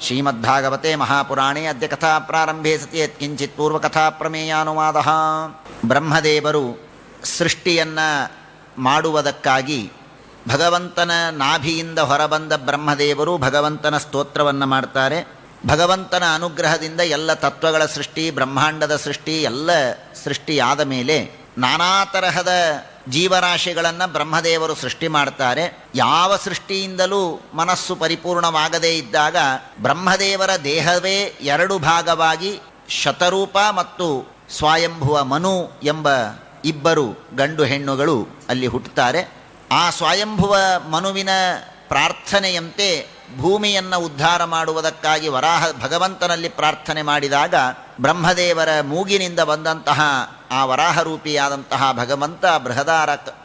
ಶ್ರೀಮದ್ಭಾಗವತೆ ಮಹಾಪುರಾಣೇ ಅದ್ಯ ಕಥಾ ಪ್ರಾರಂಭೆ ಸತಿ ಯತ್ಕಿಂಚಿತ್ ಪೂರ್ವಕಥಾ ಪ್ರಮೇಯಾನುವಾದ. ಬ್ರಹ್ಮದೇವರು ಸೃಷ್ಟಿಯನ್ನು ಮಾಡುವುದಕ್ಕಾಗಿ ಭಗವಂತನ ನಾಭಿಯಿಂದ ಹೊರಬಂದ ಬ್ರಹ್ಮದೇವರು ಭಗವಂತನ ಸ್ತೋತ್ರವನ್ನು ಮಾಡ್ತಾರೆ. ಭಗವಂತನ ಅನುಗ್ರಹದಿಂದ ಎಲ್ಲ ತತ್ವಗಳ ಸೃಷ್ಟಿ, ಬ್ರಹ್ಮಾಂಡದ ಸೃಷ್ಟಿ, ಎಲ್ಲ ಸೃಷ್ಟಿಯಾದ ಮೇಲೆ ನಾನಾ ತರಹದ ಜೀವರಾಶಿಗಳನ್ನು ಬ್ರಹ್ಮದೇವರು ಸೃಷ್ಟಿ ಮಾಡ್ತಾರೆ. ಯಾವ ಸೃಷ್ಟಿಯಿಂದಲೂ ಮನಸ್ಸು ಪರಿಪೂರ್ಣವಾಗದೇ ಇದ್ದಾಗ ಬ್ರಹ್ಮದೇವರ ದೇಹವೇ ಎರಡು ಭಾಗವಾಗಿ ಶತರೂಪ ಮತ್ತು ಸ್ವಯಂಭುವ ಮನು ಎಂಬ ಇಬ್ಬರು ಗಂಡು ಹೆಣ್ಣುಗಳು ಅಲ್ಲಿ ಹುಟ್ಟುತ್ತಾರೆ. ಆ ಸ್ವಯಂಭುವ ಮನುವಿನ ಪ್ರಾರ್ಥನೆಯಂತೆ ಭೂಮಿಯನ್ನು ಉದ್ಧಾರ ಮಾಡುವುದಕ್ಕಾಗಿ ಭಗವಂತನಲ್ಲಿ ಪ್ರಾರ್ಥನೆ ಮಾಡಿದಾಗ ಬ್ರಹ್ಮದೇವರ ಮೂಗಿನಿಂದ ಬಂದಂತಹ ಆ ವರಾಹರೂಪಿಯಾದಂತಹ ಭಗವಂತ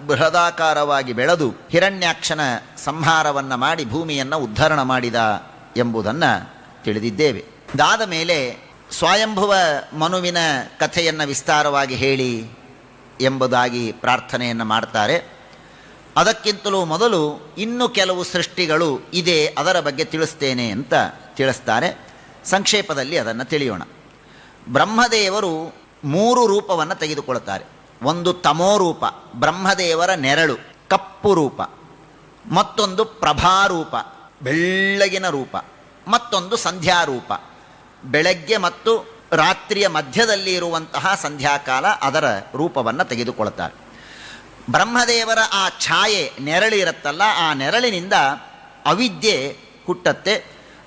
ಬೃಹದಾಕಾರವಾಗಿ ಬೆಳೆದು ಹಿರಣ್ಯಾಕ್ಷನ ಸಂಹಾರವನ್ನು ಮಾಡಿ ಭೂಮಿಯನ್ನು ಉದ್ಧರಣ ಮಾಡಿದ ಎಂಬುದನ್ನು ತಿಳಿದಿದ್ದೇವೆ. ಇದಾದ ಮೇಲೆ ಸ್ವಯಂಭುವ ಮನುವಿನ ಕಥೆಯನ್ನು ವಿಸ್ತಾರವಾಗಿ ಹೇಳಿ ಎಂಬುದಾಗಿ ಪ್ರಾರ್ಥನೆಯನ್ನು ಮಾಡ್ತಾರೆ. ಅದಕ್ಕಿಂತಲೂ ಮೊದಲು ಇನ್ನೂ ಕೆಲವು ಸೃಷ್ಟಿಗಳು ಇದೆ, ಅದರ ಬಗ್ಗೆ ತಿಳಿಸ್ತೇನೆ ಅಂತ ತಿಳಿಸ್ತಾರೆ. ಸಂಕ್ಷೇಪದಲ್ಲಿ ಅದನ್ನು ತಿಳಿಯೋಣ. ಬ್ರಹ್ಮದೇವರು 3 ರೂಪವನ್ನು ತೆಗೆದುಕೊಳ್ತಾರೆ. ಒಂದು ತಮೋರೂಪ, ಬ್ರಹ್ಮದೇವರ ನೆರಳು, ಕಪ್ಪು ರೂಪ. ಮತ್ತೊಂದು ಪ್ರಭಾರೂಪ, ಬೆಳ್ಳಗಿನ ರೂಪ. ಮತ್ತೊಂದು ಸಂಧ್ಯಾರೂಪ, ಬೆಳಗ್ಗೆ ಮತ್ತು ರಾತ್ರಿಯ ಮಧ್ಯದಲ್ಲಿ ಇರುವಂತಹ ಸಂಧ್ಯಾಕಾಲ, ಅದರ ರೂಪವನ್ನು ತೆಗೆದುಕೊಳ್ತಾರೆ. ಬ್ರಹ್ಮದೇವರ ಆ ಛಾಯೆ ನೆರಳಿರುತ್ತಲ್ಲ, ಆ ನೆರಳಿನಿಂದ ಅವಿದ್ಯೆ ಹುಟ್ಟತ್ತೆ.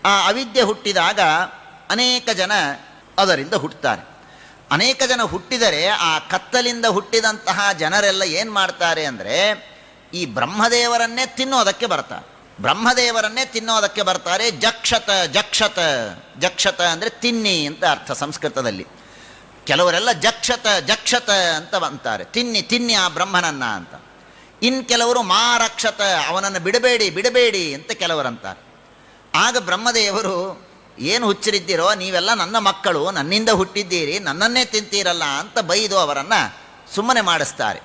ಆ ಅವಿದ್ಯೆ ಹುಟ್ಟಿದಾಗ ಅನೇಕ ಜನ ಅದರಿಂದ ಹುಟ್ಟುತ್ತಾರೆ. ಅನೇಕ ಜನ ಹುಟ್ಟಿದರೆ ಆ ಕತ್ತಲಿಂದ ಹುಟ್ಟಿದಂತಹ ಜನರೆಲ್ಲ ಏನು ಮಾಡ್ತಾರೆ ಅಂದರೆ ಈ ಬ್ರಹ್ಮದೇವರನ್ನೇ ತಿನ್ನೋದಕ್ಕೆ ಬರ್ತಾರೆ. ಬ್ರಹ್ಮದೇವರನ್ನೇ ತಿನ್ನೋದಕ್ಕೆ ಬರ್ತಾರೆ. ಜಕ್ಷತ ಜಕ್ಷತ ಜಕ್ಷತ ಅಂದರೆ ತಿನ್ನಿ ಅಂತ ಅರ್ಥ ಸಂಸ್ಕೃತದಲ್ಲಿ. ಕೆಲವರೆಲ್ಲ ಜಕ್ಷತ ಜಕ್ಷತ ಅಂತ ಅಂತಾರೆ, ತಿನ್ನಿ ತಿನ್ನಿ ಆ ಬ್ರಹ್ಮನನ್ನ ಅಂತ. ಇನ್ನು ಕೆಲವರು ಮಾರಕ್ಷತ, ಅವನನ್ನು ಬಿಡಬೇಡಿ ಬಿಡಬೇಡಿ ಅಂತ ಕೆಲವರಂತಾರೆ. ಆಗ ಬ್ರಹ್ಮದೇವರು, ಏನು ಹುಚ್ಚರಿದ್ದೀರೋ ನೀವೆಲ್ಲ ನನ್ನ ಮಕ್ಕಳು, ನನ್ನಿಂದ ಹುಟ್ಟಿದ್ದೀರಿ, ನನ್ನನ್ನೇ ತಿಂತೀರಲ್ಲ ಅಂತ ಬೈದು ಅವರನ್ನು ಸುಮ್ಮನೆ ಮಾಡಿಸ್ತಾರೆ.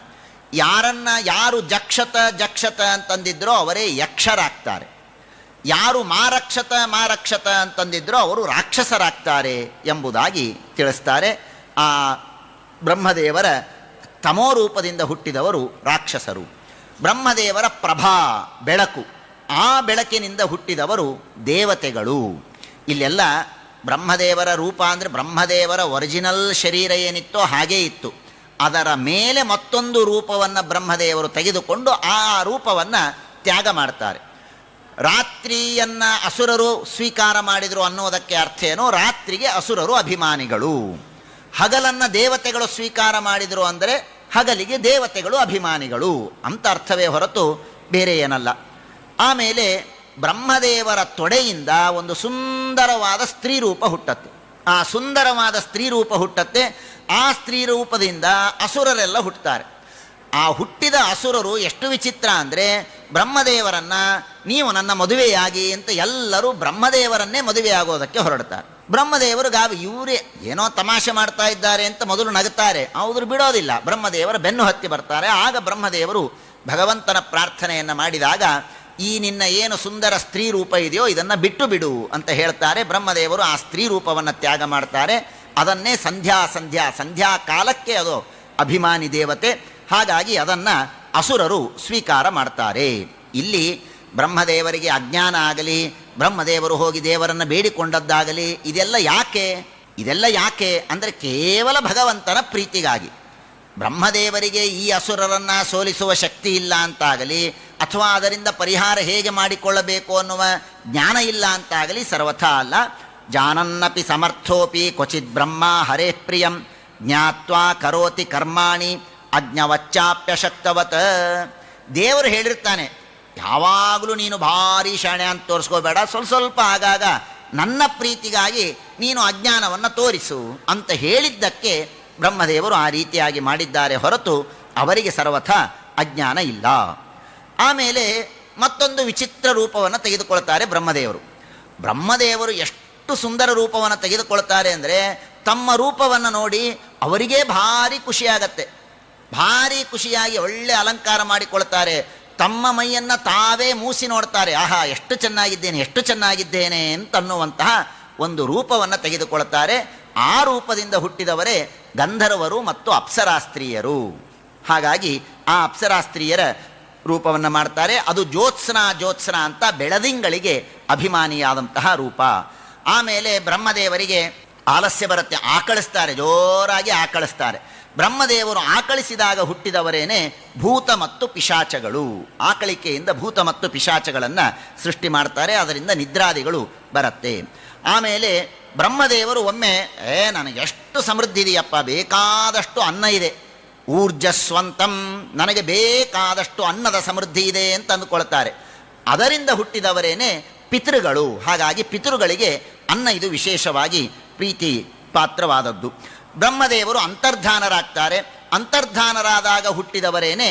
ಯಾರು ಜಕ್ಷತ ಜಕ್ಷತ ಅಂತಂದಿದ್ರೋ ಅವರೇ ಯಕ್ಷರಾಗ್ತಾರೆ. ಯಾರು ಮಾರಕ್ಷತ ಮಾರಕ್ಷತ ಅಂತಂದಿದ್ರೋ ಅವರು ರಾಕ್ಷಸರಾಗ್ತಾರೆ ಎಂಬುದಾಗಿ ತಿಳಿಸ್ತಾರೆ. ಆ ಬ್ರಹ್ಮದೇವರ ತಮೋರೂಪದಿಂದ ಹುಟ್ಟಿದವರು ರಾಕ್ಷಸರು. ಬ್ರಹ್ಮದೇವರ ಪ್ರಭಾ, ಬೆಳಕು, ಆ ಬೆಳಕಿನಿಂದ ಹುಟ್ಟಿದವರು ದೇವತೆಗಳು. ಇಲ್ಲೆಲ್ಲ ಬ್ರಹ್ಮದೇವರ ರೂಪ ಅಂದರೆ ಬ್ರಹ್ಮದೇವರ ಒರಿಜಿನಲ್ ಶರೀರ ಏನಿತ್ತೋ ಹಾಗೇ ಇತ್ತು. ಅದರ ಮೇಲೆ ಮತ್ತೊಂದು ರೂಪವನ್ನು ಬ್ರಹ್ಮದೇವರು ತೆಗೆದುಕೊಂಡು ಆ ರೂಪವನ್ನು ತ್ಯಾಗ ಮಾಡ್ತಾರೆ. ರಾತ್ರಿಯನ್ನು ಅಸುರರು ಸ್ವೀಕಾರ ಮಾಡಿದರು ಅನ್ನೋದಕ್ಕೆ ಅರ್ಥ ಏನು? ರಾತ್ರಿಗೆ ಅಸುರರು ಅಭಿಮಾನಿಗಳು. ಹಗಲನ್ನು ದೇವತೆಗಳು ಸ್ವೀಕಾರ ಮಾಡಿದರು ಅಂದರೆ ಹಗಲಿಗೆ ದೇವತೆಗಳು ಅಭಿಮಾನಿಗಳು ಅಂತ ಅರ್ಥವೇ ಹೊರತು ಬೇರೆ ಏನಲ್ಲ. ಆಮೇಲೆ ಬ್ರಹ್ಮದೇವರ ತೊಡೆಯಿಂದ ಒಂದು ಸುಂದರವಾದ ಸ್ತ್ರೀ ರೂಪ ಹುಟ್ಟತ್ತೆ. ಆ ಸುಂದರವಾದ ಸ್ತ್ರೀ ರೂಪ ಹುಟ್ಟತ್ತೆ. ಆ ಸ್ತ್ರೀ ರೂಪದಿಂದ ಅಸುರರೆಲ್ಲ ಹುಟ್ಟುತ್ತಾರೆ. ಆ ಹುಟ್ಟಿದ ಅಸುರರು ಎಷ್ಟು ವಿಚಿತ್ರ ಅಂದರೆ ಬ್ರಹ್ಮದೇವರನ್ನು ನೀವು ನನ್ನ ಮದುವೆಯಾಗಿ ಅಂತ ಎಲ್ಲರೂ ಬ್ರಹ್ಮದೇವರನ್ನೇ ಮದುವೆಯಾಗೋದಕ್ಕೆ ಹೊರಡ್ತಾರೆ. ಬ್ರಹ್ಮದೇವರು ಇವರೇ ಏನೋ ತಮಾಷೆ ಮಾಡ್ತಾ ಇದ್ದಾರೆ ಅಂತ ಮೊದಲು ನಗುತ್ತಾರೆ, ಅವರು ಬಿಡೋದಿಲ್ಲ. ಬ್ರಹ್ಮದೇವರ ಬೆನ್ನು ಹತ್ತಿ ಬರ್ತಾರೆ. ಆಗ ಬ್ರಹ್ಮದೇವರು ಭಗವಂತನ ಪ್ರಾರ್ಥನೆಯನ್ನು ಮಾಡಿದಾಗ ಈ ನಿನ್ನ ಏನು ಸುಂದರ ಸ್ತ್ರೀ ರೂಪ ಇದೆಯೋ ಇದನ್ನು ಬಿಟ್ಟು ಬಿಡು ಅಂತ ಹೇಳ್ತಾರೆ. ಬ್ರಹ್ಮದೇವರು ಆ ಸ್ತ್ರೀ ರೂಪವನ್ನು ತ್ಯಾಗ ಮಾಡ್ತಾರೆ. ಅದನ್ನೇ ಸಂಧ್ಯಾ ಕಾಲಕ್ಕೆ ಅದು ಅಭಿಮಾನಿ ದೇವತೆ. ಹಾಗಾಗಿ ಅದನ್ನು ಅಸುರರು ಸ್ವೀಕಾರ ಮಾಡ್ತಾರೆ. ಇಲ್ಲಿ ಬ್ರಹ್ಮದೇವರಿಗೆ ಅಜ್ಞಾನ ಆಗಲಿ, ಬ್ರಹ್ಮದೇವರು ಹೋಗಿ ದೇವರನ್ನು ಬೇಡಿಕೊಂಡದ್ದಾಗಲಿ ಇದೆಲ್ಲ ಯಾಕೆ ಅಂದರೆ ಕೇವಲ ಭಗವಂತನ ಪ್ರೀತಿಗಾಗಿ. ಬ್ರಹ್ಮದೇವರಿಗೆ ಈ ಅಸುರರನ್ನು ಸೋಲಿಸುವ ಶಕ್ತಿ ಇಲ್ಲ ಅಂತಾಗಲಿ, ಅಥವಾ ಅದರಿಂದ ಪರಿಹಾರ ಹೇಗೆ ಮಾಡಿಕೊಳ್ಳಬೇಕು ಅನ್ನುವ ಜ್ಞಾನ ಇಲ್ಲ ಅಂತಾಗಲಿ ಸರ್ವಥಾ ಅಲ್ಲ. ಜಾನನ್ನಪಿ ಸಮರ್ಥೋಪಿ ಕ್ವಚಿತ್ ಬ್ರಹ್ಮ ಹರೇ ಪ್ರಿಯಂ ಜ್ಞಾತ್ವಾ ಕರೋತಿ ಕರ್ಮಾಣಿ ಅಜ್ಞವಚ್ಚಾಪ್ಯಶಕ್ತವತ್. ದೇವರು ಹೇಳಿರ್ತಾನೆ, ಯಾವಾಗಲೂ ನೀನು ಭಾರಿ ಶಾಣೆ ಅಂತ ತೋರಿಸ್ಕೋಬೇಡ, ಸ್ವಲ್ಪ ಆಗಾಗ ನನ್ನ ಪ್ರೀತಿಗಾಗಿ ನೀನು ಅಜ್ಞಾನವನ್ನು ತೋರಿಸು ಅಂತ ಹೇಳಿದ್ದಕ್ಕೆ ಬ್ರಹ್ಮದೇವರು ಆ ರೀತಿಯಾಗಿ ಮಾಡಿದ್ದಾರೆ ಹೊರತು ಅವರಿಗೆ ಸರ್ವಥಾ ಅಜ್ಞಾನ ಇಲ್ಲ. ಆಮೇಲೆ ಮತ್ತೊಂದು ವಿಚಿತ್ರ ರೂಪವನ್ನು ತೆಗೆದುಕೊಳ್ತಾರೆ ಬ್ರಹ್ಮದೇವರು. ಬ್ರಹ್ಮದೇವರು ಎಷ್ಟು ಸುಂದರ ರೂಪವನ್ನು ತೆಗೆದುಕೊಳ್ತಾರೆ ಅಂದರೆ ತಮ್ಮ ರೂಪವನ್ನು ನೋಡಿ ಅವರಿಗೇ ಭಾರಿ ಖುಷಿಯಾಗತ್ತೆ. ಭಾರಿ ಖುಷಿಯಾಗಿ ಒಳ್ಳೆ ಅಲಂಕಾರ ಮಾಡಿಕೊಳ್ತಾರೆ. ತಮ್ಮ ಮೈಯನ್ನು ತಾವೇ ಮೂಸಿ ನೋಡ್ತಾರೆ. ಆಹಾ, ಎಷ್ಟು ಚೆನ್ನಾಗಿದ್ದೇನೆ, ಎಷ್ಟು ಚೆನ್ನಾಗಿದ್ದೇನೆ ಅಂತನ್ನುವಂತಹ ಒಂದು ರೂಪವನ್ನು ತೆಗೆದುಕೊಳ್ತಾರೆ. ಆ ರೂಪದಿಂದ ಹುಟ್ಟಿದವರೇ ಗಂಧರ್ವರು ಮತ್ತು ಅಪ್ಸರಾಸ್ತ್ರೀಯರು. ಹಾಗಾಗಿ ಆ ಅಪ್ಸರಾಸ್ತ್ರೀಯರ ರೂಪವನ್ನು ಮಾಡ್ತಾರೆ. ಅದು ಜ್ಯೋತ್ಸ್ನಾ ಅಂತ ಬೆಳದಿಂಗಳಿಗೆ ಅಭಿಮಾನಿಯಾದಂತಹ ರೂಪ. ಆಮೇಲೆ ಬ್ರಹ್ಮದೇವರಿಗೆ ಆಲಸ್ಯ ಬರುತ್ತೆ, ಆಕಳಿಸ್ತಾರೆ, ಜೋರಾಗಿ ಆಕಳಿಸ್ತಾರೆ. ಬ್ರಹ್ಮದೇವರು ಆಕಳಿಸಿದಾಗ ಹುಟ್ಟಿದವರೇನೆ ಭೂತ ಮತ್ತು ಪಿಶಾಚಗಳು. ಆಕಳಿಕೆಯಿಂದ ಭೂತ ಮತ್ತು ಪಿಶಾಚಗಳನ್ನು ಸೃಷ್ಟಿ ಮಾಡ್ತಾರೆ, ಅದರಿಂದ ನಿದ್ರಾದಿಗಳು ಬರುತ್ತೆ. ಆಮೇಲೆ ಬ್ರಹ್ಮದೇವರು ಒಮ್ಮೆ ನನಗೆ ಎಷ್ಟು ಸಮೃದ್ಧಿ ಇದೆಯಪ್ಪ, ಬೇಕಾದಷ್ಟು ಅನ್ನ ಇದೆ, ಊರ್ಜಸ್ವಂತಂ, ನನಗೆ ಬೇಕಾದಷ್ಟು ಅನ್ನದ ಸಮೃದ್ಧಿ ಇದೆ ಅಂತ ಅಂದುಕೊಳ್ತಾರೆ. ಅದರಿಂದ ಹುಟ್ಟಿದವರೇನೆ ಪಿತೃಗಳು. ಹಾಗಾಗಿ ಪಿತೃಗಳಿಗೆ ಅನ್ನ ಇದು ವಿಶೇಷವಾಗಿ ಪ್ರೀತಿ ಪಾತ್ರವಾದದ್ದು. ಬ್ರಹ್ಮದೇವರು ಅಂತರ್ಧಾನರಾಗ್ತಾರೆ. ಅಂತರ್ಧಾನರಾದಾಗ ಹುಟ್ಟಿದವರೇನೆ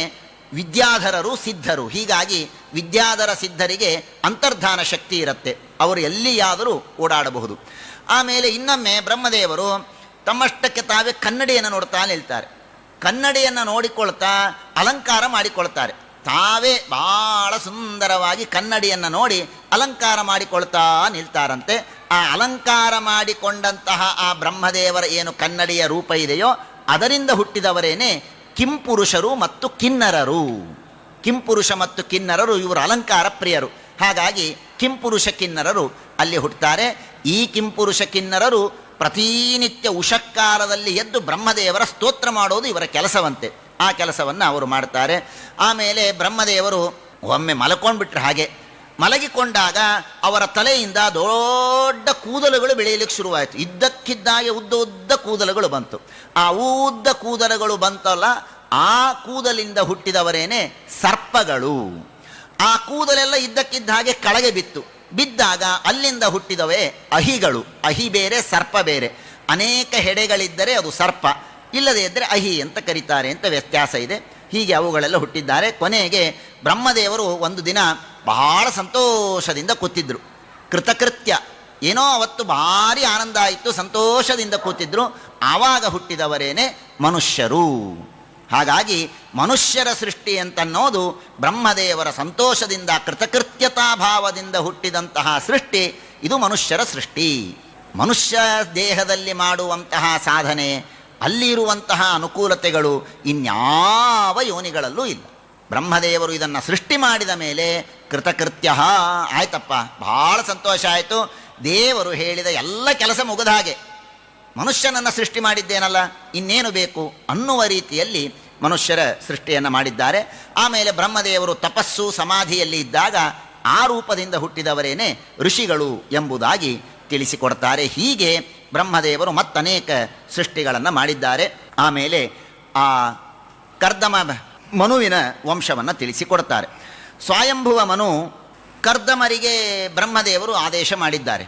ವಿದ್ಯಾಧರರು, ಸಿದ್ಧರು. ಹೀಗಾಗಿ ವಿದ್ಯಾಧರ ಸಿದ್ಧರಿಗೆ ಅಂತರ್ಧಾನ ಶಕ್ತಿ ಇರುತ್ತೆ, ಅವರು ಎಲ್ಲಿಯಾದರೂ ಓಡಾಡಬಹುದು. ಆಮೇಲೆ ಇನ್ನೊಮ್ಮೆ ಬ್ರಹ್ಮದೇವರು ತಮ್ಮಷ್ಟಕ್ಕೆ ತಾವೇ ಕನ್ನಡಿಯನ್ನು ನೋಡ್ತಾ ನಿಲ್ತಾರೆ. ಕನ್ನಡಿಯನ್ನು ನೋಡಿಕೊಳ್ತಾ ಅಲಂಕಾರ ಮಾಡಿಕೊಳ್ತಾರೆ. ತಾವೇ ಬಹಳ ಸುಂದರವಾಗಿ ಕನ್ನಡಿಯನ್ನು ನೋಡಿ ಅಲಂಕಾರ ಮಾಡಿಕೊಳ್ತಾ ನಿಲ್ತಾರಂತೆ. ಆ ಅಲಂಕಾರ ಮಾಡಿಕೊಂಡಂತಹ ಆ ಬ್ರಹ್ಮದೇವರ ಏನು ಕನ್ನಡಿಯ ರೂಪ ಇದೆಯೋ ಅದರಿಂದ ಹುಟ್ಟಿದವರೇನೆ ಕಿಂಪುರುಷರು ಮತ್ತು ಕಿನ್ನರರು. ಕಿಂಪುರುಷ ಮತ್ತು ಕಿನ್ನರರು ಇವರು ಅಲಂಕಾರ ಪ್ರಿಯರು. ಹಾಗಾಗಿ ಕಿಂಪುರುಷ ಕಿನ್ನರರು ಅಲ್ಲಿ ಹುಟ್ಟುತ್ತಾರೆ. ಈ ಕಿಂಪುರುಷ ಕಿನ್ನರರು ಪ್ರತಿನಿತ್ಯ ಉಷಕ್ಕಾಲದಲ್ಲಿ ಎದ್ದು ಬ್ರಹ್ಮದೇವರ ಸ್ತೋತ್ರ ಮಾಡೋದು ಇವರ ಕೆಲಸವಂತೆ. ಆ ಕೆಲಸವನ್ನು ಅವರು ಮಾಡ್ತಾರೆ. ಆಮೇಲೆ ಬ್ರಹ್ಮದೇವರು ಒಮ್ಮೆ ಮಲ್ಕೊಂಡ್ಬಿಟ್ರೆ, ಹಾಗೆ ಮಲಗಿಕೊಂಡಾಗ ಅವರ ತಲೆಯಿಂದ ದೊಡ್ಡ ಕೂದಲುಗಳು ಬೆಳೆಯಲಿಕ್ಕೆ ಶುರುವಾಯಿತು. ಇದ್ದಕ್ಕಿದ್ದಾಗೆ ಉದ್ದ ಕೂದಲುಗಳು ಬಂತು. ಆ ಉದ್ದ ಕೂದಲುಗಳು ಬಂತಲ್ಲ, ಆ ಕೂದಲಿಂದ ಹುಟ್ಟಿದವರೇನೆ ಸರ್ಪಗಳು. ಆ ಕೂದಲೆಲ್ಲ ಇದ್ದಕ್ಕಿದ್ದ ಹಾಗೆ ಕೆಳಗೆ ಬಿದ್ದಾಗ ಅಲ್ಲಿಂದ ಹುಟ್ಟಿದವೇ ಅಹಿಗಳು. ಅಹಿ ಬೇರೆ, ಸರ್ಪ ಬೇರೆ. ಅನೇಕ ಹೆಡೆಗಳಿದ್ದರೆ ಅದು ಸರ್ಪ, ಇಲ್ಲದೇ ಇದ್ದರೆ ಅಹಿ ಅಂತ ಕರೀತಾರೆ ಅಂತ ವ್ಯತ್ಯಾಸ ಇದೆ. ಹೀಗೆ ಅವುಗಳೆಲ್ಲ ಹುಟ್ಟಿದ್ದಾರೆ. ಕೊನೆಗೆ ಬ್ರಹ್ಮದೇವರು ಒಂದು ದಿನ ಬಹಳ ಸಂತೋಷದಿಂದ ಕೂತಿದ್ರು, ಕೃತಕೃತ್ಯ. ಏನೋ ಅವತ್ತು ಭಾರಿ ಆನಂದ ಆಯಿತು, ಸಂತೋಷದಿಂದ ಕೂತಿದ್ರು. ಆವಾಗ ಹುಟ್ಟಿದವರೇನೆ ಮನುಷ್ಯರು. ಹಾಗಾಗಿ ಮನುಷ್ಯರ ಸೃಷ್ಟಿ ಅಂತನ್ನೋದು ಬ್ರಹ್ಮದೇವರ ಸಂತೋಷದಿಂದ, ಕೃತಕೃತ್ಯತಾ ಭಾವದಿಂದ ಹುಟ್ಟಿದಂತಹ ಸೃಷ್ಟಿ. ಇದು ಮನುಷ್ಯರ ಸೃಷ್ಟಿ. ಮನುಷ್ಯ ದೇಹದಲ್ಲಿ ಮಾಡುವಂತಹ ಸಾಧನೆ, ಅಲ್ಲಿರುವಂತಹ ಅನುಕೂಲತೆಗಳು ಇನ್ಯಾವ ಯೋನಿಗಳಲ್ಲೂ ಇಲ್ಲ. ಬ್ರಹ್ಮದೇವರು ಇದನ್ನು ಸೃಷ್ಟಿ ಮಾಡಿದ ಮೇಲೆ ಕೃತಕೃತ್ಯ, ಆಯ್ತಪ್ಪ, ಭಾಳ ಸಂತೋಷ ಆಯಿತು, ದೇವರು ಹೇಳಿದ ಎಲ್ಲ ಕೆಲಸ ಮುಗಿದ ಹಾಗೆ, ಮನುಷ್ಯನನ್ನು ಸೃಷ್ಟಿ ಮಾಡಿದ್ದೇನಲ್ಲ, ಇನ್ನೇನು ಬೇಕು ಅನ್ನುವ ರೀತಿಯಲ್ಲಿ ಮನುಷ್ಯರ ಸೃಷ್ಟಿಯನ್ನು ಮಾಡಿದ್ದಾರೆ. ಆಮೇಲೆ ಬ್ರಹ್ಮದೇವರು ತಪಸ್ಸು ಸಮಾಧಿಯಲ್ಲಿ ಇದ್ದಾಗ ಆ ರೂಪದಿಂದ ಹುಟ್ಟಿದವರೇನೆ ಋಷಿಗಳು ಎಂಬುದಾಗಿ ತಿಳಿಸಿಕೊಡ್ತಾರೆ. ಹೀಗೆ ಬ್ರಹ್ಮದೇವರು ಮತ್ತನೇಕ ಸೃಷ್ಟಿಗಳನ್ನು ಮಾಡಿದ್ದಾರೆ. ಆಮೇಲೆ ಆ ಕರ್ದಮ ಮನುವಿನ ವಂಶವನ್ನು ತಿಳಿಸಿಕೊಡ್ತಾರೆ. ಸ್ವಯಂಭುವ ಮನು ಕರ್ದಮರಿಗೆ ಬ್ರಹ್ಮದೇವರು ಆದೇಶ ಮಾಡಿದ್ದಾರೆ.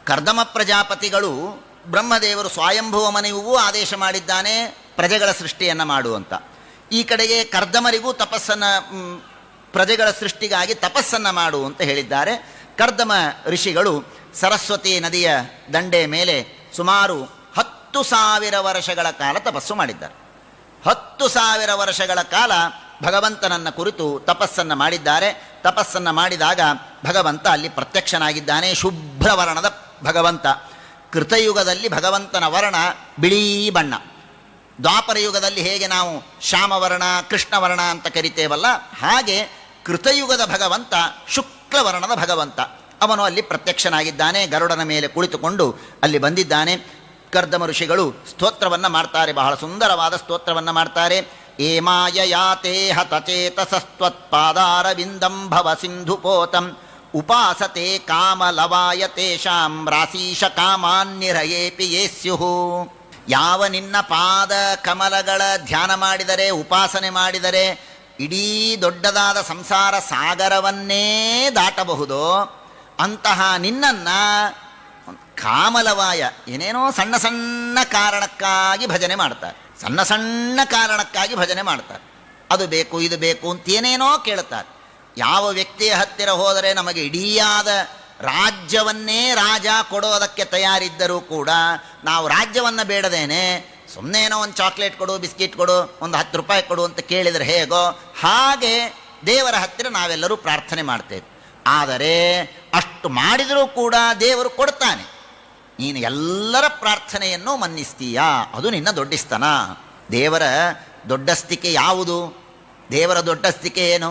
ಕರ್ದಮ ಪ್ರಜಾಪತಿಗಳು ಬ್ರಹ್ಮದೇವರು ಸ್ವಯಂಭುವ ಮನುವಿಗೂ ಆದೇಶ ಮಾಡಿದ್ದಾನೆ ಪ್ರಜೆಗಳ ಸೃಷ್ಟಿಯನ್ನು ಮಾಡುವಂಥ. ಈ ಕಡೆಗೆ ಕರ್ದಮರಿಗೂ ತಪಸ್ಸನ್ನು, ಪ್ರಜೆಗಳ ಸೃಷ್ಟಿಗಾಗಿ ತಪಸ್ಸನ್ನು ಮಾಡು ಅಂತ ಹೇಳಿದ್ದಾರೆ. ಕರ್ದಮ ಋಷಿಗಳು ಸರಸ್ವತಿ ನದಿಯ ದಂಡೆ ಮೇಲೆ ಸುಮಾರು 10,000 ವರ್ಷಗಳ ಕಾಲ ತಪಸ್ಸು ಮಾಡಿದ್ದಾರೆ. 10,000 ವರ್ಷಗಳ ಕಾಲ ಭಗವಂತನನ್ನು ಕುರಿತು ತಪಸ್ಸನ್ನು ಮಾಡಿದ್ದಾರೆ. ತಪಸ್ಸನ್ನು ಮಾಡಿದಾಗ ಭಗವಂತ ಅಲ್ಲಿ ಪ್ರತ್ಯಕ್ಷನಾಗಿದ್ದಾನೆ. ಶುಭ್ರವರ್ಣದ ಭಗವಂತ. ಕೃತಯುಗದಲ್ಲಿ ಭಗವಂತನ ವರ್ಣ ಬಿಳಿ ಬಣ್ಣ. ದ್ವಾಪರ ಯುಗದಲ್ಲಿ ಹೇಗೆ ನಾವು ಶ್ಯಾಮವರ್ಣ, ಕೃಷ್ಣವರ್ಣ ಅಂತ ಕರಿತೇವಲ್ಲ, ಹಾಗೆ ಕೃತಯುಗದ ಭಗವಂತ ಶುಕ್ಲವರ್ಣದ ಭಗವಂತ. ಅವನು ಅಲ್ಲಿ ಪ್ರತ್ಯಕ್ಷನಾಗಿದ್ದಾನೆ. ಗರುಡನ ಮೇಲೆ ಕುಳಿತುಕೊಂಡು ಅಲ್ಲಿ ಬಂದಿದ್ದಾನೆ. ಕರ್ದಮ ಋಷಿಗಳು ಸ್ತೋತ್ರವನ್ನು ಮಾಡ್ತಾರೆ, ಬಹಳ ಸುಂದರವಾದ ಸ್ತೋತ್ರವನ್ನು ಮಾಡ್ತಾರೆ. ಏಮಾಯ ಯಾತೆ ಹತಚೇತಸಸ್ತ್ವತ್ಪಾದಾರವಿಂದಂ ಭವ ಸಿಂಧುಪೋತಂ ಉಪಾಸತೆ ಕಾಮಲವಾಯ ತೇಷಾಂ ರಾಶೀಶ ಕಾಮಾನ್ನಿರಯೇಪಿ ಯೇ ಸ್ಯುಃ. ಯಾವ ನಿನ್ನ ಪಾದ ಕಮಲಗಳ ಧ್ಯಾನ ಮಾಡಿದರೆ, ಉಪಾಸನೆ ಮಾಡಿದರೆ ಇಡೀ ದೊಡ್ಡದಾದ ಸಂಸಾರ ಸಾಗರವನ್ನೇ ದಾಟಬಹುದೋ ಅಂತಹ ನಿನ್ನನ್ನು ಕಾಮಲವಾಯ, ಏನೇನೋ ಸಣ್ಣ ಸಣ್ಣ ಕಾರಣಕ್ಕಾಗಿ ಭಜನೆ ಮಾಡ್ತಾರೆ. ಸಣ್ಣ ಸಣ್ಣ ಕಾರಣಕ್ಕಾಗಿ ಭಜನೆ ಮಾಡ್ತಾರೆ. ಅದು ಬೇಕು, ಇದು ಬೇಕು ಅಂತ ಏನೇನೋ ಕೇಳ್ತಾರೆ. ಯಾವ ವ್ಯಕ್ತಿಯ ಹತ್ತಿರ ಹೋದರೆ ನಮಗೆ ಇಡೀಯಾದ ರಾಜ್ಯವನ್ನೇ ರಾಜ ಕೊಡೋದಕ್ಕೆ ತಯಾರಿದ್ದರೂ ಕೂಡ ನಾವು ರಾಜ್ಯವನ್ನು ಬೇಡದೇನೆ ಸುಮ್ಮನೇನೋ ಒಂದು ಚಾಕ್ಲೇಟ್ ಕೊಡು, ಬಿಸ್ಕಿಟ್ ಕೊಡು, ಒಂದು 10 ರೂಪಾಯಿ ಕೊಡು ಅಂತ ಕೇಳಿದರೆ ಹೇಗೋ ಹಾಗೆ ದೇವರ ಹತ್ತಿರ ನಾವೆಲ್ಲರೂ ಪ್ರಾರ್ಥನೆ ಮಾಡ್ತೇವೆ. ಆದರೆ ಅಷ್ಟು ಮಾಡಿದರೂ ಕೂಡ ದೇವರು ಕೊಡ್ತಾನೆ. ನೀನು ಎಲ್ಲರ ಪ್ರಾರ್ಥನೆಯನ್ನು ಮನ್ನಿಸ್ತೀಯಾ, ಅದು ನಿನ್ನ ದೊಡ್ಡಿಸ್ತನ. ದೇವರ ದೊಡ್ಡಸ್ತಿಕೆ ಯಾವುದು? ದೇವರ ದೊಡ್ಡಸ್ತಿಕೆ ಏನು?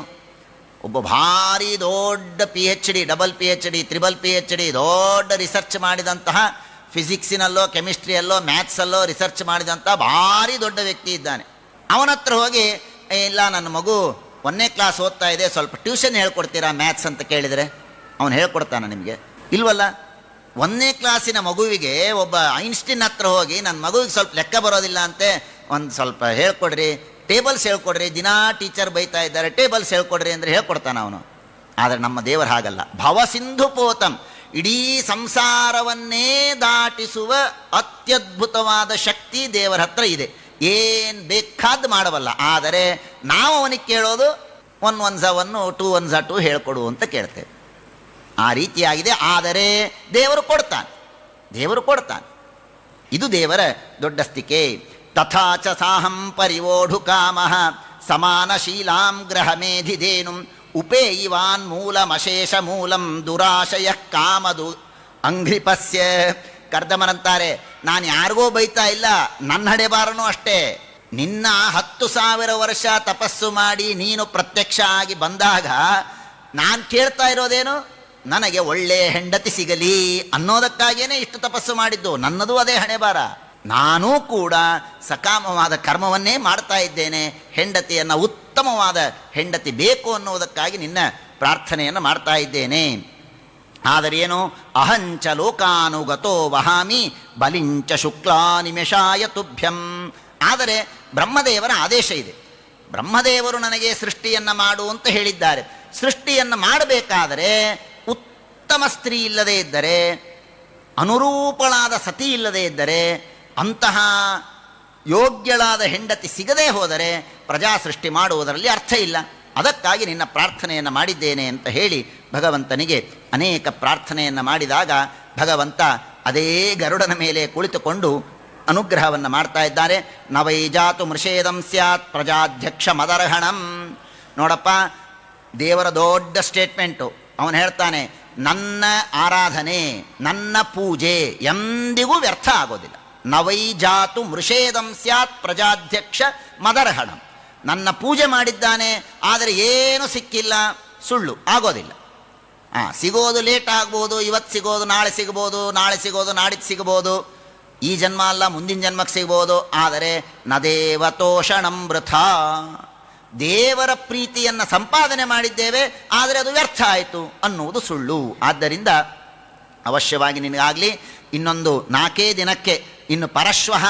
ಒಬ್ಬ ಭಾರಿ ದೊಡ್ಡ PhD, double PhD, triple PhD, ದೊಡ್ಡ ರಿಸರ್ಚ್ ಮಾಡಿದಂತಹ, ಫಿಸಿಕ್ಸಿನಲ್ಲೋ ಕೆಮಿಸ್ಟ್ರಿಯಲ್ಲೋ ಮ್ಯಾಥ್ಸಲ್ಲೋ ರಿಸರ್ಚ್ ಮಾಡಿದಂಥ ಭಾರಿ ದೊಡ್ಡ ವ್ಯಕ್ತಿ ಇದ್ದಾನೆ. ಅವನ ಹತ್ರ ಹೋಗಿ, ಇಲ್ಲ ನನ್ನ ಮಗು 1ನೇ ಕ್ಲಾಸ್ ಓದ್ತಾ ಇದೆ, ಸ್ವಲ್ಪ ಟ್ಯೂಷನ್ ಹೇಳ್ಕೊಡ್ತೀರಾ ಮ್ಯಾಥ್ಸ್ ಅಂತ ಕೇಳಿದರೆ ಅವನು ಹೇಳ್ಕೊಡ್ತಾನೆ ನಿಮಗೆ? ಇಲ್ವಲ್ಲ. 1ನೇ ಕ್ಲಾಸಿನ ಮಗುವಿಗೆ ಒಬ್ಬ ಐನ್ಸ್ಟೀನ್ ಹತ್ರ ಹೋಗಿ ನನ್ನ ಮಗುವಿಗೆ ಸ್ವಲ್ಪ ಲೆಕ್ಕ ಬರೋದಿಲ್ಲ ಅಂತೆ, ಒಂದು ಸ್ವಲ್ಪ ಹೇಳ್ಕೊಡ್ರಿ, ಟೇಬಲ್ಸ್ ಹೇಳ್ಕೊಡ್ರಿ, ದಿನಾ ಟೀಚರ್ ಬೈತಾ ಇದ್ದಾರೆ, ಟೇಬಲ್ಸ್ ಹೇಳ್ಕೊಡ್ರಿ ಅಂದರೆ ಹೇಳ್ಕೊಡ್ತಾನೆ ಅವನು. ಆದರೆ ನಮ್ಮ ದೇವರು ಹಾಗಲ್ಲ. ಭವಸಿಂಧು ಪೋತಂ, ಇಡೀ ಸಂಸಾರವನ್ನೇ ದಾಟಿಸುವ ಅತ್ಯದ್ಭುತವಾದ ಶಕ್ತಿ ದೇವರ ಹತ್ರ ಇದೆ. ಏನು ಬೇಕಾದ್ದು ಮಾಡಬಲ್ಲ. ಆದರೆ ನಾವು ಅವನಿಗೆ ಕೇಳೋದು 1 1 1 2 1 2 ಹೇಳ್ಕೊಡು ಅಂತ ಕೇಳ್ತೇವೆ. ಆ ರೀತಿಯಾಗಿದೆ. ಆದರೆ ದೇವರು ಕೊಡ್ತಾನೆ, ದೇವರು ಕೊಡ್ತಾನೆ. ಇದು ದೇವರ ದೊಡ್ಡಸ್ತಿಕೆ. ತಥಾಚ ಸಾಹಂ ಪರಿವೋಢು ಕಾಮಃ ಸಮಾನಶೀಲಾಂ ಗ್ರಹಮೇಧಿಧೇನುಂ ಉಪೇಯಿವಾನ್ ಮೂಲಮಶೇಷ ಮೂಲಂ ದುರಾಶಯ ಕಾಮದು ಅಂಘ್ರಿಪಸ್ಯ. ಕರ್ದಮನಂತಾರೆ, ನಾನು ಯಾರಿಗೋ ಬೈತಾ ಇಲ್ಲ, ನನ್ನ ಹಣೆಬಾರನೂ ಅಷ್ಟೇ. ನಿನ್ನ 10,000 ವರ್ಷ ತಪಸ್ಸು ಮಾಡಿ ನೀನು ಪ್ರತ್ಯಕ್ಷ ಆಗಿ ಬಂದಾಗ ನಾನು ಕೇಳ್ತಾ ಇರೋದೇನು? ನನಗೆ ಒಳ್ಳೆಯ ಹೆಂಡತಿ ಸಿಗಲಿ ಅನ್ನೋದಕ್ಕಾಗೇನೆ ಇಷ್ಟು ತಪಸ್ಸು ಮಾಡಿದ್ದು. ನನ್ನದು ಅದೇ ಹಣೆಬಾರ. ನಾನೂ ಕೂಡ ಸಕಾಮವಾದ ಕರ್ಮವನ್ನೇ ಮಾಡ್ತಾ ಇದ್ದೇನೆ. ಹೆಂಡತಿಯನ್ನು, ಉತ್ತಮವಾದ ಹೆಂಡತಿ ಬೇಕು ಅನ್ನೋದಕ್ಕಾಗಿ ನಿನ್ನ ಪ್ರಾರ್ಥನೆಯನ್ನು ಮಾಡ್ತಾ ಇದ್ದೇನೆ. ಆದರೇನು? ಅಹಂಚ ಲೋಕಾನುಗತೋ ವಹಾಮಿ ಬಲಿಂಚ ಶುಕ್ಲಾ ನಿಮಿಷಾಯ ತುಭ್ಯಂ. ಆದರೆ ಬ್ರಹ್ಮದೇವರ ಆದೇಶ ಇದೆ. ಬ್ರಹ್ಮದೇವರು ನನಗೆ ಸೃಷ್ಟಿಯನ್ನು ಮಾಡು ಅಂತ ಹೇಳಿದ್ದಾರೆ. ಸೃಷ್ಟಿಯನ್ನು ಮಾಡಬೇಕಾದರೆ ಉತ್ತಮ ಸ್ತ್ರೀ ಇಲ್ಲದೇ ಇದ್ದರೆ, ಅನುರೂಪಳಾದ ಸತಿ ಇಲ್ಲದೇ ಇದ್ದರೆ, ಅಂತಹ ಯೋಗ್ಯಳಾದ ಹೆಂಡತಿ ಸಿಗದೇ ಹೋದರೆ ಪ್ರಜಾ ಸೃಷ್ಟಿ ಮಾಡುವುದರಲ್ಲಿ ಅರ್ಥ ಇಲ್ಲ. ಅದಕ್ಕಾಗಿ ನಿನ್ನ ಪ್ರಾರ್ಥನೆಯನ್ನು ಮಾಡಿದ್ದೇನೆ ಅಂತ ಹೇಳಿ ಭಗವಂತನಿಗೆ ಅನೇಕ ಪ್ರಾರ್ಥನೆಯನ್ನು ಮಾಡಿದಾಗ ಭಗವಂತ ಅದೇ ಗರುಡನ ಮೇಲೆ ಕುಳಿತುಕೊಂಡು ಅನುಗ್ರಹವನ್ನು ಮಾಡ್ತಾ ಇದ್ದಾರೆ. ನವೈಜಾತು ಮೃಷೇದಂ ಸ್ಯಾತ್ ಪ್ರಜಾಧ್ಯಕ್ಷ ಮದರ್ಹಣಂ. ನೋಡಪ್ಪ, ದೇವರ ದೊಡ್ಡ ಸ್ಟೇಟ್ಮೆಂಟು. ಅವನು ಹೇಳ್ತಾನೆ, ನನ್ನ ಆರಾಧನೆ, ನನ್ನ ಪೂಜೆ ಎಂದಿಗೂ ವ್ಯರ್ಥ ಆಗೋದಿಲ್ಲ. ನವೈಜಾತು ಮೃಷೇದಂ ಸ್ಯಾತ್ ಪ್ರಜಾಧ್ಯಕ್ಷ ಮದರ್ಹಣಂ. ನನ್ನ ಪೂಜೆ ಮಾಡಿದ್ದಾನೆ, ಆದರೆ ಏನು ಸಿಕ್ಕಿಲ್ಲ, ಸುಳ್ಳು ಆಗೋದಿಲ್ಲ. ಸಿಗೋದು ಲೇಟ್ ಆಗ್ಬೋದು, ಇವತ್ತು ಸಿಗೋದು ನಾಳೆ ಸಿಗ್ಬೋದು, ನಾಳೆ ಸಿಗೋದು ನಾಡಿದ್ದು ಸಿಗ್ಬೋದು, ಈ ಜನ್ಮ ಅಲ್ಲ ಮುಂದಿನ ಜನ್ಮಕ್ಕೆ ಸಿಗ್ಬೋದು. ಆದರೆ ನದೇವತೋಷಣಂ ವೃಥಾ. ದೇವರ ಪ್ರೀತಿಯನ್ನು ಸಂಪಾದನೆ ಮಾಡಿದ್ದೇವೆ, ಆದರೆ ಅದು ವ್ಯರ್ಥ ಆಯಿತು ಅನ್ನುವುದು ಸುಳ್ಳು. ಆದ್ದರಿಂದ ಅವಶ್ಯವಾಗಿ ನಿನಗಾಗಲಿ ಇನ್ನೊಂದು 4 ದಿನಕ್ಕೆ, ಇನ್ನು ಪರಶ್ವಃ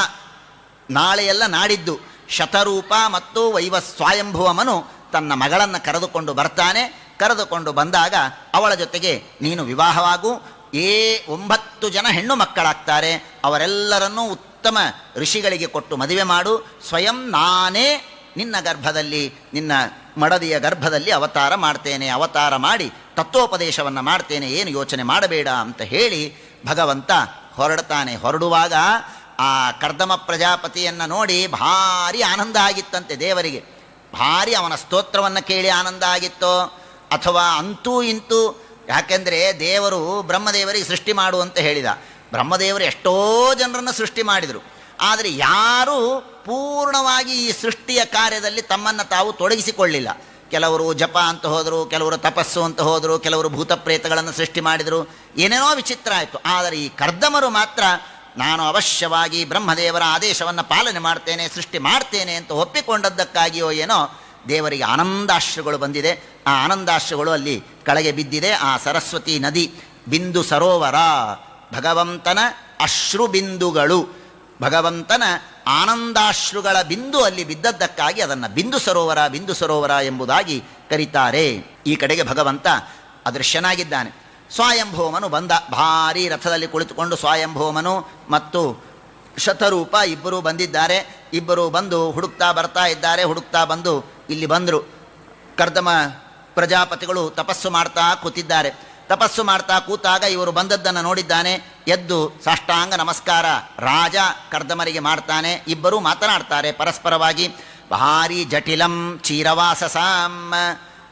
ನಾಳೆಯಲ್ಲ ನಾಡಿದ್ದು ಶತರೂಪ ಮತ್ತು ಸ್ವಯಂಭುವಮನು ತನ್ನ ಮಗಳನ್ನು ಕರೆದುಕೊಂಡು ಬರ್ತಾನೆ. ಕರೆದುಕೊಂಡು ಬಂದಾಗ ಅವಳ ಜೊತೆಗೆ ನೀನು ವಿವಾಹವಾಗು. 9 ಜನ ಹೆಣ್ಣು ಮಕ್ಕಳಾಗ್ತಾರೆ. ಅವರೆಲ್ಲರನ್ನೂ ಉತ್ತಮ ಋಷಿಗಳಿಗೆ ಕೊಟ್ಟು ಮದುವೆ ಮಾಡು. ಸ್ವಯಂ ನಾನೇ ನಿನ್ನ ಗರ್ಭದಲ್ಲಿ, ನಿನ್ನ ಮಡದಿಯ ಗರ್ಭದಲ್ಲಿ ಅವತಾರ ಮಾಡ್ತೇನೆ, ಅವತಾರ ಮಾಡಿ ತತ್ವೋಪದೇಶವನ್ನು ಮಾಡ್ತೇನೆ, ಏನು ಯೋಚನೆ ಮಾಡಬೇಡ ಅಂತ ಹೇಳಿ ಭಗವಂತ ಹೊರಡ್ತಾನೆ. ಹೊರಡುವಾಗ ಆ ಕರ್ದಮ ಪ್ರಜಾಪತಿಯನ್ನು ನೋಡಿ ಭಾರಿ ಆನಂದ ಆಗಿತ್ತಂತೆ ದೇವರಿಗೆ. ಭಾರಿ ಅವನ ಸ್ತೋತ್ರವನ್ನು ಕೇಳಿ ಆನಂದ ಆಗಿತ್ತೋ ಅಥವಾ ಅಂತೂ ಇಂತೂ, ಯಾಕೆಂದರೆ ದೇವರು ಬ್ರಹ್ಮದೇವರಿಗೆ ಸೃಷ್ಟಿ ಮಾಡು ಅಂತ ಹೇಳಿದ. ಬ್ರಹ್ಮದೇವರು ಎಷ್ಟೋ ಜನರನ್ನು ಸೃಷ್ಟಿ ಮಾಡಿದರು. ಆದರೆ ಯಾರೂ ಪೂರ್ಣವಾಗಿ ಈ ಸೃಷ್ಟಿಯ ಕಾರ್ಯದಲ್ಲಿ ತಮ್ಮನ್ನು ತಾವು ತೊಡಗಿಸಿಕೊಳ್ಳಿಲ್ಲ. ಕೆಲವರು ಜಪ ಅಂತ ಹೋದರು, ಕೆಲವರು ತಪಸ್ಸು ಅಂತ ಹೋದರು, ಕೆಲವರು ಭೂತಪ್ರೇತಗಳನ್ನು ಸೃಷ್ಟಿ ಮಾಡಿದರು, ಏನೇನೋ ವಿಚಿತ್ರ ಆಯಿತು. ಆದರೆ ಈ ಕರ್ದಮರು ಮಾತ್ರ ನಾನು ಅವಶ್ಯವಾಗಿ ಬ್ರಹ್ಮದೇವರ ಆದೇಶವನ್ನು ಪಾಲನೆ ಮಾಡ್ತೇನೆ, ಸೃಷ್ಟಿ ಮಾಡ್ತೇನೆ ಅಂತ ಒಪ್ಪಿಕೊಂಡದ್ದಕ್ಕಾಗಿಯೋ ಏನೋ ದೇವರಿಗೆ ಆನಂದಾಶ್ರುಗಳು ಬಂದಿದೆ. ಆ ಆನಂದಾಶ್ರುಗಳು ಅಲ್ಲಿ ಕೆಳಗೆ ಬಿದ್ದಿದೆ. ಆ ಸರಸ್ವತಿ ನದಿ ಬಿಂದು ಸರೋವರ, ಭಗವಂತನ ಅಶ್ರು ಬಿಂದುಗಳು, ಭಗವಂತನ ಆನಂದಾಶ್ರುಗಳ ಬಿಂದು ಅಲ್ಲಿ ಬಿದ್ದದ್ದಕ್ಕಾಗಿ ಅದನ್ನು ಬಿಂದು ಸರೋವರ, ಬಿಂದು ಸರೋವರ ಎಂಬುದಾಗಿ ಕರೀತಾರೆ. ಈ ಕಡೆಗೆ ಭಗವಂತ ಅದೃಶ್ಯನಾಗಿದ್ದಾನೆ. ಸ್ವಯಂಭೂಮನು ಬಂದ. ಭಾರೀ ರಥದಲ್ಲಿ ಕುಳಿತುಕೊಂಡು ಸ್ವಯಂಭೂಮನು ಮತ್ತು ಶತರೂಪ ಇಬ್ಬರೂ ಬಂದಿದ್ದಾರೆ. ಇಬ್ಬರು ಬಂದು ಹುಡುಕ್ತಾ ಬರ್ತಾ ಇದ್ದಾರೆ. ಹುಡುಕ್ತಾ ಬಂದು ಇಲ್ಲಿ ಬಂದರು. ಕರ್ದಮ ಪ್ರಜಾಪತಿಗಳು ತಪಸ್ಸು ಮಾಡ್ತಾ ಕೂತಿದ್ದಾರೆ. ತಪಸ್ಸು ಮಾಡ್ತಾ ಕೂತಾಗ ಇವರು ಬಂದದ್ದನ್ನು ನೋಡಿದ್ದಾನೆ. ಎದ್ದು ಸಾಷ್ಟಾಂಗ ನಮಸ್ಕಾರ ರಾಜ ಕರ್ದಮರಿಗೆ ಮಾಡ್ತಾನೆ. ಇಬ್ಬರೂ ಮಾತನಾಡ್ತಾರೆ ಪರಸ್ಪರವಾಗಿ. ಭಾರಿ ಜಟಿಲಂ ಚೀರವಾಸಸಾಂ.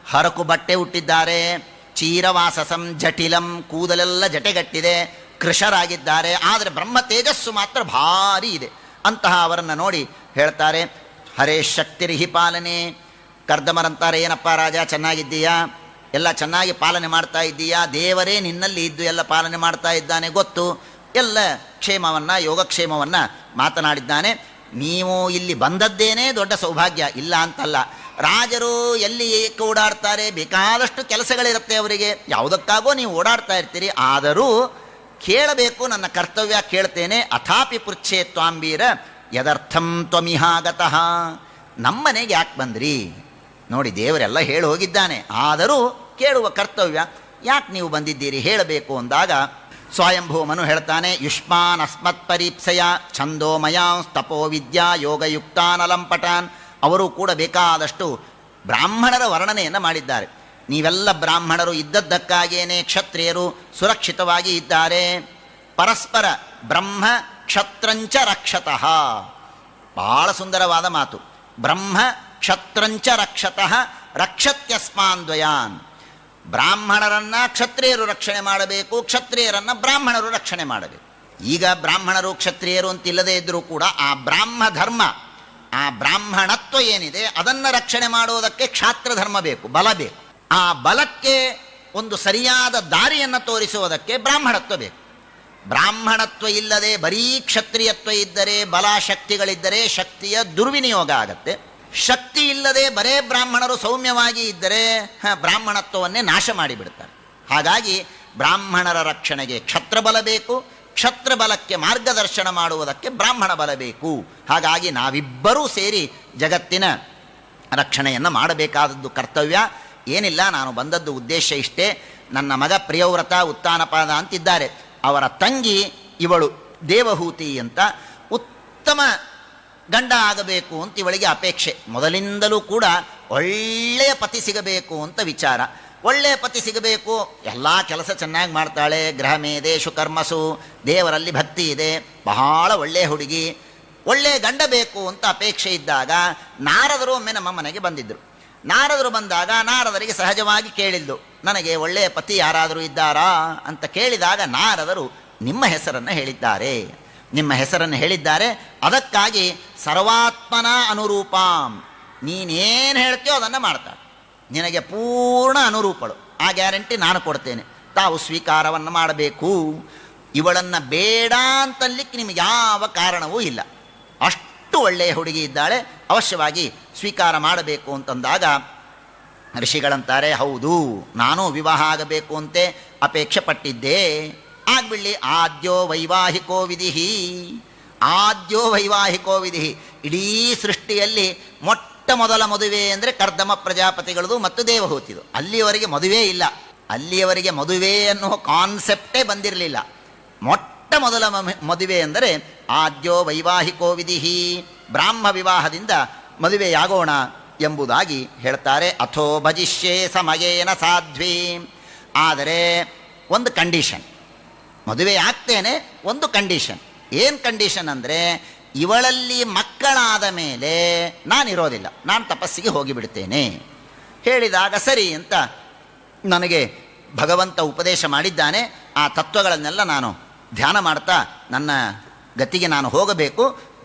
ಹರಕು ಬಟ್ಟೆ ಹುಟ್ಟಿದ್ದಾರೆ, ಚೀರವಾಸಸಂ ಜಟಿಲಂ, ಕೂದಲೆಲ್ಲ ಜಟೆಗಟ್ಟಿದೆ, ಕೃಶರಾಗಿದ್ದಾರೆ. ಆದರೆ ಬ್ರಹ್ಮ ತೇಜಸ್ಸು ಮಾತ್ರ ಭಾರಿ ಇದೆ. ಅಂತಹ ಅವರನ್ನು ನೋಡಿ ಹೇಳ್ತಾರೆ, ಹರೇ ಶಕ್ತಿರಿಹಿ ಪಾಲನೆ. ಕರ್ದಮರಂತಾರೆ, ಏನಪ್ಪ ರಾಜ ಚೆನ್ನಾಗಿದ್ದೀಯಾ, ಎಲ್ಲ ಚೆನ್ನಾಗಿ ಪಾಲನೆ ಮಾಡ್ತಾ ಇದ್ದೀಯಾ, ದೇವರೇ ನಿನ್ನಲ್ಲಿ ಇದ್ದು ಎಲ್ಲ ಪಾಲನೆ ಮಾಡ್ತಾ ಇದ್ದಾನೆ ಗೊತ್ತು, ಎಲ್ಲ ಕ್ಷೇಮವನ್ನು ಯೋಗಕ್ಷೇಮವನ್ನು ಮಾತನಾಡಿದ್ದಾನೆ. ನೀವು ಇಲ್ಲಿ ಬಂದದ್ದೇನೇ ದೊಡ್ಡ ಸೌಭಾಗ್ಯ, ಇಲ್ಲ ಅಂತಲ್ಲ. ರಾಜರು ಎಲ್ಲಿ ಏಕೆ ಓಡಾಡ್ತಾರೆ, ಬೇಕಾದಷ್ಟು ಕೆಲಸಗಳಿರುತ್ತೆ ಅವರಿಗೆ, ಯಾವುದಕ್ಕಾಗೋ ನೀವು ಓಡಾಡ್ತಾ ಇರ್ತೀರಿ. ಆದರೂ ಕೇಳಬೇಕು, ನನ್ನ ಕರ್ತವ್ಯ ಕೇಳ್ತೇನೆ. ಅಥಾಪಿ ಪೃಚ್ಛೇ ತ್ವಾಂಬೀರ ಯದರ್ಥಂ ತ್ವಮಿಹಾಗತಃ. ನಮ್ಮನೆಗೆ ಯಾಕೆ ಬಂದ್ರಿ? ನೋಡಿ, ದೇವರೆಲ್ಲ ಹೇಳಿ ಹೋಗಿದ್ದಾನೆ, ಆದರೂ ಕೇಳುವ ಕರ್ತವ್ಯ, ಯಾಕೆ ನೀವು ಬಂದಿದ್ದೀರಿ ಹೇಳಬೇಕು ಅಂದಾಗ ಸ್ವಯಂಭೂಮನು ಹೇಳ್ತಾನೆ, ಯುಷ್ಮಾನ್ ಅಸ್ಮತ್ ಪರೀಪ್ಸೆಯ ಛಂದೋಮಯಾಂ ತಪೋ ವಿದ್ಯಾ ಯೋಗಯುಕ್ತಾನಲಂಪಟಾನ್. ಅವರು ಕೂಡ ಬೇಕಾದಷ್ಟು ಬ್ರಾಹ್ಮಣರ ವರ್ಣನೆಯನ್ನು ಮಾಡಿದ್ದಾರೆ. ನೀವೆಲ್ಲ ಬ್ರಾಹ್ಮಣರು ಇದ್ದದ್ದಕ್ಕಾಗಿಯೇ ಕ್ಷತ್ರಿಯರು ಸುರಕ್ಷಿತವಾಗಿ ಇದ್ದಾರೆ. ಪರಸ್ಪರ ಬ್ರಹ್ಮ ಕ್ಷತ್ರಂಚ ರಕ್ಷತಃ. ಭಾಳ ಸುಂದರವಾದ ಮಾತು. ಬ್ರಹ್ಮ ಕ್ಷತ್ರಂಚ ರಕ್ಷತಃ ರಕ್ಷತ್ಯಸ್ಮಾನ್ ದ್ವಯಾನ್. ಬ್ರಾಹ್ಮಣರನ್ನು ಕ್ಷತ್ರಿಯರು ರಕ್ಷಣೆ ಮಾಡಬೇಕು, ಕ್ಷತ್ರಿಯರನ್ನು ಬ್ರಾಹ್ಮಣರು ರಕ್ಷಣೆ ಮಾಡಬೇಕು. ಈಗ ಬ್ರಾಹ್ಮಣರು ಕ್ಷತ್ರಿಯರು ಅಂತಿಲ್ಲದೇ ಇದ್ದರೂ ಕೂಡ ಆ ಬ್ರಾಹ್ಮ ಧರ್ಮ, ಆ ಬ್ರಾಹ್ಮಣತ್ವ ಏನಿದೆ ಅದನ್ನು ರಕ್ಷಣೆ ಮಾಡುವುದಕ್ಕೆ ಕ್ಷಾತ್ರ ಧರ್ಮ ಬೇಕು, ಬಲ ಬೇಕು. ಆ ಬಲಕ್ಕೆ ಒಂದು ಸರಿಯಾದ ದಾರಿಯನ್ನು ತೋರಿಸುವುದಕ್ಕೆ ಬ್ರಾಹ್ಮಣತ್ವ ಬೇಕು. ಬ್ರಾಹ್ಮಣತ್ವ ಇಲ್ಲದೆ ಬರೀ ಕ್ಷತ್ರಿಯತ್ವ ಇದ್ದರೆ, ಬಲ ಶಕ್ತಿಗಳಿದ್ದರೆ ಶಕ್ತಿಯ ದುರ್ವಿನಿಯೋಗ ಆಗತ್ತೆ. ಶಕ್ತಿ ಇಲ್ಲದೆ ಬರೇ ಬ್ರಾಹ್ಮಣರು ಸೌಮ್ಯವಾಗಿ ಇದ್ದರೆ ಬ್ರಾಹ್ಮಣತ್ವವನ್ನೇ ನಾಶ ಮಾಡಿಬಿಡ್ತಾರೆ. ಹಾಗಾಗಿ ಬ್ರಾಹ್ಮಣರ ರಕ್ಷಣೆಗೆ ಕ್ಷತ್ರಬಲ ಬೇಕು, ಕ್ಷತ್ರಬಲಕ್ಕೆ ಮಾರ್ಗದರ್ಶನ ಮಾಡುವುದಕ್ಕೆ ಬ್ರಾಹ್ಮಣ ಬಲ ಬೇಕು. ಹಾಗಾಗಿ ನಾವಿಬ್ಬರೂ ಸೇರಿ ಜಗತ್ತಿನ ರಕ್ಷಣೆಯನ್ನು ಮಾಡಬೇಕಾದದ್ದು ಕರ್ತವ್ಯ. ಏನಿಲ್ಲ, ನಾನು ಬಂದದ್ದು ಉದ್ದೇಶ ಇಷ್ಟೇ. ನನ್ನ ಮಗ ಪ್ರಿಯವ್ರತ ಉತ್ತಾನಪಾದ ಅಂತಿದ್ದಾರೆ, ಅವರ ತಂಗಿ ಇವಳು ದೇವಹೂತಿ ಅಂತ, ಉತ್ತಮ ಗಂಡ ಆಗಬೇಕು ಅಂತ ಇವಳಿಗೆ ಅಪೇಕ್ಷೆ. ಮೊದಲಿಂದಲೂ ಕೂಡ ಒಳ್ಳೆಯ ಪತಿ ಸಿಗಬೇಕು ಅಂತ ವಿಚಾರ. ಒಳ್ಳೆಯ ಪತಿ ಸಿಗಬೇಕು, ಎಲ್ಲ ಕೆಲಸ ಚೆನ್ನಾಗಿ ಮಾಡ್ತಾಳೆ, ಗೃಹ ಮೇದೇಶು ಕರ್ಮಸು, ದೇವರಲ್ಲಿ ಭಕ್ತಿ ಇದೆ, ಬಹಳ ಒಳ್ಳೆಯ ಹುಡುಗಿ, ಒಳ್ಳೆಯ ಗಂಡ ಬೇಕು ಅಂತ ಅಪೇಕ್ಷೆ ಇದ್ದಾಗ ನಾರದರು ಒಮ್ಮೆ ನಮ್ಮ ಮನೆಗೆ ಬಂದಿದ್ದರು. ನಾರದರು ಬಂದಾಗ ನಾರದರಿಗೆ ಸಹಜವಾಗಿ ಕೇಳಿದ್ದು, ನನಗೆ ಒಳ್ಳೆಯ ಪತಿ ಯಾರಾದರೂ ಇದ್ದಾರಾ ಅಂತ ಕೇಳಿದಾಗ ನಾರದರು ನಿಮ್ಮ ಹೆಸರನ್ನು ಹೇಳಿದ್ದಾರೆ. ನಿಮ್ಮ ಹೆಸರನ್ನು ಹೇಳಿದ್ದಾರೆ. ಅದಕ್ಕಾಗಿ ಸರ್ವಾತ್ಮನ ಅನುರೂಪಾಂ, ನೀನೇನು ಹೇಳ್ತೀಯೋ ಅದನ್ನು ಮಾಡ್ತಾಳೆ, ನಿನಗೆ ಪೂರ್ಣ ಅನುರೂಪಳು, ಆ ಗ್ಯಾರಂಟಿ ನಾನು ಕೊಡ್ತೇನೆ. ತಾವು ಸ್ವೀಕಾರವನ್ನು ಮಾಡಬೇಕು. ಇವಳನ್ನು ಬೇಡ ಅಂತಲ್ಲಿಕ್ಕೆ ನಿಮಗೆ ಯಾವ ಕಾರಣವೂ ಇಲ್ಲ. ಅಷ್ಟು ಒಳ್ಳೆಯ ಹುಡುಗಿ ಇದ್ದಾಳೆ, ಅವಶ್ಯವಾಗಿ ಸ್ವೀಕಾರ ಮಾಡಬೇಕು ಅಂತಂದಾಗ ಋಷಿಗಳಂತಾರೆ, ಹೌದು, ನಾನು ವಿವಾಹ ಆಗಬೇಕು ಅಂತೆ ಅಪೇಕ್ಷೆ ಪಟ್ಟಿದ್ದೆ, ಆಗ್ಬಿಡ್ಲಿ. ಆದ್ಯೋ ವೈವಾಹಿಕೋ ವಿಧಿಹಿ, ಆದ್ಯೋ ವೈವಾಹಿಕೋ ವಿಧಿಹಿ. ಇಡೀ ಸೃಷ್ಟಿಯಲ್ಲಿ ಮೊಟ್ಟ ಮೊದಲ ಮದುವೆ ಅಂದರೆ ಕರ್ದಮ ಪ್ರಜಾಪತಿಗಳದು ಮತ್ತು ದೇವಹೂತಿದು. ಅಲ್ಲಿಯವರೆಗೆ ಮದುವೆ ಇಲ್ಲ, ಅಲ್ಲಿಯವರೆಗೆ ಮದುವೆ ಅನ್ನುವ ಕಾನ್ಸೆಪ್ಟೇ ಬಂದಿರಲಿಲ್ಲ. ಮೊಟ್ಟ ಮೊದಲ ಮದುವೆ ಅಂದರೆ ಆದ್ಯೋ ವೈವಾಹಿಕೋ ವಿಧಿಹಿ, ಬ್ರಾಹ್ಮ ವಿವಾಹದಿಂದ ಮದುವೆಯಾಗೋಣ ಎಂಬುದಾಗಿ ಹೇಳ್ತಾರೆ. ಅಥೋ ಭಜಿಷ್ಯೇ ಸಮಯೇನ ಸಾಧ್ವಿ. ಆದರೆ ಒಂದು ಕಂಡೀಷನ್, ಮದುವೆ ಆಗ್ತೇನೆ, ಒಂದು ಕಂಡೀಷನ್. ಏನು ಕಂಡೀಷನ್ ಅಂದರೆ, ಇವಳಲ್ಲಿ ಮಕ್ಕಳಾದ ಮೇಲೆ ನಾನಿರೋದಿಲ್ಲ, ನಾನು ತಪಸ್ಸಿಗೆ ಹೋಗಿಬಿಡ್ತೇನೆ. ಹೇಳಿದಾಗ ಸರಿ ಅಂತ ನನಗೆ ಭಗವಂತ ಉಪದೇಶ ಮಾಡಿದ್ದಾನೆ. ಆ ತತ್ವಗಳನ್ನೆಲ್ಲ ನಾನು ಧ್ಯಾನ ಮಾಡ್ತಾ ನನ್ನ ಗತಿಗೆ ನಾನು ಹೋಗಬೇಕು.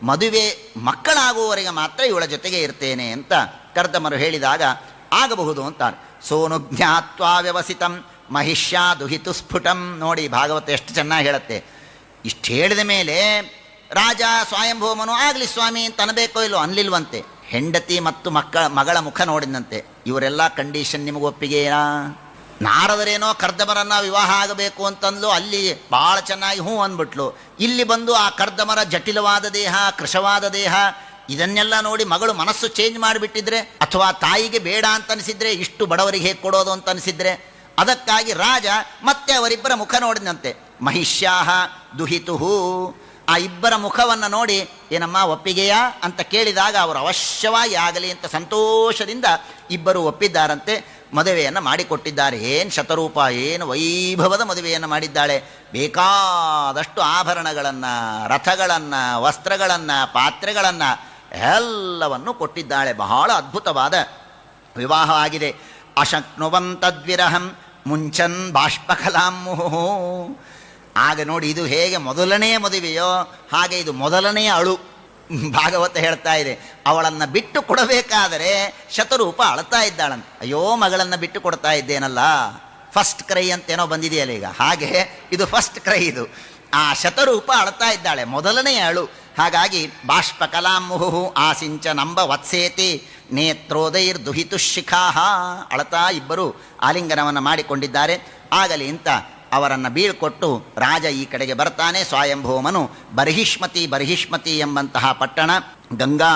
ಮದುವೆ ಮಕ್ಕಳಾಗುವವರೆಗೆ ಮಾತ್ರ ಇವಳ ಜೊತೆಗೆ ಇರ್ತೇನೆ ಅಂತ ಕರ್ದಮರು ಹೇಳಿದಾಗ ಆಗಬಹುದು ಅಂತಾರೆ. ಸೋನು ಜ್ಞಾತ್ವಾ ವ್ಯವಸಿತಂ ಮಹಿಷ್ಯಾ ದುಹಿತು ಸ್ಫುಟಂ. ನೋಡಿ, ಭಾಗವತ ಎಷ್ಟು ಚೆನ್ನಾಗಿ ಹೇಳುತ್ತೆ. ಇಷ್ಟು ಹೇಳಿದ ಮೇಲೆ ರಾಜ ಸ್ವಯಂಭೂಮನು ಆಗಲಿ ಸ್ವಾಮಿ ಅಂತ ಅನ್ಬೇಕೋ ಇಲ್ಲೋ, ಅನ್ಲಿಲ್ವಂತೆ. ಹೆಂಡತಿ ಮತ್ತು ಮಗಳ ಮುಖ ನೋಡಿದಂತೆ. ಇವರೆಲ್ಲ ಕಂಡೀಷನ್ ನಿಮಗೆ ಒಪ್ಪಿಗೆಯಾ? ನಾರದರೇನೋ ಕರ್ದಮರನ್ನು ವಿವಾಹ ಆಗಬೇಕು ಅಂತಂದ್ಲು, ಅಲ್ಲಿ ಭಾಳ ಚೆನ್ನಾಗಿ ಹ್ಞೂ ಅಂದ್ಬಿಟ್ಲು. ಇಲ್ಲಿ ಬಂದು ಆ ಕರ್ದಮರ ಜಟಿಲವಾದ ದೇಹ, ಕೃಶವಾದ ದೇಹ, ಇದನ್ನೆಲ್ಲ ನೋಡಿ ಮಗಳು ಮನಸ್ಸು ಚೇಂಜ್ ಮಾಡಿಬಿಟ್ಟಿದ್ರೆ, ಅಥವಾ ತಾಯಿಗೆ ಬೇಡ ಅಂತ ಅನಿಸಿದ್ರೆ, ಇಷ್ಟು ಬಡವರಿಗೆ ಹೇಗೆ ಕೊಡೋದು ಅಂತ ಅನಿಸಿದ್ರೆ, ಅದಕ್ಕಾಗಿ ರಾಜ ಮತ್ತೆ ಅವರಿಬ್ಬರ ಮುಖ ನೋಡಿದಂತೆ. ಮಹಿಷ್ಯಾಹ ದುಹಿತುಹು, ಆ ಇಬ್ಬರ ಮುಖವನ್ನು ನೋಡಿ ಏನಮ್ಮ ಒಪ್ಪಿಗೆಯಾ ಅಂತ ಕೇಳಿದಾಗ ಅವರು ಅವಶ್ಯವಾಗಿ ಆಗಲಿ ಅಂತ ಸಂತೋಷದಿಂದ ಇಬ್ಬರು ಒಪ್ಪಿದ್ದಾರಂತೆ. ಮದುವೆಯನ್ನು ಮಾಡಿಕೊಟ್ಟಿದ್ದಾರೆ. ಏನು ಶತರೂಪ, ಏನು ವೈಭವದ ಮದುವೆಯನ್ನು ಮಾಡಿದ್ದಾಳೆ. ಬೇಕಾದಷ್ಟು ಆಭರಣಗಳನ್ನು, ರಥಗಳನ್ನು, ವಸ್ತ್ರಗಳನ್ನು, ಪಾತ್ರೆಗಳನ್ನು ಎಲ್ಲವನ್ನು ಕೊಟ್ಟಿದ್ದಾಳೆ. ಬಹಳ ಅದ್ಭುತವಾದ ವಿವಾಹ ಆಗಿದೆ. ಅಶಕ್ನುವಂತದ್ವಿರಹಂ ಮುಂಚನ್ ಬಾಷ್ಪಕಲಾಮುಹು. ಆಗ ನೋಡಿ, ಇದು ಹೇಗೆ ಮೊದಲನೆಯ ಮದುವೆಯೋ ಹಾಗೆ ಇದು ಮೊದಲನೆಯ ಅಳು. ಭಾಗವತ ಹೇಳ್ತಾ ಇದೆ, ಅವಳನ್ನು ಬಿಟ್ಟು ಕೊಡಬೇಕಾದರೆ ಶತರೂಪ ಅಳ್ತಾ ಇದ್ದಾಳಂತ. ಅಯ್ಯೋ, ಮಗಳನ್ನು ಬಿಟ್ಟು ಕೊಡ್ತಾ ಇದ್ದೇನಲ್ಲ, ಫಸ್ಟ್ ಕ್ರೈ ಅಂತೇನೋ ಬಂದಿದೆಯಲ್ಲ ಈಗ, ಹಾಗೆ ಇದು ಫಸ್ಟ್ ಕ್ರೈ. ಇದು ಆ ಶತರೂಪ ಅಳ್ತಾ ಇದ್ದಾಳೆ, ಮೊದಲನೆಯ ಅಳು. ಹಾಗಾಗಿ ಬಾಷ್ಪಕಲಾಮುಹು ಆಸಿಂಚ ನಂಬ ವತ್ಸೇತಿ ನೇತ್ರೋದೈರ್ ದುಹಿತುಶಿಖಾಹ. ಅಳತಾ ಇಬ್ಬರು ಆಲಿಂಗನವನ್ನು ಮಾಡಿಕೊಂಡಿದ್ದಾರೆ. ಆಗಲಿ ಅಂತ ಅವರನ್ನು ಬೀಳ್ಕೊಟ್ಟು ರಾಜ ಈ ಕಡೆಗೆ ಬರ್ತಾನೆ. ಸ್ವಯಂಭೂಮನು ಬರ್ಹಿಷ್ಮತಿ ಎಂಬಂತಹ ಪಟ್ಟಣ, ಗಂಗಾ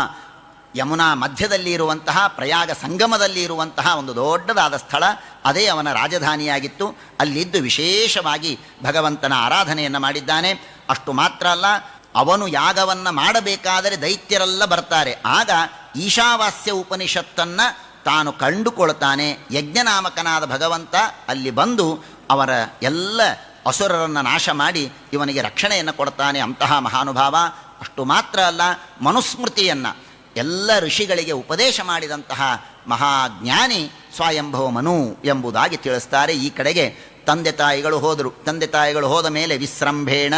ಯಮುನಾ ಮಧ್ಯದಲ್ಲಿ ಇರುವಂತಹ, ಪ್ರಯಾಗ ಸಂಗಮದಲ್ಲಿ ಇರುವಂತಹ ಒಂದು ದೊಡ್ಡದಾದ ಸ್ಥಳ, ಅದೇ ಅವನ ರಾಜಧಾನಿಯಾಗಿತ್ತು. ಅಲ್ಲಿದ್ದು ವಿಶೇಷವಾಗಿ ಭಗವಂತನ ಆರಾಧನೆಯನ್ನು ಮಾಡಿದ್ದಾನೆ. ಅಷ್ಟು ಮಾತ್ರ ಅಲ್ಲ, ಅವನು ಯಾಗವನ್ನು ಮಾಡಬೇಕಾದರೆ ದೈತ್ಯರೆಲ್ಲ ಬರ್ತಾರೆ. ಆಗ ಈಶಾವಾಸ್ಯ ಉಪನಿಷತ್ತನ್ನು ತಾನು ಕಂಡುಕೊಳ್ತಾನೆ. ಯಜ್ಞನಾಮಕನಾದ ಭಗವಂತ ಅಲ್ಲಿ ಬಂದು ಅವರ ಎಲ್ಲ ಅಸುರರನ್ನು ನಾಶ ಮಾಡಿ ಇವನಿಗೆ ರಕ್ಷಣೆಯನ್ನು ಕೊಡ್ತಾನೆ. ಅಂತಹ ಮಹಾನುಭಾವ. ಅಷ್ಟು ಮಾತ್ರ ಅಲ್ಲ, ಮನುಸ್ಮೃತಿಯನ್ನು ಎಲ್ಲ ಋಷಿಗಳಿಗೆ ಉಪದೇಶ ಮಾಡಿದಂತಹ ಮಹಾಜ್ಞಾನಿ ಸ್ವಯಂಭವಮನು ಎಂಬುದಾಗಿ ತಿಳಿಸ್ತಾರೆ. ಈ ಕಡೆಗೆ ತಂದೆ ತಾಯಿಗಳು ಹೋದರು. ತಂದೆ ತಾಯಿಗಳು ಹೋದ ಮೇಲೆ ವಿಸ್ರಂಭೇಣ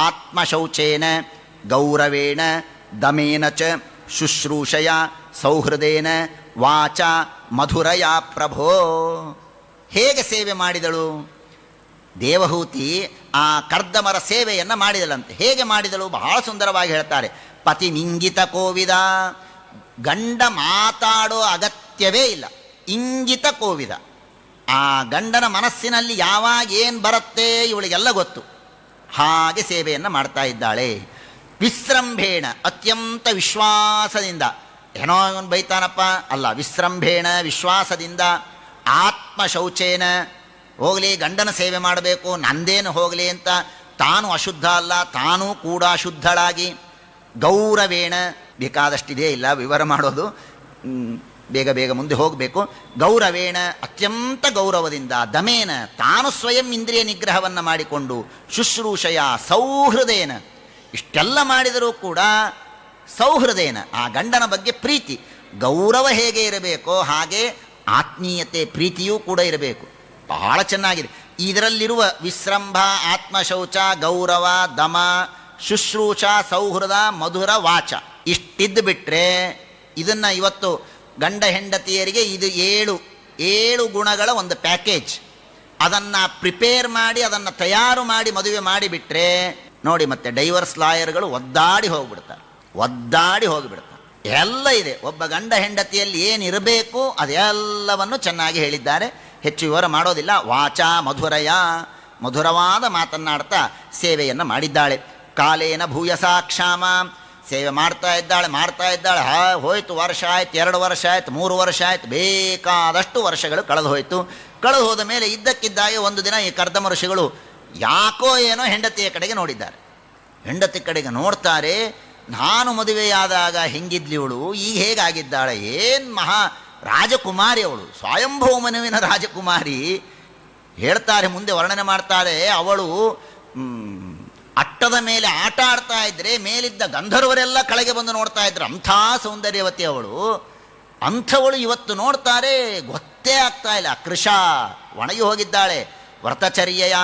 ಆತ್ಮಶೌಚೇನ ಗೌರವೇಣ ದಮೇನ ಚ ಶುಶ್ರೂಷಯ ಸೌಹೃದೇನ ವಾಚ ಮಧುರಯ ಪ್ರಭೋ. ಹೇಗೆ ಸೇವೆ ಮಾಡಿದಳು ದೇವಹೂತಿ? ಆ ಕರ್ದಮರ ಸೇವೆಯನ್ನು ಮಾಡಿದಳಂತೆ. ಹೇಗೆ ಮಾಡಿದಳು? ಬಹಳ ಸುಂದರವಾಗಿ ಹೇಳ್ತಾರೆ. ಪತಿ ನಿಂಗಿತ ಕೋವಿದ, ಗಂಡ ಮಾತಾಡೋ ಅಗತ್ಯವೇ ಇಲ್ಲ. ಇಂಗಿತ ಕೋವಿದ, ಆ ಗಂಡನ ಮನಸ್ಸಿನಲ್ಲಿ ಯಾವಾಗ ಏನು ಬರುತ್ತೆ ಇವಳಿಗೆಲ್ಲ ಗೊತ್ತು. ಹಾಗೆ ಸೇವೆಯನ್ನು ಮಾಡ್ತಾ ಇದ್ದಾಳೆ. ವಿಸ್ರಂಭೇಣ, ಅತ್ಯಂತ ವಿಶ್ವಾಸದಿಂದ. ಏನೋ ಇವನು ಬೈತಾನಪ್ಪ ಅಲ್ಲ, ವಿಸ್ರಂಭೇಣ ವಿಶ್ವಾಸದಿಂದ. ಆತ್ಮಶೌಚೇನ, ಹೋಗಲಿ ಗಂಡನ ಸೇವೆ ಮಾಡಬೇಕು, ನಂದೇನು ಹೋಗಲಿ ಅಂತ ತಾನು ಅಶುದ್ಧ ಅಲ್ಲ, ತಾನೂ ಕೂಡ ಶುದ್ಧಳಾಗಿ. ಗೌರವೇಣ, ಬೇಕಾದಷ್ಟಿದೆ, ಇಲ್ಲ ವಿವರ ಮಾಡೋದು, ಬೇಗ ಬೇಗ ಮುಂದೆ ಹೋಗಬೇಕು. ಗೌರವೇಣ, ಅತ್ಯಂತ ಗೌರವದಿಂದ. ದಮೇನ, ತಾನು ಸ್ವಯಂ ಇಂದ್ರಿಯ ನಿಗ್ರಹವನ್ನು ಮಾಡಿಕೊಂಡು. ಶುಶ್ರೂಷಯ ಸೌಹೃದೇನ, ಇಷ್ಟೆಲ್ಲ ಮಾಡಿದರೂ ಕೂಡ ಸೌಹೃದೇನ, ಆ ಗಂಡನ ಬಗ್ಗೆ ಪ್ರೀತಿ. ಗೌರವ ಹೇಗೆ ಇರಬೇಕೋ ಹಾಗೆ ಆತ್ಮೀಯತೆ ಪ್ರೀತಿಯೂ ಕೂಡ ಇರಬೇಕು. ಬಹಳ ಚೆನ್ನಾಗಿದೆ. ಇದರಲ್ಲಿರುವ ವಿಸ್ರಂಭ, ಆತ್ಮಶೌಚ, ಗೌರವ, ದಮ, ಶುಶ್ರೂಷ, ಸೌಹೃದ, ಮಧುರ ವಾಚ, ಇಷ್ಟಿದ್ದು ಬಿಟ್ಟರೆ ಇದನ್ನು ಇವತ್ತು ಗಂಡ ಹೆಂಡತಿಯರಿಗೆ ಇದು ಏಳು ಗುಣಗಳ ಒಂದು ಪ್ಯಾಕೇಜ್. ಅದನ್ನು ಪ್ರಿಪೇರ್ ಮಾಡಿ, ಅದನ್ನು ತಯಾರು ಮಾಡಿ ಮದುವೆ ಮಾಡಿಬಿಟ್ರೆ ನೋಡಿ, ಮತ್ತೆ ಡೈವರ್ಸ್ ಲಾಯರ್ಗಳು ಒದ್ದಾಡಿ ಹೋಗಿಬಿಡ್ತಾರೆ. ಎಲ್ಲ ಇದೆ. ಒಬ್ಬ ಗಂಡ ಹೆಂಡತಿಯಲ್ಲಿ ಏನಿರಬೇಕು ಅದೆಲ್ಲವನ್ನು ಚೆನ್ನಾಗಿ ಹೇಳಿದ್ದಾರೆ. ಹೆಚ್ಚು ವಿವರ ಮಾಡೋದಿಲ್ಲ. ವಾಚ ಮಧುರಯ, ಮಧುರವಾದ ಮಾತನ್ನಾಡ್ತಾ ಸೇವೆಯನ್ನು ಮಾಡಿದ್ದಾಳೆ. ಕಾಲೇನ ಭೂಯಸಾಕ್ಷಾಮ, ಸೇವೆ ಮಾಡ್ತಾ ಇದ್ದಾಳೆ. ಹೋಯ್ತು, ವರ್ಷ ಆಯ್ತು, 2 ವರ್ಷ ಆಯ್ತು, 3 ವರ್ಷ ಆಯ್ತು, ಬೇಕಾದಷ್ಟು ವರ್ಷಗಳು ಕಳೆದು ಹೋದ ಮೇಲೆ ಇದ್ದಕ್ಕಿದ್ದಾಗೆ ಒಂದು ದಿನ ಈ ಕರ್ದಮ ಋಷಿಗಳು ಯಾಕೋ ಏನೋ ಹೆಂಡತಿಯ ಕಡೆಗೆ ನೋಡಿದ್ದಾರೆ. ಹೆಂಡತಿ ಕಡೆಗೆ ನೋಡ್ತಾರೆ. ನಾನು ಮದುವೆಯಾದಾಗ ಹೆಂಗಿದ್ಲಿ ಇವಳು, ಈಗ ಹೇಗಾಗಿದ್ದಾಳೆ, ಏನು ಮಹಾ ರಾಜಕುಮಾರಿ ಅವಳು, ಸ್ವಯಂಭೂಮನುವಿನ ರಾಜಕುಮಾರಿ. ಹೇಳ್ತಾರೆ, ಮುಂದೆ ವರ್ಣನೆ ಮಾಡ್ತಾರೆ, ಅವಳು ಅಟ್ಟದ ಮೇಲೆ ಆಟ ಆಡ್ತಾ ಇದ್ರೆ ಮೇಲಿದ್ದ ಗಂಧರ್ವರೆಲ್ಲ ಕೆಳಗೆ ಬಂದು ನೋಡ್ತಾ ಇದ್ರು. ಅಂಥ ಸೌಂದರ್ಯವತಿ ಅವಳು. ಅಂಥವಳು ಇವತ್ತು ನೋಡ್ತಾರೆ, ಗೊತ್ತೇ ಆಗ್ತಾ ಇಲ್ಲ. ಕೃಷ ಒಣಗಿ ಹೋಗಿದ್ದಾಳೆ. ವ್ರತಚರ್ಯೆಯ,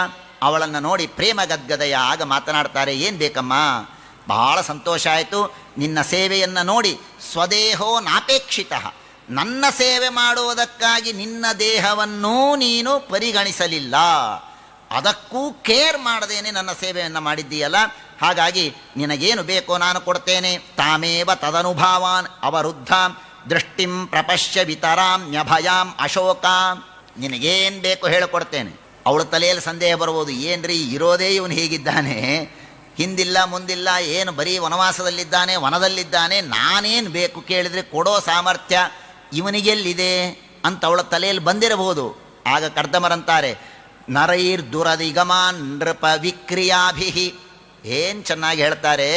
ಅವಳನ್ನು ನೋಡಿ ಪ್ರೇಮ ಗದ್ಗದಯ. ಆಗ ಮಾತನಾಡ್ತಾರೆ, ಏನು ಬೇಕಮ್ಮ, ಬಹಳ ಸಂತೋಷ ಆಯಿತು ನಿನ್ನ ಸೇವೆಯನ್ನು ನೋಡಿ. ಸ್ವದೇಹೋ ನಾಪೇಕ್ಷಿತ, ನನ್ನ ಸೇವೆ ಮಾಡುವುದಕ್ಕಾಗಿ ನಿನ್ನ ದೇಹವನ್ನೂ ನೀನು ಪರಿಗಣಿಸಲಿಲ್ಲ, ಅದಕ್ಕೂ ಕೇರ್ ಮಾಡದೇನೆ ನನ್ನ ಸೇವೆಯನ್ನು ಮಾಡಿದ್ದೀಯಲ್ಲ. ಹಾಗಾಗಿ ನಿನಗೇನು ಬೇಕೋ ನಾನು ಕೊಡ್ತೇನೆ. ತಾಮೇವ ತದನುಭಾವಾನ್ ಅವರುದ್ಧ ದೃಷ್ಟಿಂ ಪ್ರಪಶ್ಯ ವಿತರಾಂ ನ್ಯಭಯಾಂ ಅಶೋಕಾಂ. ನಿನಗೇನು ಬೇಕು ಹೇಳಿಕೊಡ್ತೇನೆ. ಅವಳ ತಲೆಯಲ್ಲಿ ಸಂದೇಹ ಬರ್ಬೋದು, ಏನ್ರಿ ಇರೋದೇ ಇವನು ಹೀಗಿದ್ದಾನೆ, ಹಿಂದಿಲ್ಲ ಮುಂದಿಲ್ಲ, ಏನು ಬರೀ ವನವಾಸದಲ್ಲಿದ್ದಾನೆ, ವನದಲ್ಲಿದ್ದಾನೆ, ನಾನೇನು ಬೇಕು ಕೇಳಿದರೆ ಕೊಡೋ ಸಾಮರ್ಥ್ಯ ಇವನಿಗೆಲ್ಲಿದೆ ಅಂತ ಅವಳ ತಲೆಯಲ್ಲಿ ಬಂದಿರಬಹುದು. ಆಗ ಕರ್ದಮರಂತಾರೆ, ನರೈರ್ ದುರದಿಗಮಾನ್ ನೃಪ ವಿಕ್ರಿಯಾಭಿಹಿ. ಏನು ಚೆನ್ನಾಗಿ ಹೇಳ್ತಾರೆ,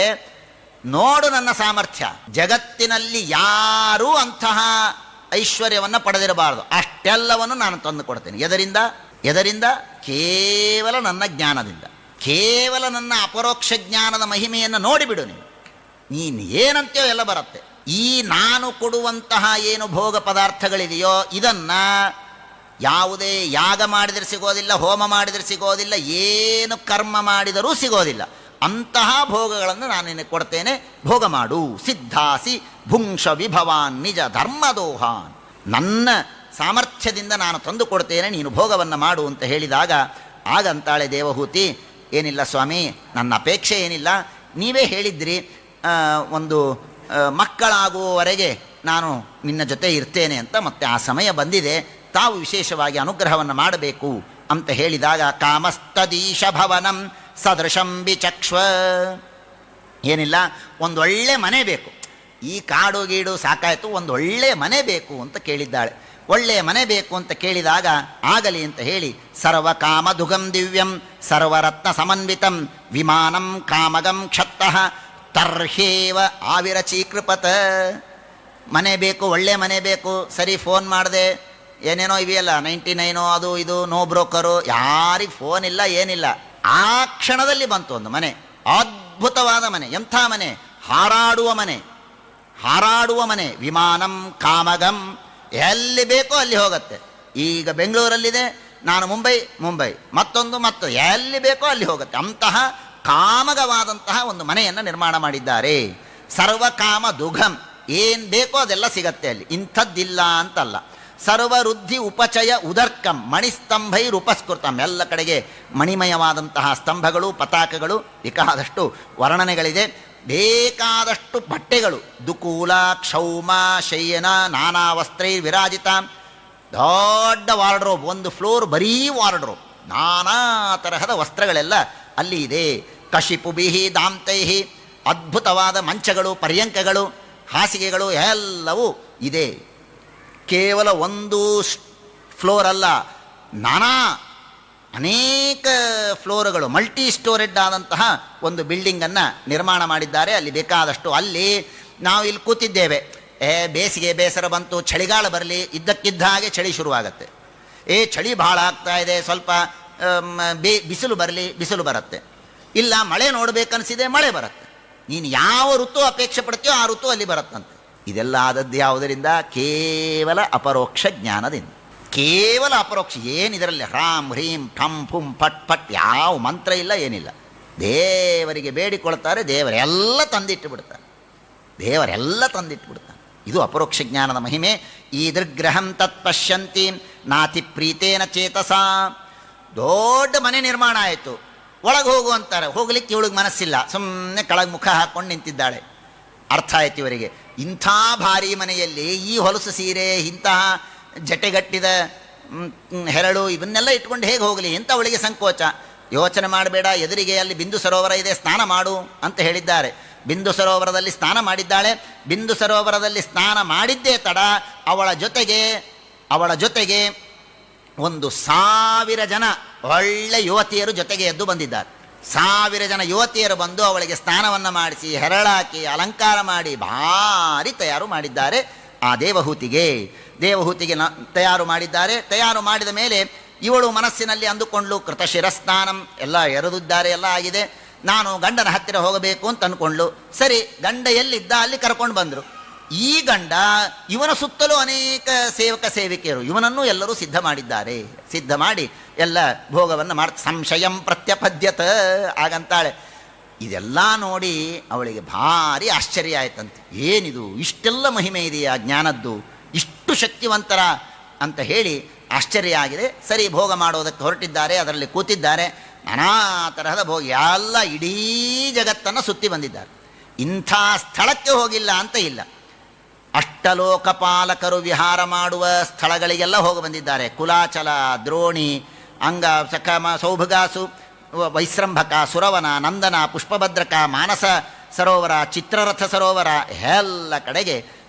ನೋಡು ನನ್ನ ಸಾಮರ್ಥ್ಯ, ಜಗತ್ತಿನಲ್ಲಿ ಯಾರೂ ಅಂತಹ ಐಶ್ವರ್ಯವನ್ನು ಪಡೆದಿರಬಾರದು, ಅಷ್ಟೆಲ್ಲವನ್ನು ನಾನು ತಂದು ಕೊಡ್ತೇನೆ. ಎದರಿಂದ? ಕೇವಲ ನನ್ನ ಜ್ಞಾನದಿಂದ, ಕೇವಲ ನನ್ನ ಅಪರೋಕ್ಷ ಜ್ಞಾನದ ಮಹಿಮೆಯನ್ನು ನೋಡಿಬಿಡು. ನೀನು ಏನಂತೀಯೋ ಎಲ್ಲ ಬರುತ್ತೆ. ಈ ನಾನು ಕೊಡುವಂತಹ ಏನು ಭೋಗ ಪದಾರ್ಥಗಳಿದೆಯೋ ಇದನ್ನು ಯಾವುದೇ ಯಾಗ ಮಾಡಿದರೆ ಸಿಗೋದಿಲ್ಲ, ಹೋಮ ಮಾಡಿದರೆ ಸಿಗೋದಿಲ್ಲ, ಏನು ಕರ್ಮ ಮಾಡಿದರೂ ಸಿಗೋದಿಲ್ಲ. ಅಂತಹ ಭೋಗಗಳನ್ನು ನಾನು ನಿನಗೆ ಕೊಡ್ತೇನೆ, ಭೋಗ ಮಾಡು. ಸಿದ್ಧಾಸಿ ಭುಂಕ್ಷ ವಿಭವಾನ್ ನಿಜ ಧರ್ಮದೋಹಾನ್, ನನ್ನ ಸಾಮರ್ಥ್ಯದಿಂದ ನಾನು ತಂದು ಕೊಡ್ತೇನೆ, ನೀನು ಭೋಗವನ್ನು ಮಾಡು ಅಂತ ಹೇಳಿದಾಗ ಆಗಂತಾಳೆ ದೇವಹೂತಿ, ಏನಿಲ್ಲ ಸ್ವಾಮಿ, ನನ್ನ ಅಪೇಕ್ಷೆ ಏನಿಲ್ಲ, ನೀವೇ ಹೇಳಿದ್ರಿ ಒಂದು ಮಕ್ಕಳಾಗುವವರೆಗೆ ನಾನು ನಿನ್ನ ಜೊತೆ ಇರ್ತೇನೆ ಅಂತ, ಮತ್ತೆ ಆ ಸಮಯ ಬಂದಿದೆ, ತಾವು ವಿಶೇಷವಾಗಿ ಅನುಗ್ರಹವನ್ನು ಮಾಡಬೇಕು ಅಂತ ಹೇಳಿದಾಗ ಕಾಮಸ್ತದೀಶ ಭವನಂ ಸದೃಶಂ ವಿಚಕ್ಷ್ವ, ಏನಿಲ್ಲ ಒಂದೊಳ್ಳೆ ಮನೆ ಬೇಕು, ಈ ಕಾಡು ಗೀಡು ಸಾಕಾಯಿತು, ಒಂದೊಳ್ಳೆ ಮನೆ ಬೇಕು ಅಂತ ಕೇಳಿದ್ದಾಳೆ. ಒಳ್ಳೆಯ ಮನೆ ಬೇಕು ಅಂತ ಕೇಳಿದಾಗ ಆಗಲಿ ಅಂತ ಹೇಳಿ ಸರ್ವಕಾಮದುಗಂ ದಿವ್ಯಂ ಸರ್ವರತ್ನ ಸಮನ್ವಿತಂ ವಿಮಾನಂ ಕಾಮಗಂ ಕ್ಷತ್ತಃ ತರ್ಹೇವ ಆವಿರಚೀಕೃಪತ. ಮನೆ ಬೇಕು, ಒಳ್ಳೆ ಮನೆ ಬೇಕು, ಸರಿ ಫೋನ್ ಮಾಡಿದೆ, ಏನೇನೋ ಇವೆಯಲ್ಲ 99 ಅದು ಇದು, ನೋ ಬ್ರೋಕರು, ಯಾರಿಗೆ ಫೋನ್ ಇಲ್ಲ ಏನಿಲ್ಲ, ಆ ಕ್ಷಣದಲ್ಲಿ ಬಂತು ಒಂದು ಮನೆ, ಅದ್ಭುತವಾದ ಮನೆ. ಎಂಥ ಮನೆ? ಹಾರಾಡುವ ಮನೆ, ಹಾರಾಡುವ ಮನೆ. ವಿಮಾನಂ ಕಾಮಗಂ, ಎಲ್ಲಿ ಬೇಕೋ ಅಲ್ಲಿ ಹೋಗುತ್ತೆ. ಈಗ ಬೆಂಗಳೂರಲ್ಲಿದೆ, ನಾನು ಮುಂಬೈ ಮತ್ತೊಂದು ಎಲ್ಲಿ ಬೇಕೋ ಅಲ್ಲಿ ಹೋಗುತ್ತೆ. ಅಂತಹ ಕಾಮಗವಾದಂತಹ ಒಂದು ಮನೆಯನ್ನು ನಿರ್ಮಾಣ ಮಾಡಿದ್ದಾರೆ. ಸರ್ವಕಾಮ ದುಘಂ, ಏನು ಬೇಕೋ ಅದೆಲ್ಲ ಸಿಗತ್ತೆ ಅಲ್ಲಿ, ಇಂಥದ್ದಿಲ್ಲ ಅಂತಲ್ಲ. ಸರ್ವವೃದ್ಧಿ ಉಪಚಯ ಉದರ್ಕಂ ಮಣಿಸ್ತಂಭೈ ರೂಪಸ್ಕೃತಂ, ಎಲ್ಲ ಕಡೆಗೆ ಮಣಿಮಯವಾದಂತಹ ಸ್ತಂಭಗಳು, ಪತಾಕಗಳು, ಬೇಕಾದಷ್ಟು ವರ್ಣನೆಗಳಿದೆ, ಬೇಕಾದಷ್ಟು ಬಟ್ಟೆಗಳು, ದುಕೂಲ ಕ್ಷೌಮ ಶಯ್ಯನ ನಾನಾ ವಸ್ತ್ರೈ ವಿರಾಜಿತ, ದೊಡ್ಡ ವಾರ್ಡ್ರೋಬ್, ಒಂದು ಫ್ಲೋರ್ ಬರೀ ವಾರ್ಡ್ರೋಬ್, ನಾನಾ ತರಹದ ವಸ್ತ್ರಗಳೆಲ್ಲ ಅಲ್ಲಿ ಇದೆ. ಕಶಿಪುಬಿಹಿ ದಾಂತೈಹಿ, ಅದ್ಭುತವಾದ ಮಂಚಗಳು, ಪರ್ಯಂಕಗಳು, ಹಾಸಿಗೆಗಳು ಎಲ್ಲವೂ ಇದೆ. ಕೇವಲ ಒಂದು ಫ್ಲೋರ್ ಅಲ್ಲ, ನಾನಾ ಅನೇಕ ಫ್ಲೋರ್ಗಳು, ಮಲ್ಟಿ ಸ್ಟೋರೆಡ್ ಆದಂತಹ ಒಂದು ಬಿಲ್ಡಿಂಗನ್ನು ನಿರ್ಮಾಣ ಮಾಡಿದ್ದಾರೆ. ಅಲ್ಲಿ ಬೇಕಾದಷ್ಟು, ಅಲ್ಲಿ ನಾವು ಇಲ್ಲಿ ಕೂತಿದ್ದೇವೆ, ಬೇಸಿಗೆ ಬೇಸರ ಬಂತು, ಚಳಿಗಾಲ ಬರಲಿ, ಇದ್ದಕ್ಕಿದ್ದ ಹಾಗೆ ಚಳಿ ಶುರುವಾಗತ್ತೆ. ಚಳಿ ಭಾಳ ಆಗ್ತಾ ಇದೆ, ಸ್ವಲ್ಪ ಬಿಸಿಲು ಬರಲಿ, ಬಿಸಿಲು ಬರುತ್ತೆ. ಇಲ್ಲ ಮಳೆ ನೋಡಬೇಕನ್ನಿಸಿದೆ, ಮಳೆ ಬರುತ್ತೆ. ನೀನು ಯಾವ ಋತು ಅಪೇಕ್ಷೆ ಪಡ್ತೀಯೋ ಆ ಋತು ಅಲ್ಲಿ ಬರುತ್ತಂತೆ. ಇದೆಲ್ಲ ಆದದ್ದು ಯಾವುದರಿಂದ? ಕೇವಲ ಅಪರೋಕ್ಷ ಜ್ಞಾನದಿಂದ. ಕೇವಲ ಅಪರೋಕ್ಷ, ಏನಿದರಲ್ಲಿ ಹ್ರಾಂ ಹ್ರೀಂ ಠಂ ಫುಂ ಫಟ್ ಫಟ್ ಯಾವ ಮಂತ್ರ ಇಲ್ಲ, ಏನಿಲ್ಲ. ದೇವರಿಗೆ ಬೇಡಿಕೊಳ್ತಾರೆ, ದೇವರೆಲ್ಲ ತಂದಿಟ್ಟು ಬಿಡ್ತಾರೆ, ದೇವರೆಲ್ಲ ತಂದಿಟ್ಟು ಬಿಡ್ತಾರೆ. ಇದು ಅಪರೋಕ್ಷ ಜ್ಞಾನದ ಮಹಿಮೆ. ಈದೃಗ್ರಹಂ ತತ್ ಪಶ್ಯಂತಿ ನಾತಿ ಪ್ರೀತೇನ ಚೇತಸ. ದೊಡ್ಡ ಮನೆ ನಿರ್ಮಾಣ ಆಯಿತು, ಒಳಗೆ ಹೋಗು ಅಂತಾರೆ, ಹೋಗ್ಲಿಕ್ಕೆ ಇವಳಿಗೆ ಮನಸ್ಸಿಲ್ಲ, ಸುಮ್ಮನೆ ಕೆಳಗೆ ಮುಖ ಹಾಕ್ಕೊಂಡು ನಿಂತಿದ್ದಾಳೆ. ಅರ್ಥ ಆಯ್ತು ಇವರಿಗೆ, ಇಂಥ ಭಾರಿ ಮನೆಯಲ್ಲಿ ಈ ಹೊಲಸು ಸೀರೆ, ಇಂತಹ ಜಟೆಗಟ್ಟಿದ ಹೆರಳು, ಇವನ್ನೆಲ್ಲ ಇಟ್ಕೊಂಡು ಹೇಗೆ ಹೋಗಲಿ ಅಂತ ಅವಳಿಗೆ ಸಂಕೋಚ. ಯೋಚನೆ ಮಾಡಬೇಡ, ಎದುರಿಗೆ ಅಲ್ಲಿ ಬಿಂದು ಸರೋವರ ಇದೆ, ಸ್ನಾನ ಮಾಡು ಅಂತ ಹೇಳಿದ್ದಾರೆ. ಬಿಂದು ಸರೋವರದಲ್ಲಿ ಸ್ನಾನ ಮಾಡಿದ್ದಾಳೆ. ಬಿಂದು ಸರೋವರದಲ್ಲಿ ಸ್ನಾನ ಮಾಡಿದ್ದೇ ತಡ, ಅವಳ ಜೊತೆಗೆ 1,000 ಜನ ಒಳ್ಳೆ ಯುವತಿಯರು ಜೊತೆಗೆ ಎದ್ದು ಬಂದಿದ್ದಾರೆ. 1000 ಜನ ಯುವತಿಯರು ಬಂದು ಅವಳಿಗೆ ಸ್ನಾನವನ್ನು ಮಾಡಿಸಿ, ಹೆರಳಾಕಿ, ಅಲಂಕಾರ ಮಾಡಿ ಭಾರಿ ತಯಾರು ಮಾಡಿದ್ದಾರೆ. ಆ ದೇವಹೂತಿಗೆ ತಯಾರು ಮಾಡಿದ್ದಾರೆ. ತಯಾರು ಮಾಡಿದ ಮೇಲೆ ಇವಳು ಮನಸ್ಸಿನಲ್ಲಿ ಅಂದುಕೊಂಡ್ಲು, ಕೃತಶಿರಸ್ನಾನಂ, ಎಲ್ಲ ಎರೆದಿದ್ದಾರೆ, ಎಲ್ಲ ಆಗಿದೆ, ನಾನು ಗಂಡನ ಹತ್ತಿರ ಹೋಗಬೇಕು ಅಂತ ಅಂದ್ಕೊಂಡ್ಲು. ಸರಿ, ಗಂಡ ಎಲ್ಲಿದ್ದ ಅಲ್ಲಿ ಕರ್ಕೊಂಡು ಬಂದರು. ಈ ಗಂಡ, ಇವನ ಸುತ್ತಲೂ ಅನೇಕ ಸೇವಕ ಸೇವಿಕೆಯರು, ಇವನನ್ನು ಎಲ್ಲರೂ ಸಿದ್ಧ ಮಾಡಿದ್ದಾರೆ. ಸಿದ್ಧ ಮಾಡಿ ಎಲ್ಲ ಭೋಗವನ್ನು ಸಂಶಯಂ ಪ್ರತ್ಯಪದ್ಯತ ಆಗಂತಾಳೆ. ಇದೆಲ್ಲ ನೋಡಿ ಅವಳಿಗೆ ಭಾರಿ ಆಶ್ಚರ್ಯ ಆಯ್ತಂತೆ. ಏನಿದು, ಇಷ್ಟೆಲ್ಲ ಮಹಿಮೆ ಇದೆಯಾ ಜ್ಞಾನದ್ದು, ಇಷ್ಟು ಶಕ್ತಿವಂತರ ಅಂತ ಹೇಳಿ ಆಶ್ಚರ್ಯ ಆಗಿದೆ. ಸರಿ, ಭೋಗ ಮಾಡೋದಕ್ಕೆ ಹೊರಟಿದ್ದಾರೆ, ಅದರಲ್ಲಿ ಕೂತಿದ್ದಾರೆ. ನಾನಾ ತರಹದ ಭೋಗ, ಎಲ್ಲ ಇಡೀ ಜಗತ್ತನ್ನು ಸುತ್ತಿ ಬಂದಿದ್ದಾರೆ. ಇಂಥ ಸ್ಥಳಕ್ಕೆ ಹೋಗಿಲ್ಲ ಅಂತ ಇಲ್ಲ. ಅಷ್ಟಲೋಕಪಾಲಕರು ವಿಹಾರ ಮಾಡುವ ಸ್ಥಳಗಳಿಗೆಲ್ಲ ಹೋಗಿ ಬಂದಿದ್ದಾರೆ. ಕುಲಾಚಲ, ದ್ರೋಣಿ, ಅಂಗ, ಸಖಮ, ಸೌಭಗಾಸು, ವೈಸ್ರಂಭಕ, ಸುರವನ, ನಂದನ, ಪುಷ್ಪಭದ್ರಕ, ಮಾನಸ ಸರೋವರ, ಚಿತ್ರರಥ ಸರೋವರ, ಎಲ್ಲ ಕಡೆಗೆ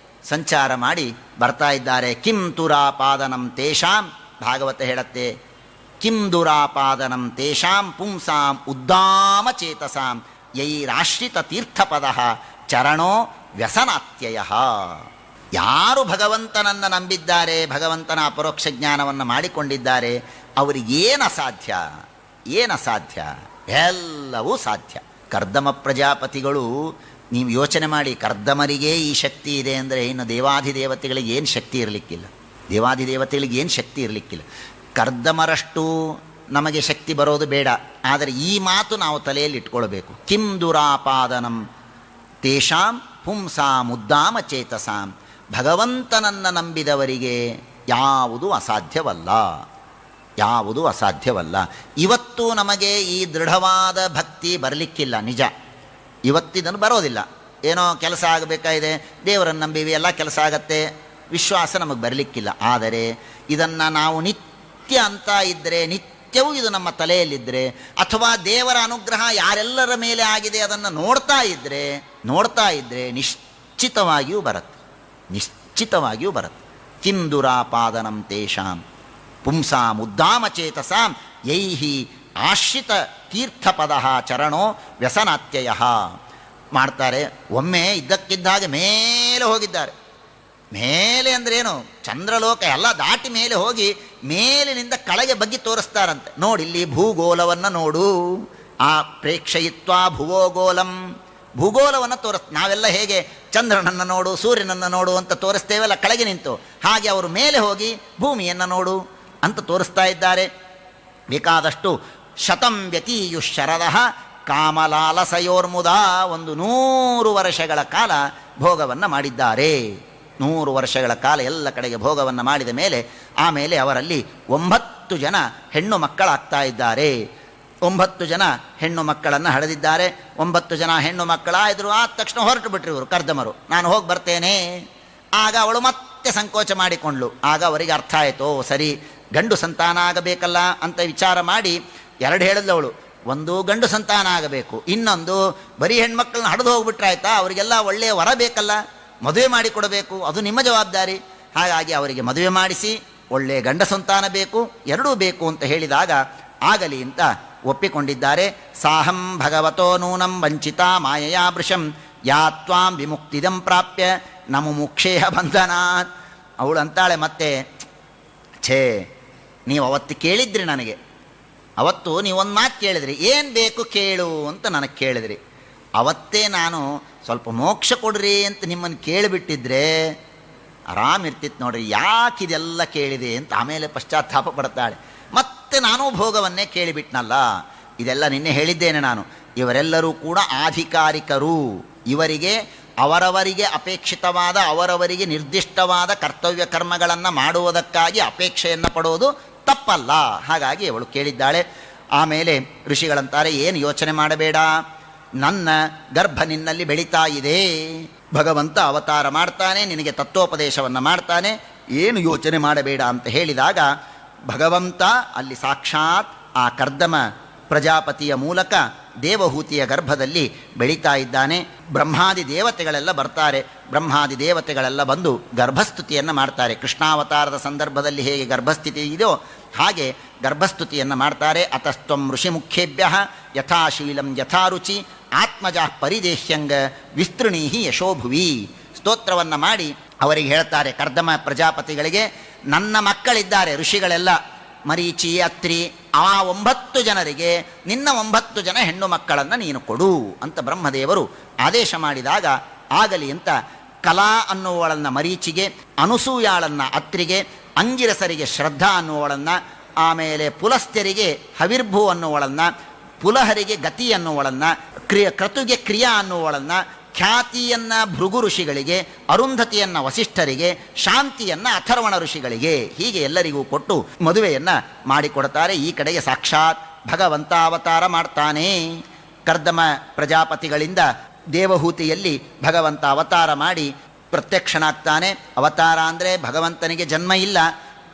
ಸಂಚಾರ ಮಾಡಿ ಬರ್ತಾ ಇದ್ದಾರೆ. ಕಿಂ ತುರಾಪಾದನಂ ತೇಷಾಂ, ಭಾಗವತ ಹೇಳತ್ತೆ, ಕಿಂ ದುರಾಪಾದನಂ ತೇಷಾಂ ಪುಂಸಾಂ ಉದ್ದಾಮ ಚೇತಸಾಂ ಯೈರಾಶ್ರಿತ ತೀರ್ಥಪದ ಚರಣೋ ವ್ಯಸನಾತ್ಯಯ. ಯಾರು ಭಗವಂತನನ್ನು ನಂಬಿದ್ದಾರೆ, ಭಗವಂತನ ಅಪರೋಕ್ಷ ಜ್ಞಾನವನ್ನು ಮಾಡಿಕೊಂಡಿದ್ದಾರೆ, ಅವರಿಗೇನು ಅಸಾಧ್ಯ, ಏನು ಅಸಾಧ್ಯ, ಎಲ್ಲವೂ ಸಾಧ್ಯ. ಕರ್ದಮ ಪ್ರಜಾಪತಿಗಳು ನೀವು ಯೋಚನೆ ಮಾಡಿ, ಕರ್ದಮರಿಗೆ ಈ ಶಕ್ತಿ ಇದೆ ಅಂದರೆ ಇನ್ನು ದೇವಾಧಿದೇವತೆಗಳಿಗೆ ಏನು ಶಕ್ತಿ ಇರಲಿಕ್ಕಿಲ್ಲ. ದೇವಾಧಿದೇವತೆಗಳಿಗೆ ಏನು ಶಕ್ತಿ ಇರಲಿಕ್ಕಿಲ್ಲ. ಕರ್ದಮರಷ್ಟು ನಮಗೆ ಶಕ್ತಿ ಬರೋದು ಬೇಡ. ಆದರೆ ಈ ಮಾತು ನಾವು ತಲೆಯಲ್ಲಿ ಇಟ್ಕೊಳ್ಬೇಕು. ಕಿಂ ದುರಾಪಾದನಂ ತೇಷಾಂ ಪುಂಸಾಂ ಉದ್ದಾಮ ಚೇತಸಾಂ. ಭಗವಂತನನ್ನು ನಂಬಿದವರಿಗೆ ಯಾವುದೂ ಅಸಾಧ್ಯವಲ್ಲ, ಯಾವುದೂ ಅಸಾಧ್ಯವಲ್ಲ. ಇವತ್ತು ನಮಗೆ ಈ ದೃಢವಾದ ಭಕ್ತಿ ಬರಲಿಕ್ಕಿಲ್ಲ, ನಿಜ. ಇವತ್ತಿದನ್ನು ಬರೋದಿಲ್ಲ. ಏನೋ ಕೆಲಸ ಆಗಬೇಕಾಗಿದೆ, ದೇವರನ್ನು ನಂಬಿವಿ, ಎಲ್ಲ ಕೆಲಸ ಆಗತ್ತೆ, ವಿಶ್ವಾಸ ನಮಗೆ ಬರಲಿಕ್ಕಿಲ್ಲ. ಆದರೆ ಇದನ್ನು ನಾವು ನಿತ್ಯ ಅಂತ ಇದ್ದರೆ, ನಿತ್ಯವೂ ಇದು ನಮ್ಮ ತಲೆಯಲ್ಲಿದ್ದರೆ, ಅಥವಾ ದೇವರ ಅನುಗ್ರಹ ಯಾರೆಲ್ಲರ ಮೇಲೆ ಆಗಿದೆ ಅದನ್ನು ನೋಡ್ತಾ ಇದ್ದರೆ ನಿಶ್ಚಿತವಾಗಿಯೂ ಬರುತ್ತೆ, ನಿಶ್ಚಿತವಾಗಿಯೂ ಬರುತ್ತೆ. ಕಿಂ ದುರಾಪಾದನಂ ತೇಷಾಂ ಪುಂಸಾಂ ಉದ್ದಾಮ ಚೇತಸಾಂ ಯೈಹಿ ಆಶ್ರಿತ ತೀರ್ಥಪದ ಚರಣೋ ವ್ಯಸನಾತ್ಯಯ. ಮಾಡ್ತಾರೆ. ಒಮ್ಮೆ ಇದ್ದಕ್ಕಿದ್ದಾಗೆ ಮೇಲೆ ಹೋಗಿದ್ದಾರೆ. ಮೇಲೆ ಅಂದ್ರೇನು, ಚಂದ್ರಲೋಕ ಎಲ್ಲ ದಾಟಿ ಮೇಲೆ ಹೋಗಿ ಮೇಲಿನಿಂದ ಕೆಳಗೆ ಬಗ್ಗಿ ತೋರಿಸ್ತಾರಂತೆ. ನೋಡಿಲ್ಲಿ ಭೂಗೋಲವನ್ನು ನೋಡು, ಆ ಪ್ರೇಕ್ಷಯಿತ್ವ ಭುವೋಗೋಲಂ. ಭೂಗೋಲವನ್ನು ನಾವೆಲ್ಲ ಹೇಗೆ ಚಂದ್ರನನ್ನು ನೋಡು, ಸೂರ್ಯನನ್ನು ನೋಡು ಅಂತ ತೋರಿಸ್ತೇವಲ್ಲ ಕೆಳಗೆ ನಿಂತು, ಹಾಗೆ ಅವರು ಮೇಲೆ ಹೋಗಿ ಭೂಮಿಯನ್ನು ನೋಡು ಅಂತ ತೋರಿಸ್ತಾ ಇದ್ದಾರೆ. ಬೇಕಾದಷ್ಟು ಶತಂ ವ್ಯತೀಯುಶರದ ಕಾಮಲಾಲಸಯೋರ್ಮುದ. 100 ವರ್ಷಗಳ ಕಾಲ ಭೋಗವನ್ನು ಮಾಡಿದ್ದಾರೆ. 100 ವರ್ಷಗಳ ಕಾಲ ಎಲ್ಲ ಕಡೆಗೆ ಭೋಗವನ್ನು ಮಾಡಿದ ಮೇಲೆ ಆಮೇಲೆ ಅವರಲ್ಲಿ 9 ಜನ ಹೆಣ್ಣು ಮಕ್ಕಳಾಗ್ತಾ ಇದ್ದಾರೆ. 9 ಜನ ಹೆಣ್ಣು ಮಕ್ಕಳನ್ನು ಹಡೆದಿದ್ದಾರೆ. 9 ಜನ ಹೆಣ್ಣು ಮಕ್ಕಳಾಯಿದ್ರು. ಆದ ತಕ್ಷಣ ಹೊರಟು ಬಿಟ್ರು ಇವರು ಕರ್ದಮರು, ನಾನು ಹೋಗಿ ಬರ್ತೇನೆ. ಆಗ ಅವಳು ಮತ್ತೆ ಸಂಕೋಚ ಮಾಡಿಕೊಂಡ್ಳು. ಆಗ ಅವರಿಗೆ ಅರ್ಥ ಆಯಿತು, ಸರಿ ಗಂಡು ಸಂತಾನ ಆಗಬೇಕಲ್ಲ ಅಂತ ವಿಚಾರ ಮಾಡಿ 2 ಹೇಳಿದ್ಲವಳು. ಒಂದು ಗಂಡು ಸಂತಾನ ಆಗಬೇಕು, ಇನ್ನೊಂದು ಬರೀ ಹೆಣ್ಮಕ್ಳನ್ನ ಹಡೆದು ಹೋಗ್ಬಿಟ್ರಾಯ್ತಾ, ಅವರಿಗೆಲ್ಲ ಒಳ್ಳೆಯ ವರ ಬೇಕಲ್ಲ, ಮದುವೆ ಮಾಡಿಕೊಡಬೇಕು, ಅದು ನಿಮ್ಮ ಜವಾಬ್ದಾರಿ. ಹಾಗಾಗಿ ಅವರಿಗೆ ಮದುವೆ ಮಾಡಿಸಿ ಒಳ್ಳೆಯ ಗಂಡ ಸಂತಾನ ಬೇಕು, ಎರಡೂ ಬೇಕು ಅಂತ ಹೇಳಿದಾಗ ಆಗಲಿ ಅಂತ ಒಪ್ಪಿಕೊಂಡಿದ್ದಾರೆ. ಸಾಹಂ ಭಗವತೋ ನೂನಂ ವಂಚಿತಾ ಮಾಯಯಾ ವೃಷಂ ಯಾ ತ್ವಾಂ ವಿಮುಕ್ತಿದಂ ಪ್ರಾಪ್ಯ ನಮುಮುಕ್ಷೇಹ ಬಂಧನಾತ್. ಅವಳು ಅಂತಾಳೆ ಮತ್ತೆ, ಛೇ ನೀವು ಅವತ್ತು ಕೇಳಿದ್ರಿ, ನನಗೆ ಅವತ್ತು ನೀವೊಂದು ಮಾತು ಕೇಳಿದ್ರಿ, ಏನು ಬೇಕು ಕೇಳು ಅಂತ ನನಗೆ ಕೇಳಿದ್ರಿ. ಅವತ್ತೇ ನಾನು ಸ್ವಲ್ಪ ಮೋಕ್ಷ ಕೊಡ್ರಿ ಅಂತ ನಿಮ್ಮನ್ನು ಕೇಳಿಬಿಟ್ಟಿದ್ರೆ ಆರಾಮಿರ್ತಿತ್ತು ನೋಡ್ರಿ. ಯಾಕಿದೆಲ್ಲ ಕೇಳಿದೆ ಅಂತ ಆಮೇಲೆ ಪಶ್ಚಾತ್ತಾಪ ಪಡ್ತಾಳೆ. ಮತ್ತೆ ನಾನೂ ಭೋಗವನ್ನೇ ಕೇಳಿಬಿಟ್ನಲ್ಲ. ಇದೆಲ್ಲ ನಿನ್ನೆ ಹೇಳಿದ್ದೇನೆ ನಾನು. ಇವರೆಲ್ಲರೂ ಕೂಡ ಆಧಿಕಾರಿಕರು. ಇವರಿಗೆ ಅವರವರಿಗೆ ಅಪೇಕ್ಷಿತವಾದ, ಅವರವರಿಗೆ ನಿರ್ದಿಷ್ಟವಾದ ಕರ್ತವ್ಯ ಕರ್ಮಗಳನ್ನು ಮಾಡುವುದಕ್ಕಾಗಿ ಅಪೇಕ್ಷೆಯನ್ನು ಪಡೋದು ತಪ್ಪಲ್ಲ. ಹಾಗಾಗಿ ಅವಳು ಕೇಳಿದ್ದಾಳೆ. ಆಮೇಲೆ ಋಷಿಗಳಂತಾರೆ, ಏನು ಯೋಚನೆ ಮಾಡಬೇಡ, ನನ್ನ ಗರ್ಭ ನಿನ್ನಲ್ಲಿ ಬೆಳೀತಾ ಇದೆ. ಭಗವಂತ ಅವತಾರ ಮಾಡ್ತಾನೆ, ನಿನಗೆ ತತ್ವೋಪದೇಶವನ್ನು ಮಾಡ್ತಾನೆ, ಏನು ಯೋಚನೆ ಮಾಡಬೇಡ ಅಂತ ಹೇಳಿದಾಗ ಭಗವಂತ ಅಲ್ಲಿ ಸಾಕ್ಷಾತ್ ಆ ಕರ್ದಮ ಪ್ರಜಾಪತಿಯ ಮೂಲಕ ದೇವಹೂತಿಯ ಗರ್ಭದಲ್ಲಿ ಬೆಳೀತಾ ಇದ್ದಾನೆ. ಬ್ರಹ್ಮಾದಿ ದೇವತೆಗಳೆಲ್ಲ ಬರ್ತಾರೆ. ಬ್ರಹ್ಮಾದಿ ದೇವತೆಗಳೆಲ್ಲ ಬಂದು ಗರ್ಭಸ್ತುತಿಯನ್ನು ಮಾಡ್ತಾರೆ. ಕೃಷ್ಣಾವತಾರದ ಸಂದರ್ಭದಲ್ಲಿ ಹೇಗೆ ಗರ್ಭಸ್ಥಿತಿ ಇದೆಯೋ ಹಾಗೆ ಗರ್ಭಸ್ತುತಿಯನ್ನು ಮಾಡ್ತಾರೆ. ಅತಸ್ತ್ವಂ ಋಷಿಮುಖ್ಯೇಭ್ಯ ಯಥಾಶೀಲಂ ಯಥಾರುಚಿ ಆತ್ಮಜ ಪರಿದೇಶ್ಯಂಗ ವಿಸ್ತೃಣೀಹಿ ಯಶೋಭುವಿ. ಸ್ತೋತ್ರವನ್ನು ಮಾಡಿ ಅವರಿಗೆ ಹೇಳ್ತಾರೆ, ಕರ್ದಮ ಪ್ರಜಾಪತಿಗಳಿಗೆ, ನನ್ನ ಮಕ್ಕಳಿದ್ದಾರೆ ಋಷಿಗಳೆಲ್ಲ, ಮರೀಚಿ, ಅತ್ರಿ, ಆ 9 ಜನರಿಗೆ ನಿನ್ನ 9 ಜನ ಹೆಣ್ಣು ಮಕ್ಕಳನ್ನು ನೀನು ಕೊಡು ಅಂತ ಬ್ರಹ್ಮದೇವರು ಆದೇಶ ಮಾಡಿದಾಗ ಆಗಲಿ ಅಂತ ಕಲಾ ಅನ್ನುವಳನ್ನು ಮರೀಚಿಗೆ, ಅನುಸೂಯಾಳನ್ನು ಅತ್ರಿಗೆ, ಅಂಗಿರಸರಿಗೆ ಶ್ರದ್ಧಾ ಅನ್ನುವಳನ್ನು, ಆಮೇಲೆ ಪುಲಸ್ತ್ಯರಿಗೆ ಹವಿರ್ಭು ಅನ್ನುವಳನ್ನು, ಪುಲಹರಿಗೆ ಗತಿ ಅನ್ನುವಳನ್ನು, ಕ್ರತುಗೆ ಕ್ರಿಯಾ ಅನ್ನುವಳನ್ನು, ಖ್ಯಾತಿಯನ್ನು ಭೃಗು ಋಷಿಗಳಿಗೆ, ಅರುಂಧತಿಯನ್ನು ವಸಿಷ್ಠರಿಗೆ, ಶಾಂತಿಯನ್ನು ಅಥರ್ವಣ ಋಷಿಗಳಿಗೆ, ಹೀಗೆ ಎಲ್ಲರಿಗೂ ಕೊಟ್ಟು ಮದುವೆಯನ್ನು ಮಾಡಿಕೊಡ್ತಾರೆ. ಈ ಕಡೆಗೆ ಸಾಕ್ಷಾತ್ ಭಗವಂತ ಅವತಾರ ಮಾಡ್ತಾನೆ. ಕರ್ದಮ ಪ್ರಜಾಪತಿಗಳಿಂದ ದೇವಹೂತಿಯಲ್ಲಿ ಭಗವಂತ ಅವತಾರ ಮಾಡಿ ಪ್ರತ್ಯಕ್ಷನಾಗ್ತಾನೆ. ಅವತಾರ ಅಂದರೆ ಭಗವಂತನಿಗೆ ಜನ್ಮ ಇಲ್ಲ,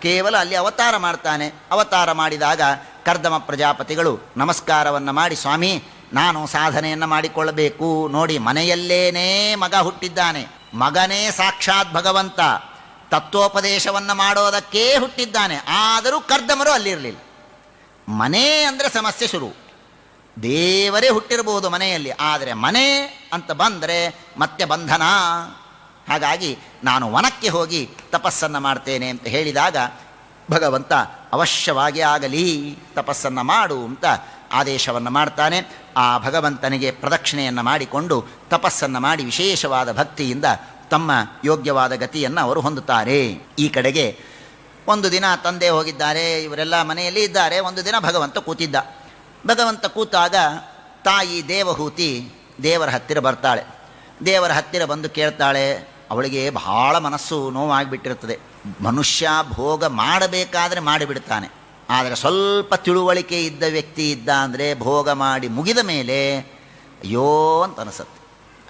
ಕೇವಲ ಅಲ್ಲಿ ಅವತಾರ ಮಾಡ್ತಾನೆ. ಅವತಾರ ಮಾಡಿದಾಗ ಕರ್ದಮ ಪ್ರಜಾಪತಿಗಳು ನಮಸ್ಕಾರವನ್ನು ಮಾಡಿ, ಸ್ವಾಮಿ ನಾನು ಸಾಧನೆಯನ್ನು ಮಾಡಿಕೊಳ್ಳಬೇಕು. ನೋಡಿ, ಮನೆಯಲ್ಲೇನೇ ಮಗ ಹುಟ್ಟಿದ್ದಾನೆ, ಮಗನೇ ಸಾಕ್ಷಾತ್ ಭಗವಂತ, ತತ್ವೋಪದೇಶವನ್ನು ಮಾಡೋದಕ್ಕೇ ಹುಟ್ಟಿದ್ದಾನೆ. ಆದರೂ ಕರ್ದಮರು ಅಲ್ಲಿರಲಿಲ್ಲ. ಮನೆ ಅಂದರೆ ಸಮಸ್ಯೆ ಶುರು. ದೇವರೇ ಹುಟ್ಟಿರಬಹುದು ಮನೆಯಲ್ಲಿ, ಆದರೆ ಮನೆ ಅಂತ ಬಂದರೆ ಮತ್ತೆ ಬಂಧನ. ಹಾಗಾಗಿ ನಾನು ವನಕ್ಕೆ ಹೋಗಿ ತಪಸ್ಸನ್ನು ಮಾಡ್ತೇನೆ ಅಂತ ಹೇಳಿದಾಗ ಭಗವಂತ ಅವಶ್ಯವಾಗಿ ಆಗಲಿ, ತಪಸ್ಸನ್ನು ಮಾಡು ಅಂತ ಆದೇಶವನ್ನು ಮಾಡ್ತಾನೆ. ಆ ಭಗವಂತನಿಗೆ ಪ್ರದಕ್ಷಿಣೆಯನ್ನು ಮಾಡಿಕೊಂಡು ತಪಸ್ಸನ್ನು ಮಾಡಿ ವಿಶೇಷವಾದ ಭಕ್ತಿಯಿಂದ ತಮ್ಮ ಯೋಗ್ಯವಾದ ಗತಿಯನ್ನು ಅವರು ಹೊಂದುತ್ತಾರೆ. ಈ ಕಡೆಗೆ ಒಂದು ದಿನ ತಂದೆ ಹೋಗಿದ್ದಾರೆ, ಇವರೆಲ್ಲ ಮನೆಯಲ್ಲಿ ಇದ್ದಾರೆ. ಒಂದು ದಿನ ಭಗವಂತ ಕೂತಿದ್ದ. ಭಗವಂತ ಕೂತಾಗ ತಾಯಿ ದೇವಹೂತಿ ದೇವರ ಹತ್ತಿರ ಬರ್ತಾಳೆ. ದೇವರ ಹತ್ತಿರ ಬಂದು ಕೇಳ್ತಾಳೆ. ಅವಳಿಗೆ ಬಹಳ ಮನಸ್ಸು ನೋವಾಗಿಬಿಟ್ಟಿರ್ತದೆ. ಮನುಷ್ಯ ಭೋಗ ಮಾಡಬೇಕಾದ್ರೆ ಮಾಡಿಬಿಡ್ತಾನೆ, ಆದರೆ ಸ್ವಲ್ಪ ತಿಳುವಳಿಕೆ ಇದ್ದ ವ್ಯಕ್ತಿ ಇದ್ದ ಅಂದರೆ ಭೋಗ ಮಾಡಿ ಮುಗಿದ ಮೇಲೆ ಅಯ್ಯೋ ಅಂತ ಅನಿಸತ್ತೆ,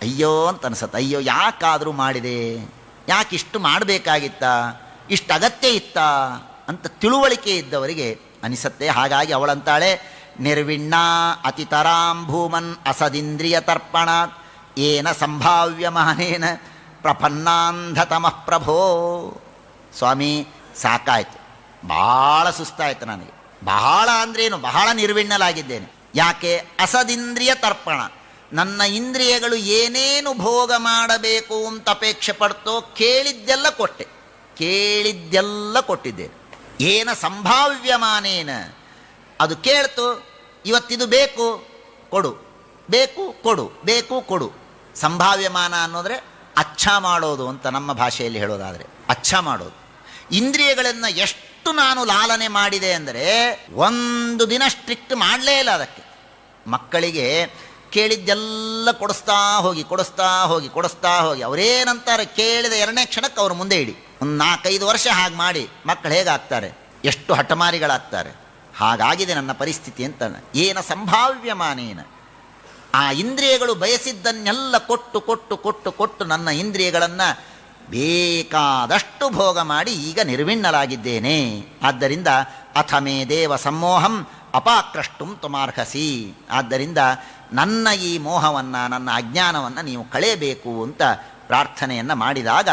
ಅಯ್ಯೋ ಅಂತ ಅನಿಸತ್ತೆ. ಅಯ್ಯೋ ಯಾಕಾದರೂ ಮಾಡಿದೆ, ಯಾಕಿಷ್ಟು ಮಾಡಬೇಕಾಗಿತ್ತಾ, ಇಷ್ಟು ಅಗತ್ಯ ಇತ್ತಾ ಅಂತ ತಿಳುವಳಿಕೆ ಇದ್ದವರಿಗೆ ಅನಿಸತ್ತೆ. ಹಾಗಾಗಿ ಅವಳಂತಾಳೆ, ನಿರ್ವಿಣ್ಣ ಅತಿತರಾಂ ಭೂಮನ್ ಅಸದಿಂದ್ರಿಯ ತರ್ಪಣ ಏನ ಸಂಭಾವ್ಯಮಾನೇನ ಪ್ರಪನ್ನಾಂಧತಮಃ ಪ್ರಭೋ. ಸ್ವಾಮಿ ಸಾಕಾಯಿತು, ಬಹಳ ಸುಸ್ತಾಯಿತು ನನಗೆ. ಬಹಳ ಅಂದ್ರೇನು, ಬಹಳ ನಿರ್ವಿಣ್ಣಲಾಗಿದ್ದೇನೆ. ಯಾಕೆ? ಅಸದಿಂದ್ರಿಯ ತರ್ಪಣ, ನನ್ನ ಇಂದ್ರಿಯಗಳು ಏನೇನು ಭೋಗ ಮಾಡಬೇಕು ಅಂತ ಅಪೇಕ್ಷೆ ಪಡ್ತೋ ಕೇಳಿದ್ದೆಲ್ಲ ಕೊಟ್ಟೆ, ಕೇಳಿದ್ದೆಲ್ಲ ಕೊಟ್ಟಿದ್ದೇನೆ. ಏನ ಸಂಭಾವ್ಯಮಾನೇನ, ಅದು ಕೇಳ್ತು, ಇವತ್ತಿದು ಬೇಕು ಕೊಡು, ಬೇಕು ಕೊಡು, ಬೇಕು ಕೊಡು. ಸಂಭಾವ್ಯಮಾನ ಅನ್ನೋದ್ರೆ ಅಚ್ಛ ಮಾಡೋದು ಅಂತ ನಮ್ಮ ಭಾಷೆಯಲ್ಲಿ ಹೇಳೋದಾದರೆ ಅಚ್ಛ ಮಾಡೋದು. ಇಂದ್ರಿಯಗಳನ್ನು ಎಷ್ಟು ನಾನು ಲಾಲನೆ ಮಾಡಿದೆ ಅಂದರೆ ಒಂದು ದಿನ ಸ್ಟ್ರಿಕ್ಟ್ ಮಾಡಲೇ ಇಲ್ಲ ಅದಕ್ಕೆ. ಮಕ್ಕಳಿಗೆ ಕೇಳಿದ್ದೆಲ್ಲ ಕೊಡಿಸ್ತಾ ಹೋಗಿ ಕೊಡಿಸ್ತಾ ಹೋಗಿ ಕೊಡಿಸ್ತಾ ಹೋಗಿ ಅವರೇನಂತಾರೆ, ಕೇಳಿದ 2ನೇ ಕ್ಷಣಕ್ಕೆ ಅವರು ಮುಂದೆ ಇಡಿ. ಒಂದು 4-5 ವರ್ಷ ಹಾಗೆ ಮಾಡಿ ಮಕ್ಕಳು ಹೇಗಾಗ್ತಾರೆ, ಎಷ್ಟು ಹಠಮಾರಿಗಳಾಗ್ತಾರೆ. ಹಾಗಾಗಿದೆ ನನ್ನ ಪರಿಸ್ಥಿತಿ ಅಂತ. ಏನ ಸಂಭಾವ್ಯಮಾನೇನ, ಆ ಇಂದ್ರಿಯಗಳು ಬಯಸಿದ್ದನ್ನೆಲ್ಲ ಕೊಟ್ಟು ಕೊಟ್ಟು ಕೊಟ್ಟು ಕೊಟ್ಟು ನನ್ನ ಇಂದ್ರಿಯಗಳನ್ನು ಬೇಕಾದಷ್ಟು ಭೋಗ ಮಾಡಿ ಈಗ ನಿರ್ವಿಣ್ಣಲಾಗಿದ್ದೇನೆ. ಆದ್ದರಿಂದ ಅಥ ಮೇ ದೇವ ಸಮ್ಮೋಹಂ ಅಪಾಕ್ರಷ್ಟುಂ ತ್ವಮಾರ್ಹಸಿ. ಆದ್ದರಿಂದ ನನ್ನ ಈ ಮೋಹವನ್ನು, ನನ್ನ ಅಜ್ಞಾನವನ್ನು ನೀವು ಕಳೆಯಬೇಕು ಅಂತ ಪ್ರಾರ್ಥನೆಯನ್ನು ಮಾಡಿದಾಗ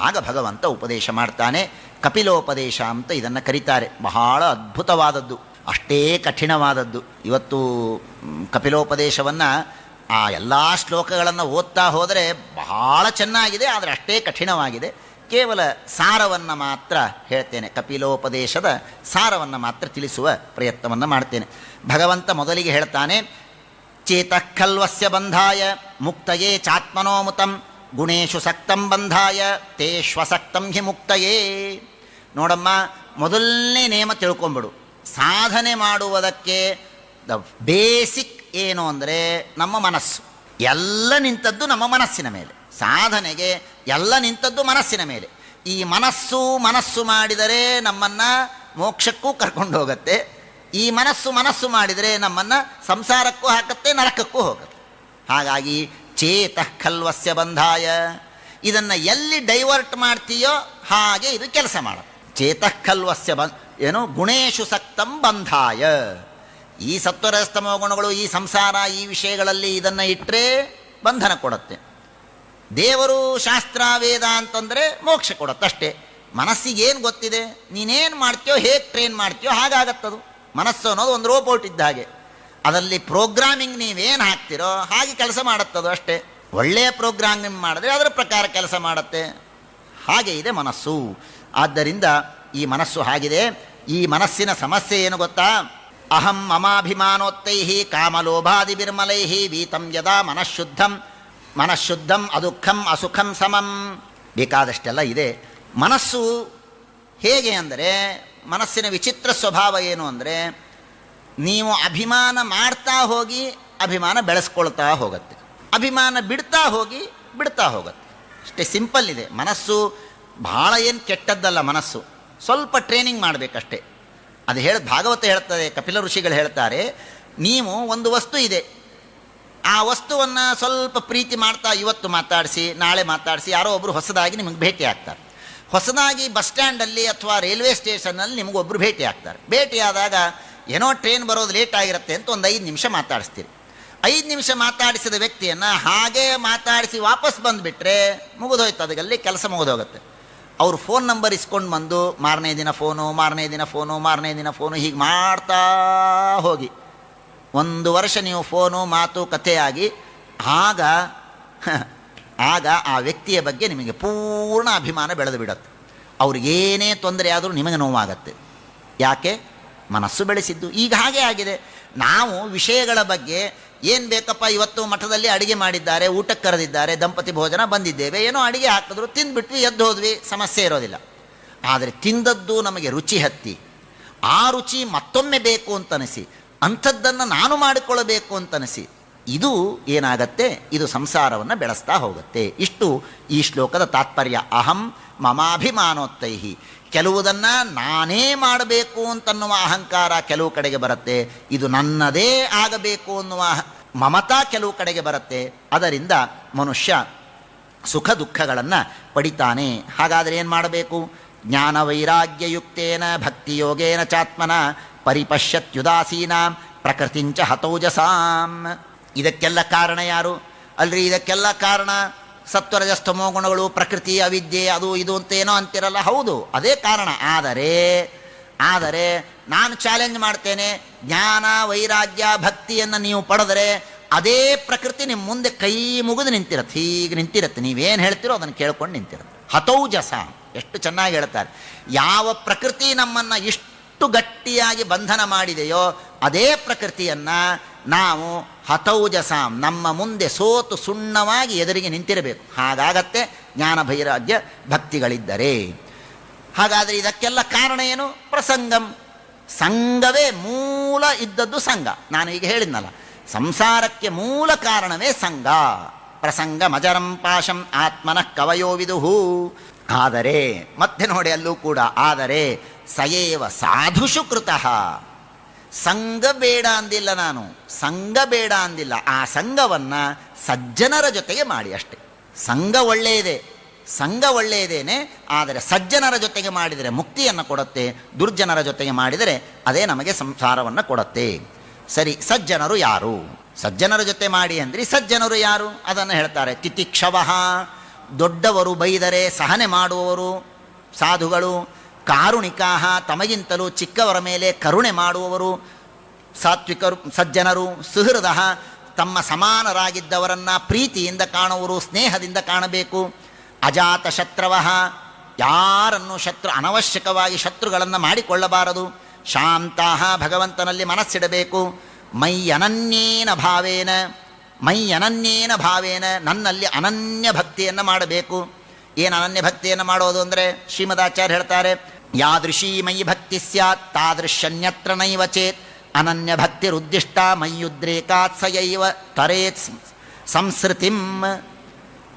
ಆಗ ಭಗವಂತ ಉಪದೇಶ ಮಾಡ್ತಾನೆ. ಕಪಿಲೋಪದೇಶ ಅಂತ ಇದನ್ನು ಕರೀತಾರೆ. ಬಹಳ ಅದ್ಭುತವಾದದ್ದು, ಅಷ್ಟೇ ಕಠಿಣವಾದದ್ದು. ಇವತ್ತು ಕಪಿಲೋಪದೇಶವನ್ನು ಆ ಎಲ್ಲ ಶ್ಲೋಕಗಳನ್ನು ಓದ್ತಾ ಹೋದರೆ ಬಹಳ ಚೆನ್ನಾಗಿದೆ, ಆದರೆ ಅಷ್ಟೇ ಕಠಿಣವಾಗಿದೆ. ಕೇವಲ ಸಾರವನ್ನು ಮಾತ್ರ ಹೇಳ್ತೇನೆ, ಕಪಿಲೋಪದೇಶದ ಸಾರವನ್ನು ಮಾತ್ರ ತಿಳಿಸುವ ಪ್ರಯತ್ನವನ್ನು ಮಾಡ್ತೇನೆ. ಭಗವಂತ ಮೊದಲಿಗೆ ಹೇಳ್ತಾನೆ, ಚೇತಃ ಖಲ್ವಸ್ಯ ಬಂಧಾಯ ಮುಕ್ತಯೇ ಚಾತ್ಮನೋಮುತಂ ಗುಣೇಶು ಸಕ್ತಂ ಬಂಧಾಯ ತೇಷ್ವಸಕ್ತಂ ಹಿ ಮುಕ್ತಯೇ. ನೋಡಮ್ಮ, ಮೊದಲನೇ ನೇಮ ತಿಳ್ಕೊಂಬಿಡು. ಸಾಧನೆ ಮಾಡುವುದಕ್ಕೆ ದ ಬೇಸಿಕ್ ಏನು ಅಂದರೆ ನಮ್ಮ ಮನಸ್ಸು. ಎಲ್ಲ ನಿಂತದ್ದು ನಮ್ಮ ಮನಸ್ಸಿನ ಮೇಲೆ. ಸಾಧನೆಗೆ ಎಲ್ಲ ನಿಂತದ್ದು ಮನಸ್ಸಿನ ಮೇಲೆ. ಈ ಮನಸ್ಸು ಮಾಡಿದರೆ ನಮ್ಮನ್ನು ಮೋಕ್ಷಕ್ಕೂ ಕರ್ಕೊಂಡು ಹೋಗುತ್ತೆ. ಈ ಮನಸ್ಸು ಮಾಡಿದರೆ ನಮ್ಮನ್ನು ಸಂಸಾರಕ್ಕೂ ಹಾಕತ್ತೆ, ನರಕಕ್ಕೂ ಹೋಗುತ್ತೆ. ಹಾಗಾಗಿ ಚೇತಃ ಖಲ್ವಸ್ಯ ಬಂಧಾಯ, ಇದನ್ನು ಎಲ್ಲಿ ಡೈವರ್ಟ್ ಮಾಡ್ತೀಯೋ ಹಾಗೆ ಇದು ಕೆಲಸ ಮಾಡುತ್ತೆ. ಚೇತಃ ಖಲ್ವಸ್ಯ ಏನು ಗುಣೇಶು ಸಕ್ತಂ ಬಂಧಾಯ. ಈ ಸತ್ವರಜಸ್ತಮೋ ಗುಣಗಳು, ಈ ಸಂಸಾರ, ಈ ವಿಷಯಗಳಲ್ಲಿ ಇದನ್ನು ಇಟ್ಟರೆ ಬಂಧನ ಕೊಡುತ್ತೆ. ದೇವರು, ಶಾಸ್ತ್ರ, ವೇದ ಅಂತಂದರೆ ಮೋಕ್ಷ ಕೊಡುತ್ತೆ ಅಷ್ಟೇ. ಮನಸ್ಸಿಗೇನು ಗೊತ್ತಿದೆ, ನೀನೇನು ಮಾಡ್ತೀಯೋ, ಹೇಗೆ ಟ್ರೈನ್ ಮಾಡ್ತೀಯೋ ಹಾಗಾಗತ್ತದು. ಮನಸ್ಸು ಅನ್ನೋದು ಒಂದು ರೋಬೋಟ್ ಇದ್ದ ಹಾಗೆ, ಅದರಲ್ಲಿ ಪ್ರೋಗ್ರಾಮಿಂಗ್ ನೀವೇನು ಹಾಕ್ತಿರೋ ಹಾಗೆ ಕೆಲಸ ಮಾಡುತ್ತದು ಅಷ್ಟೇ. ಒಳ್ಳೆಯ ಪ್ರೋಗ್ರಾಮಿಂಗ್ ಮಾಡಿದ್ರೆ ಅದರ ಪ್ರಕಾರ ಕೆಲಸ ಮಾಡುತ್ತೆ. ಹಾಗೆ ಇದೆ ಮನಸ್ಸು. ಆದ್ದರಿಂದ ಈ ಮನಸ್ಸು ಹಾಗಿದೆ. ಈ ಮನಸ್ಸಿನ ಸಮಸ್ಯೆ ಏನು ಗೊತ್ತಾ? ಅಹಂ ಮಮಾಭಿಮಾನೋತ್ತೈ ಕಾಮಲೋಭಾದಿ ಬಿರ್ಮಲೈ ವೀತಂ ಯದಾ ಮನಃಶುದ್ಧಂ ಅದುಃಖಂ ಅಸುಖಂ ಸಮಂ. ಬೇಕಾದಷ್ಟೆಲ್ಲ ಇದೆ. ಮನಸ್ಸು ಹೇಗೆ ಅಂದರೆ, ಮನಸ್ಸಿನ ವಿಚಿತ್ರ ಸ್ವಭಾವ ಏನು ಅಂದರೆ, ನೀವು ಅಭಿಮಾನ ಮಾಡ್ತಾ ಹೋಗಿ ಅಭಿಮಾನ ಬೆಳೆಸ್ಕೊಳ್ತಾ ಹೋಗುತ್ತೆ, ಅಭಿಮಾನ ಬಿಡ್ತಾ ಹೋಗಿ ಬಿಡ್ತಾ ಹೋಗುತ್ತೆ. ಅಷ್ಟೇ ಸಿಂಪಲ್ ಇದೆ ಮನಸ್ಸು. ಭಾಳ ಏನು ಕೆಟ್ಟದ್ದಲ್ಲ ಮನಸ್ಸು, ಸ್ವಲ್ಪ ಟ್ರೈನಿಂಗ್ ಮಾಡಬೇಕಷ್ಟೇ. ಅದು ಭಾಗವತ ಹೇಳ್ತದೆ, ಕಪಿಲ ಋಷಿಗಳು ಹೇಳ್ತಾರೆ, ನೀವು ಒಂದು ವಸ್ತು ಇದೆ, ಆ ವಸ್ತುವನ್ನು ಸ್ವಲ್ಪ ಪ್ರೀತಿ ಮಾಡ್ತಾ ಇವತ್ತು ಮಾತಾಡಿಸಿ, ನಾಳೆ ಮಾತಾಡಿಸಿ, ಯಾರೋ ಒಬ್ಬರು ಹೊಸದಾಗಿ ನಿಮಗೆ ಭೇಟಿ ಆಗ್ತಾರೆ. ಹೊಸದಾಗಿ ಬಸ್ ಸ್ಟ್ಯಾಂಡಲ್ಲಿ ಅಥವಾ ರೈಲ್ವೆ ಸ್ಟೇಷನ್ನಲ್ಲಿ ನಿಮಗೊಬ್ಬರು ಭೇಟಿ ಆಗ್ತಾರೆ. ಭೇಟಿಯಾದಾಗ ಏನೋ ಟ್ರೈನ್ ಬರೋದು ಲೇಟ್ ಆಗಿರುತ್ತೆ ಅಂತ ಒಂದು 5 ನಿಮಿಷ ಮಾತಾಡಿಸ್ತೀರಿ. 5 ನಿಮಿಷ ಮಾತಾಡಿಸಿದ ವ್ಯಕ್ತಿಯನ್ನು ಹಾಗೇ ಮಾತಾಡಿಸಿ ವಾಪಸ್ ಬಂದುಬಿಟ್ರೆ ಮುಗಿದೋಯ್ತು, ಅದರಲ್ಲಿ ಕೆಲಸ ಮುಗಿದೋಗುತ್ತೆ. ಅವರು ಫೋನ್ ನಂಬರ್ ಇಸ್ಕೊಂಡು ಬಂದು ಮಾರನೇ ದಿನ ಫೋನು ಹೀಗೆ ಮಾಡ್ತಾ ಹೋಗಿ 1 ವರ್ಷ ನೀವು ಫೋನು ಮಾತು ಕಥೆಯಾಗಿ ಆಗ ಆ ವ್ಯಕ್ತಿಯ ಬಗ್ಗೆ ನಿಮಗೆ ಪೂರ್ಣ ಅಭಿಮಾನ ಬೆಳೆದು ಬಿಡುತ್ತೆ. ಅವ್ರಿಗೇನೇ ತೊಂದರೆ ಆದರೂ ನಿಮಗೆ ನೋವಾಗತ್ತೆ. ಯಾಕೆ? ಮನಸ್ಸು ಬೆಳೆಸಿದ್ದು. ಈಗ ಹಾಗೆ ಆಗಿದೆ. ನಾವು ವಿಷಯಗಳ ಬಗ್ಗೆ ಏನು ಬೇಕಪ್ಪ, ಇವತ್ತು ಮಠದಲ್ಲಿ ಅಡಿಗೆ ಮಾಡಿದ್ದಾರೆ, ಊಟಕ್ಕೆ ಕರೆದಿದ್ದಾರೆ, ದಂಪತಿ ಭೋಜನ ಬಂದಿದ್ದೇವೆ, ಏನೋ ಅಡಿಗೆ ಹಾಕಿದ್ರು, ತಿಂದುಬಿಟ್ವಿ, ಎದ್ದು ಹೋದ್ವಿ, ಸಮಸ್ಯೆ ಇರೋದಿಲ್ಲ. ಆದರೆ ತಿಂದದ್ದು ನಮಗೆ ರುಚಿ ಹತ್ತಿ, ಆ ರುಚಿ ಮತ್ತೊಮ್ಮೆ ಬೇಕು ಅಂತನಿಸಿ, ಅಂಥದ್ದನ್ನು ನಾನು ಮಾಡಿಕೊಳ್ಳಬೇಕು ಅಂತನಿಸಿ, ಇದು ಏನಾಗತ್ತೆ, ಇದು ಸಂಸಾರವನ್ನು ಬೆಳೆಸ್ತಾ ಹೋಗುತ್ತೆ. ಇಷ್ಟು ಈ ಶ್ಲೋಕದ ತಾತ್ಪರ್ಯ. ಅಹಂ ಮಮಾಭಿಮಾನೋತ್ತೈಹಿ, ಕೆಲವುದನ್ನು ನಾನೇ ಮಾಡಬೇಕು ಅಂತನ್ನುವ ಅಹಂಕಾರ ಕೆಲವು ಕಡೆಗೆ ಬರುತ್ತೆ, ಇದು ನನ್ನದೇ ಆಗಬೇಕು ಅನ್ನುವ ಮಮತಾ ಕೆಲವು ಕಡೆಗೆ ಬರುತ್ತೆ. ಅದರಿಂದ ಮನುಷ್ಯ ಸುಖ ದುಃಖಗಳನ್ನು ಪಡಿತಾನೆ. ಹಾಗಾದರೆ ಏನು ಮಾಡಬೇಕು? ಜ್ಞಾನ ವೈರಾಗ್ಯಯುಕ್ತೇನ ಭಕ್ತಿಯೋಗೇನ ಚಾತ್ಮನ ಪರಿಪಶ್ಯತ್ಯುದಾಸೀನ ಪ್ರಕೃತಿಂಚ ಹತೌಜಸಾಂ. ಇದಕ್ಕೆಲ್ಲ ಕಾರಣ ಯಾರು? ಅಲ್ರಿ, ಇದಕ್ಕೆಲ್ಲ ಕಾರಣ ಸತ್ವರಜಸ್ತಮೋ ಗುಣಗಳು, ಪ್ರಕೃತಿ, ಅವಿದ್ಯೆ, ಅದು ಇದು ಅಂತ ಏನೋ ಅಂತಿರಲ್ಲ. ಹೌದು, ಅದೇ ಕಾರಣ. ಆದರೆ ನಾನು ಚಾಲೆಂಜ್ ಮಾಡ್ತೇನೆ, ಜ್ಞಾನ ವೈರಾಗ್ಯ ಭಕ್ತಿಯನ್ನು ನೀವು ಪಡೆದರೆ ಅದೇ ಪ್ರಕೃತಿ ನಿಮ್ಮ ಮುಂದೆ ಕೈ ಮುಗಿದು ನಿಂತಿರತ್ತೆ, ಹೀಗೆ ನಿಂತಿರುತ್ತೆ. ನೀವೇನು ಹೇಳ್ತೀರೋ ಅದನ್ನು ಕೇಳ್ಕೊಂಡು ನಿಂತಿರುತ್ತೆ. ಹತೌಜಸ, ಎಷ್ಟು ಚೆನ್ನಾಗಿ ಹೇಳ್ತಾರೆ. ಯಾವ ಪ್ರಕೃತಿ ನಮ್ಮನ್ನು ಇಷ್ಟು ಗಟ್ಟಿಯಾಗಿ ಬಂಧನ ಮಾಡಿದೆಯೋ ಅದೇ ಪ್ರಕೃತಿಯನ್ನು ನಾವು ಹತೌಜಸಾಂ, ನಮ್ಮ ಮುಂದೆ ಸೋತು ಸುಣ್ಣವಾಗಿ ಎದುರಿಗೆ ನಿಂತಿರಬೇಕು. ಹಾಗಾಗತ್ತೆ ಜ್ಞಾನ ವೈರಾಗ್ಯ ಭಕ್ತಿಗಳಿದ್ದರೆ. ಹಾಗಾದರೆ ಇದಕ್ಕೆಲ್ಲ ಕಾರಣ ಏನು? ಪ್ರಸಂಗಂ. ಸಂಘವೇ ಮೂಲ ಇದ್ದದ್ದು ಸಂಘ. ನಾನು ಈಗ ಹೇಳಿದ್ನಲ್ಲ, ಸಂಸಾರಕ್ಕೆ ಮೂಲ ಕಾರಣವೇ ಸಂಘ. ಪ್ರಸಂಗ ಮಜರಂ ಪಾಶಂ ಆತ್ಮನಃ ಕವಯೋ ವಿದುಹು. ಆದರೆ ಮತ್ತೆ ನೋಡಿ, ಅಲ್ಲೂ ಕೂಡ ಆದರೆ ಸಯೇವ ಸಾಧುಷು ಕೃತಃ. ಸಂಘ ಬೇಡ ಅಂದಿಲ್ಲ ನಾನು, ಸಂಘ ಬೇಡ ಅಂದಿಲ್ಲ. ಆ ಸಂಘವನ್ನು ಸಜ್ಜನರ ಜೊತೆಗೆ ಮಾಡಿ ಅಷ್ಟೆ. ಸಂಘ ಒಳ್ಳೆಯದೇ, ಸಂಘ ಒಳ್ಳೆಯದೇನೆ, ಆದರೆ ಸಜ್ಜನರ ಜೊತೆಗೆ ಮಾಡಿದರೆ ಮುಕ್ತಿಯನ್ನು ಕೊಡುತ್ತೆ, ದುರ್ಜನರ ಜೊತೆಗೆ ಮಾಡಿದರೆ ಅದೇ ನಮಗೆ ಸಂಸಾರವನ್ನು ಕೊಡುತ್ತೆ. ಸರಿ, ಸಜ್ಜನರು ಯಾರು? ಸಜ್ಜನರ ಜೊತೆ ಮಾಡಿ ಅಂದರೆ ಸಜ್ಜನರು ಯಾರು ಅದನ್ನು ಹೇಳ್ತಾರೆ. ತಿತಿಕ್ಷವಃ, ದೊಡ್ಡವರು ಬೈದರೆ ಸಹನೆ ಮಾಡುವವರು ಸಾಧುಗಳು. ಕಾರುಣಿಕಾಹ, ತಮಗಿಂತಲೂ ಚಿಕ್ಕವರ ಮೇಲೆ ಕರುಣೆ ಮಾಡುವವರು ಸಾತ್ವಿಕರು ಸಜ್ಜನರು. ಸುಹೃದಃ, ತಮ್ಮ ಸಮಾನರಾಗಿದ್ದವರನ್ನು ಪ್ರೀತಿಯಿಂದ ಕಾಣುವರು, ಸ್ನೇಹದಿಂದ ಕಾಣಬೇಕು. ಅಜಾತ ಶತ್ರವಃ, ಯಾರನ್ನು ಅನವಶ್ಯಕವಾಗಿ ಶತ್ರುಗಳನ್ನು ಮಾಡಿಕೊಳ್ಳಬಾರದು. ಶಾಂತಾಹ, ಭಗವಂತನಲ್ಲಿ ಮನಸ್ಸಿಡಬೇಕು. ಮೈ ಅನನ್ಯೇನ ಭಾವೇನ, ನನ್ನಲ್ಲಿ ಅನನ್ಯ ಭಕ್ತಿಯನ್ನು ಮಾಡಬೇಕು. ಏನು ಅನನ್ಯ ಭಕ್ತಿಯನ್ನು ಮಾಡೋದು ಅಂದರೆ ಶ್ರೀಮದಾಚಾರ್ಯ ಹೇಳ್ತಾರೆ, ಯಾದೃಶೀ ಮಯಿ ಭಕ್ತಿ ಸ್ಯಾತ್ ತಾದೃಶನ್ಯತ್ರ ನೈವ ಚೇತ್ ಅನನ್ಯ ಭಕ್ತಿರುದ್ದಿಷ್ಟ ಮಯ್ಯುದ್ರೇಕಾತ್ ಸಯೈವ ತರೇತ್ ಸಂಸ್ಕೃತಿಂ.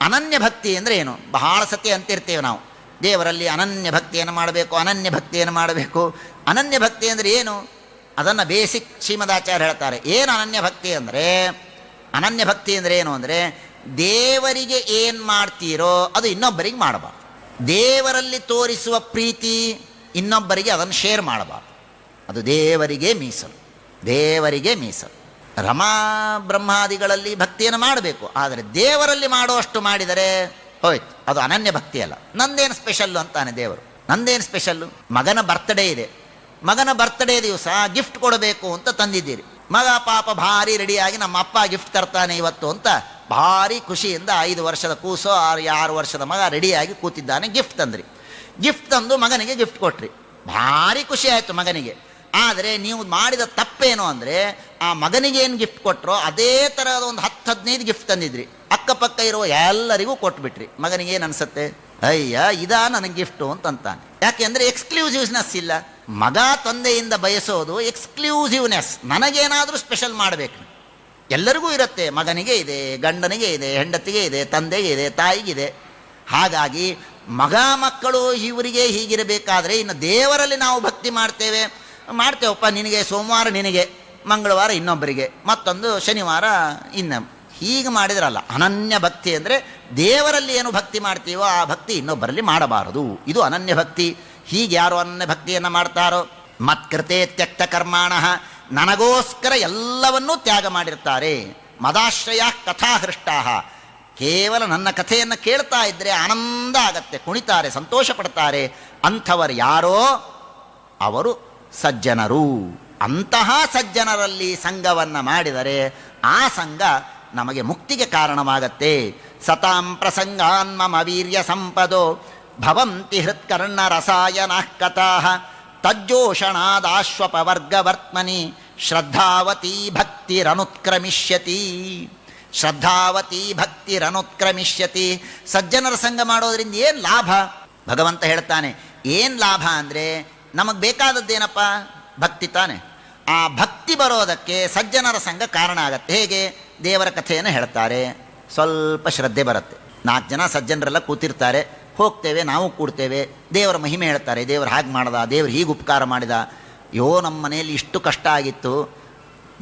ಅನನ್ಯ ಭಕ್ತಿ ಅಂದರೆ ಏನು? ಬಹಳ ಸತಿ ಅಂತಿರ್ತೇವೆ ನಾವು, ದೇವರಲ್ಲಿ ಅನನ್ಯ ಭಕ್ತಿಯನ್ನು ಮಾಡಬೇಕು, ಅನನ್ಯ ಭಕ್ತಿಯನ್ನು ಮಾಡಬೇಕು. ಅನನ್ಯ ಭಕ್ತಿ ಅಂದರೆ ಏನು? ಅದನ್ನು ಬೇಸಿಕ್ ಶ್ರೀಮದಾಚಾರ್ಯ ಹೇಳ್ತಾರೆ. ಏನು ಅನನ್ಯ ಭಕ್ತಿ ಅಂದರೆ? ಅನನ್ಯ ಭಕ್ತಿ ಅಂದರೆ ಏನು ಅಂದರೆ, ದೇವರಿಗೆ ಏನು ಮಾಡ್ತೀರೋ ಅದು ಇನ್ನೊಬ್ಬರಿಗೆ ಮಾಡಬಾರ್ದು. ದೇವರಲ್ಲಿ ತೋರಿಸುವ ಪ್ರೀತಿ ಇನ್ನೊಬ್ಬರಿಗೆ ಅದನ್ನು ಶೇರ್ ಮಾಡಬಾರ್ದು. ಅದು ದೇವರಿಗೆ ಮೀಸಲು, ದೇವರಿಗೆ ಮೀಸಲು. ರಮಾ ಬ್ರಹ್ಮಾದಿಗಳಲ್ಲಿ ಭಕ್ತಿಯನ್ನು ಮಾಡಬೇಕು, ಆದರೆ ದೇವರಲ್ಲಿ ಮಾಡುವಷ್ಟು ಮಾಡಿದರೆ ಹೋಯ್ತು, ಅದು ಅನನ್ಯ ಭಕ್ತಿ ಅಲ್ಲ. ನಂದೇನು ಸ್ಪೆಷಲ್ಲು ಅಂತಾನೆ ದೇವರು. ನಂದೇನು ಸ್ಪೆಷಲ್ಲು? ಮಗನ ಬರ್ತ್ಡೇ ಇದೆ, ಮಗನ ಬರ್ತ್ಡೇ ದಿವಸ ಗಿಫ್ಟ್ ಕೊಡಬೇಕು ಅಂತ ತಂದಿದ್ದೀರಿ. ಮಗ ಪಾಪ ಭಾರಿ ರೆಡಿಯಾಗಿ ನಮ್ಮ ಅಪ್ಪ ಗಿಫ್ಟ್ ತರ್ತಾನೆ ಇವತ್ತು ಅಂತ ಭಾರಿ ಖುಷಿಯಿಂದ 5 ವರ್ಷದ ಕೂಸೋ 6 ವರ್ಷದ ಮಗ ರೆಡಿಯಾಗಿ ಕೂತಿದ್ದಾನೆ. ಗಿಫ್ಟ್ ತಂದ್ರಿ, ಗಿಫ್ಟ್ ತಂದು ಮಗನಿಗೆ ಗಿಫ್ಟ್ ಕೊಟ್ರಿ, ಭಾರಿ ಖುಷಿ ಆಯಿತು ಮಗನಿಗೆ. ಆದರೆ ನೀವು ಮಾಡಿದ ತಪ್ಪೇನು ಅಂದರೆ, ಆ ಮಗನಿಗೆ ಏನು ಗಿಫ್ಟ್ ಕೊಟ್ಟರೋ ಅದೇ ಥರದ ಒಂದು 10-15 ಗಿಫ್ಟ್ ತಂದಿದ್ರಿ, ಅಕ್ಕಪಕ್ಕ ಇರುವ ಎಲ್ಲರಿಗೂ ಕೊಟ್ಬಿಟ್ರಿ. ಮಗನಿಗೆ ಏನು ಅನಿಸುತ್ತೆ? ಅಯ್ಯ, ಇದಾ ನನಗೆ ಗಿಫ್ಟು ಅಂತಂತಾನೆ. ಯಾಕೆಂದರೆ ಎಕ್ಸ್ಕ್ಲೂಸಿವ್ನೆಸ್ ಇಲ್ಲ. ಮಗ ತಂದೆಯಿಂದ ಬಯಸೋದು ಎಕ್ಸ್ಕ್ಲೂಸಿವ್ನೆಸ್. ನನಗೇನಾದರೂ ಸ್ಪೆಷಲ್ ಮಾಡಬೇಕು. ಎಲ್ಲರಿಗೂ ಇರುತ್ತೆ, ಮಗನಿಗೆ ಇದೆ, ಗಂಡನಿಗೆ ಇದೆ, ಹೆಂಡತಿಗೆ ಇದೆ, ತಂದೆಗೆ ಇದೆ, ತಾಯಿಗಿದೆ. ಹಾಗಾಗಿ ಮಗ ಮಕ್ಕಳು ಇವರಿಗೆ ಹೀಗಿರಬೇಕಾದ್ರೆ ಇನ್ನು ದೇವರಲ್ಲಿ ನಾವು ಭಕ್ತಿ ಮಾಡ್ತೇವಪ್ಪ, ನಿನಗೆ ಸೋಮವಾರ ನಿನಗೆ, ಮಂಗಳವಾರ ಇನ್ನೊಬ್ಬರಿಗೆ, ಮತ್ತೊಂದು ಶನಿವಾರ ಹೀಗೆ ಮಾಡಿದ್ರಲ್ಲ. ಅನನ್ಯ ಭಕ್ತಿ ಅಂದರೆ ದೇವರಲ್ಲಿ ಏನು ಭಕ್ತಿ ಮಾಡ್ತೀವೋ ಆ ಭಕ್ತಿ ಇನ್ನೊಬ್ಬರಲ್ಲಿ ಮಾಡಬಾರದು. ಇದು ಅನನ್ಯ ಭಕ್ತಿ. ಹೀಗೆ ಯಾರು ಅನನ್ಯ ಭಕ್ತಿಯನ್ನು ಮಾಡ್ತಾರೋ, ಮತ್ಕೃತೆ ತ್ಯಕ್ತ ಕರ್ಮಾಣಃ, ನನಗೋಸ್ಕರ ಎಲ್ಲವನ್ನೂ ತ್ಯಾಗ ಮಾಡಿರ್ತಾರೆ. ಮದಾಶ್ರಯ ಕಥಾಹೃಷ್ಟಾ, ಕೇವಲ ನನ್ನ ಕಥೆಯನ್ನು ಕೇಳ್ತಾ ಇದ್ದರೆ ಆನಂದ ಆಗತ್ತೆ, ಕುಣಿತಾರೆ, ಸಂತೋಷ ಪಡ್ತಾರೆ. ಅಂಥವರು ಯಾರೋ ಅವರು ಸಜ್ಜನರು. ಅಂತಹ ಸಜ್ಜನರಲ್ಲಿ ಸಂಘವನ್ನು ಮಾಡಿದರೆ ಆ ಸಂಘ ನಮಗೆ ಮುಕ್ತಿಗೆ ಕಾರಣವಾಗತ್ತೆ. ಸತಾಂ ಪ್ರಸಂಗಾನ್ ಮಮ ವೀರ್ಯ ಸಂಪದೋ ಭವಂತಿ ಹೃತ್ಕರ್ಣ ರಸಾಯನಃ ಕಥಾಃ ತಜ್ಜೋಷಣಾದಾಶ್ವಪವರ್ಗವರ್ತ್ಮನಿ ಶ್ರದ್ಧಾವತಿ ಭಕ್ತಿರನುತ್ಕ್ರಮಿಷ್ಯತಿ. ಶ್ರದ್ಧಾವತಿ ಭಕ್ತಿರನುತ್ಕ್ರಮಿಷ್ಯತಿ. ಸಜ್ಜನರ ಸಂಘ ಮಾಡೋದ್ರಿಂದ ಏನು ಲಾಭ? ಭಗವಂತ ಹೇಳ್ತಾನೆ, ಏನು ಲಾಭ ಅಂದರೆ ನಮಗೆ ಬೇಕಾದದ್ದೇನಪ್ಪ? ಭಕ್ತಿ ತಾನೆ. ಆ ಭಕ್ತಿ ಬರೋದಕ್ಕೆ ಸಜ್ಜನರ ಸಂಘ ಕಾರಣ ಆಗತ್ತೆ. ಹೇಗೆ? ದೇವರ ಕಥೆಯನ್ನು ಹೇಳ್ತಾರೆ, ಸ್ವಲ್ಪ ಶ್ರದ್ಧೆ ಬರುತ್ತೆ. 4 ಜನ ಸಜ್ಜನರೆಲ್ಲ ಕೂತಿರ್ತಾರೆ, ಹೋಗ್ತೇವೆ, ನಾವು ಕೂಡ್ತೇವೆ, ದೇವರ ಮಹಿಮೆ ಹೇಳ್ತಾರೆ. ದೇವರು ಹಾಗೆ ಮಾಡ್ದ, ದೇವರು ಹೀಗೆ ಉಪಕಾರ ಮಾಡಿದ, ನಮ್ಮ ಮನೆಯಲ್ಲಿ ಇಷ್ಟು ಕಷ್ಟ ಆಗಿತ್ತು,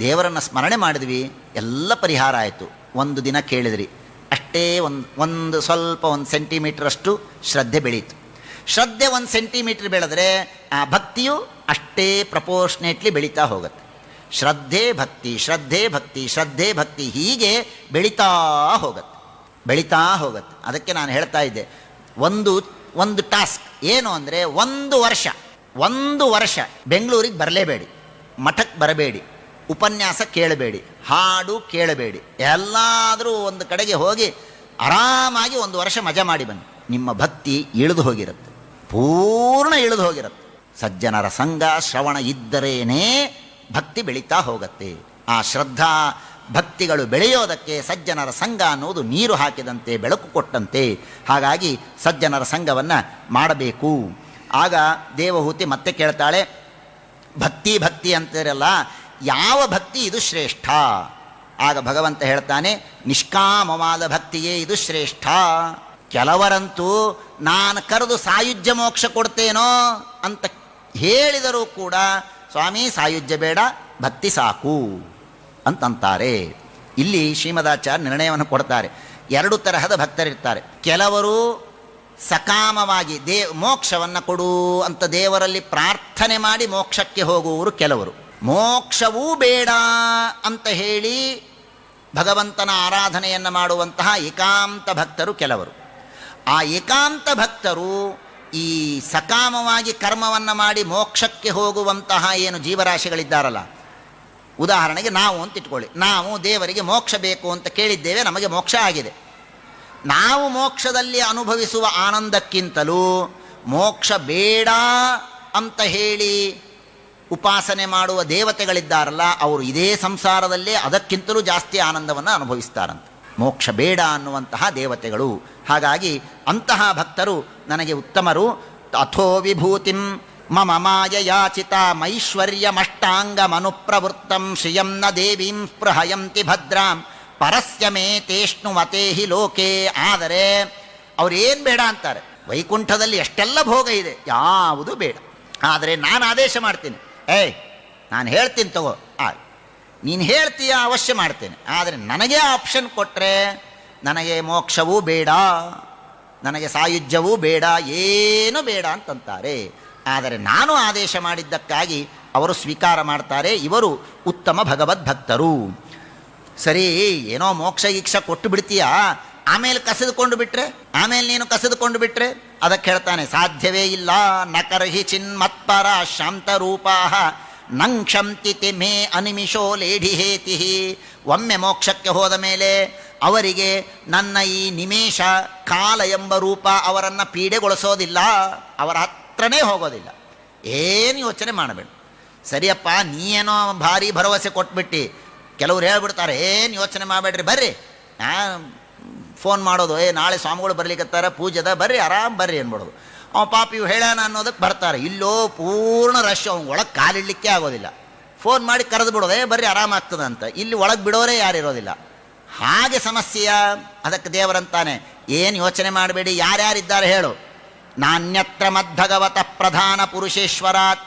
ದೇವರನ್ನು ಸ್ಮರಣೆ ಮಾಡಿದ್ವಿ, ಎಲ್ಲ ಪರಿಹಾರ ಆಯಿತು. ಒಂದು ದಿನ ಕೇಳಿದ್ರಿ, ಅಷ್ಟೇ ಒಂದು ಸ್ವಲ್ಪ 1 ಸೆಂಟಿಮೀಟ್ರಷ್ಟು ಶ್ರದ್ಧೆ ಬೆಳೀತು. ಶ್ರದ್ಧೆ 1 ಸೆಂಟಿಮೀಟ್ರ್ ಬೆಳೆದ್ರೆ ಆ ಭಕ್ತಿಯು ಅಷ್ಟೇ ಪ್ರಪೋರ್ಷನೇಟ್ಲಿ ಬೆಳೀತಾ ಹೋಗುತ್ತೆ. ಶ್ರದ್ಧೆ ಭಕ್ತಿ, ಶ್ರದ್ಧೆ ಭಕ್ತಿ, ಶ್ರದ್ಧೆ ಭಕ್ತಿ, ಹೀಗೆ ಬೆಳೀತಾ ಹೋಗುತ್ತೆ. ಅದಕ್ಕೆ ನಾನು ಹೇಳ್ತಾ ಇದ್ದೆ, ಒಂದು ಟಾಸ್ಕ್ ಏನು ಅಂದರೆ, ಒಂದು ವರ್ಷ ಬೆಂಗಳೂರಿಗೆ ಬರಲೇಬೇಡಿ, ಮಠಕ್ಕೆ ಬರಬೇಡಿ, ಉಪನ್ಯಾಸ ಕೇಳಬೇಡಿ, ಹಾಡು ಕೇಳಬೇಡಿ, ಎಲ್ಲಾದರೂ ಒಂದು ಕಡೆಗೆ ಹೋಗಿ ಆರಾಮಾಗಿ 1 ವರ್ಷ ಮಜಾ ಮಾಡಿ ಬನ್ನಿ. ನಿಮ್ಮ ಭಕ್ತಿ ಇಳಿದು ಹೋಗಿರುತ್ತೆ, ಪೂರ್ಣ ಇಳಿದು ಹೋಗಿರುತ್ತೆ. ಸಜ್ಜನರ ಸಂಘ ಶ್ರವಣ ಇದ್ದರೇನೇ ಭಕ್ತಿ ಬೆಳೀತಾ ಹೋಗುತ್ತೆ. ಆ ಶ್ರದ್ಧಾ ಭಕ್ತಿಗಳು ಬೆಳೆಯೋದಕ್ಕೆ ಸಜ್ಜನರ ಸಂಘ ಅನ್ನೋದು ನೀರು ಹಾಕಿದಂತೆ, ಬೆಳಕು ಕೊಟ್ಟಂತೆ. ಹಾಗಾಗಿ ಸಜ್ಜನರ ಸಂಘವನ್ನು ಮಾಡಬೇಕು. ಆಗ ದೇವಹೂತಿ ಮತ್ತೆ ಕೇಳ್ತಾಳೆ, ಭಕ್ತಿ ಅಂತಿರಲ್ಲ, ಯಾವ ಭಕ್ತಿ ಇದು ಶ್ರೇಷ್ಠ? ಆಗ ಭಗವಂತ ಹೇಳ್ತಾನೆ, ನಿಷ್ಕಾಮವಾದ ಭಕ್ತಿಯೇ ಇದು ಶ್ರೇಷ್ಠ. ಕೆಲವರಂತೂ ನಾನು ಕರೆದು ಸಾಯುಜ್ಯ ಮೋಕ್ಷ ಕೊಡ್ತೇನೋ ಅಂತ ಹೇಳಿದರೂ ಕೂಡ, ಸ್ವಾಮಿ ಸಾಯುಜ್ಯ ಬೇಡ, ಭಕ್ತಿ ಸಾಕು ಅಂತಂತಾರೆ. ಇಲ್ಲಿ ಶ್ರೀಮದಾಚಾರ್ಯ ನಿರ್ಣಯವನ್ನು ಕೊಡ್ತಾರೆ. 2 ತರಹದ ಭಕ್ತರಿರ್ತಾರೆ. ಕೆಲವರು ಸಕಾಮವಾಗಿ ಮೋಕ್ಷವನ್ನು ಕೊಡು ಅಂತ ದೇವರಲ್ಲಿ ಪ್ರಾರ್ಥನೆ ಮಾಡಿ ಮೋಕ್ಷಕ್ಕೆ ಹೋಗುವವರು ಕೆಲವರು. ಮೋಕ್ಷವೂ ಬೇಡ ಅಂತ ಹೇಳಿ ಭಗವಂತನ ಆರಾಧನೆಯನ್ನು ಮಾಡುವಂತಹ ಏಕಾಂತ ಭಕ್ತರು ಕೆಲವರು. ಆ ಏಕಾಂತ ಭಕ್ತರು ಈ ಸಕಾಮವಾಗಿ ಕರ್ಮವನ್ನು ಮಾಡಿ ಮೋಕ್ಷಕ್ಕೆ ಹೋಗುವಂತಹ ಏನು ಜೀವರಾಶಿಗಳಿದ್ದಾರಲ್ಲ, ಉದಾಹರಣೆಗೆ ನಾವು ಅಂತ ಇಟ್ಕೊಳ್ಳಿ, ನಾವು ದೇವರಿಗೆ ಮೋಕ್ಷ ಬೇಕು ಅಂತ ಕೇಳಿದ್ದೇವೆ, ನಮಗೆ ಮೋಕ್ಷ ಆಗಿದೆ. ನಾವು ಮೋಕ್ಷದಲ್ಲಿ ಅನುಭವಿಸುವ ಆನಂದಕ್ಕಿಂತಲೂ ಮೋಕ್ಷ ಬೇಡ ಅಂತ ಹೇಳಿ ಉಪಾಸನೆ ಮಾಡುವ ದೇವತೆಗಳಿದ್ದಾರಲ್ಲ, ಅವರು ಇದೇ ಸಂಸಾರದಲ್ಲೇ ಅದಕ್ಕಿಂತಲೂ ಜಾಸ್ತಿ ಆನಂದವನ್ನು ಅನುಭವಿಸ್ತಾರಂತೆ, ಮೋಕ್ಷ ಬೇಡ ಅನ್ನುವಂತಹ ದೇವತೆಗಳು. ಹಾಗಾಗಿ ಅಂತಹ ಭಕ್ತರು ನನಗೆ ಉತ್ತಮರು. ಅಥೋ ವಿಭೂತಿಂ ಮಮ ಮಾಯಯಾಚಿತ ಮೈಶ್ವರ್ಯಮಷ್ಟಾಂಗಮನುಪ್ರವೃತ್ತಂ ಶ್ರಿಯಂ ನ ದೇವೀಂ ಸ್ಪೃಹಯಂತಿ ಭದ್ರಾಂ ಪರಸ್ಯ ಮೇ ತೇಷ್ಣುಮತೆ ಹಿ ಲೋಕೆ. ಆದರೆ ಅವ್ರೇನು ಬೇಡ ಅಂತಾರೆ? ವೈಕುಂಠದಲ್ಲಿ ಎಷ್ಟೆಲ್ಲ ಭೋಗ ಇದೆ, ಯಾವುದು ಬೇಡ. ಆದರೆ ನಾನು ಆದೇಶ ಮಾಡ್ತೀನಿ, ನಾನು ಹೇಳ್ತೀನಿ ತಗೋ, ನೀನು ಹೇಳ್ತೀಯ, ಅವಶ್ಯ ಮಾಡ್ತೇನೆ. ಆದರೆ ನನಗೆ ಆಪ್ಷನ್ ಕೊಟ್ಟರೆ ನನಗೆ ಮೋಕ್ಷವೂ ಬೇಡ, ನನಗೆ ಸಾಯುಜ್ಯವೂ ಬೇಡ, ಏನೂ ಬೇಡ ಅಂತಂತಾರೆ. ಆದರೆ ನಾನು ಆದೇಶ ಮಾಡಿದ್ದಕ್ಕಾಗಿ ಅವರು ಸ್ವೀಕಾರ ಮಾಡ್ತಾರೆ. ಇವರು ಉತ್ತಮ ಭಗವದ್ಭಕ್ತರು. ಸರಿ, ಏನೋ ಮೋಕ್ಷ ಗೀಕ್ಷ ಕೊಟ್ಟು ಬಿಡ್ತೀಯಾ, ಆಮೇಲೆ ನೀನು ಕಸಿದುಕೊಂಡು ಬಿಟ್ರೆ ಅದಕ್ಕೆ ಹೇಳ್ತಾನೆ, ಸಾಧ್ಯವೇ ಇಲ್ಲ. ನಕರ್ಹಿ ಚಿನ್ಮತ್ಪರ ಶಾಂತರೂಪಾ ನಂಕ್ಷಂತಿ ಮೇ ಅನಿಮಿಷೋ ಲೇಢಿಹೇತಿ. ಒಮ್ಮೆ ಮೋಕ್ಷಕ್ಕೆ ಹೋದ ಮೇಲೆ ಅವರಿಗೆ ನನ್ನ ಈ ನಿಮೇಷ ಕಾಲ ಎಂಬ ರೂಪ ಅವರನ್ನು ಪೀಡೆಗೊಳಿಸೋದಿಲ್ಲ, ಅವರ ಹತ್ರನೇ ಹೋಗೋದಿಲ್ಲ. ಏನು ಯೋಚನೆ ಮಾಡಬೇಡ. ಸರಿಯಪ್ಪ, ನೀನೇನೋ ಭಾರಿ ಭರವಸೆ ಕೊಟ್ಬಿಟ್ಟು ಕೆಲವ್ರು ಹೇಳ್ಬಿಡ್ತಾರೆ, ಏನು ಯೋಚನೆ ಮಾಡಬೇಡ್ರಿ, ಬರ್ರಿ, ಫೋನ್ ಮಾಡೋದು, ನಾಳೆ ಸ್ವಾಮಿಗಳು ಬರ್ಲಿಕ್ಕತ್ತಾರ, ಪೂಜೆದ, ಬರ್ರಿ, ಆರಾಮ್ ಬರ್ರಿ ಅನ್ಬಿಡೋದು. ಪಾಪ ಇವು ಹೇಳೋಣ ಅನ್ನೋದಕ್ಕೆ ಬರ್ತಾರೆ. ಇಲ್ಲೋ ಪೂರ್ಣ ರಶ್, ಅವ್ನು ಒಳಗೆ ಕಾಲಿಡಲಿಕ್ಕೆ ಆಗೋದಿಲ್ಲ. ಫೋನ್ ಮಾಡಿ ಕರೆದು ಬಿಡೋದು, ಬರ್ರಿ ಆರಾಮಾಗ್ತದೆ ಅಂತ. ಇಲ್ಲಿ ಒಳಗೆ ಬಿಡೋರೇ ಯಾರಿರೋದಿಲ್ಲ. ಹಾಗೆ ಸಮಸ್ಯೆಯ. ಅದಕ್ಕೆ ದೇವರಂತಾನೆ, ಏನು ಯೋಚನೆ ಮಾಡಬೇಡಿ, ಯಾರ್ಯಾರಿದ್ದಾರೆ ಹೇಳು. ನಾಣ್ಯತ್ರ ಮದ್ಭಗವತ ಪ್ರಧಾನ ಪುರುಷೇಶ್ವರಾತ್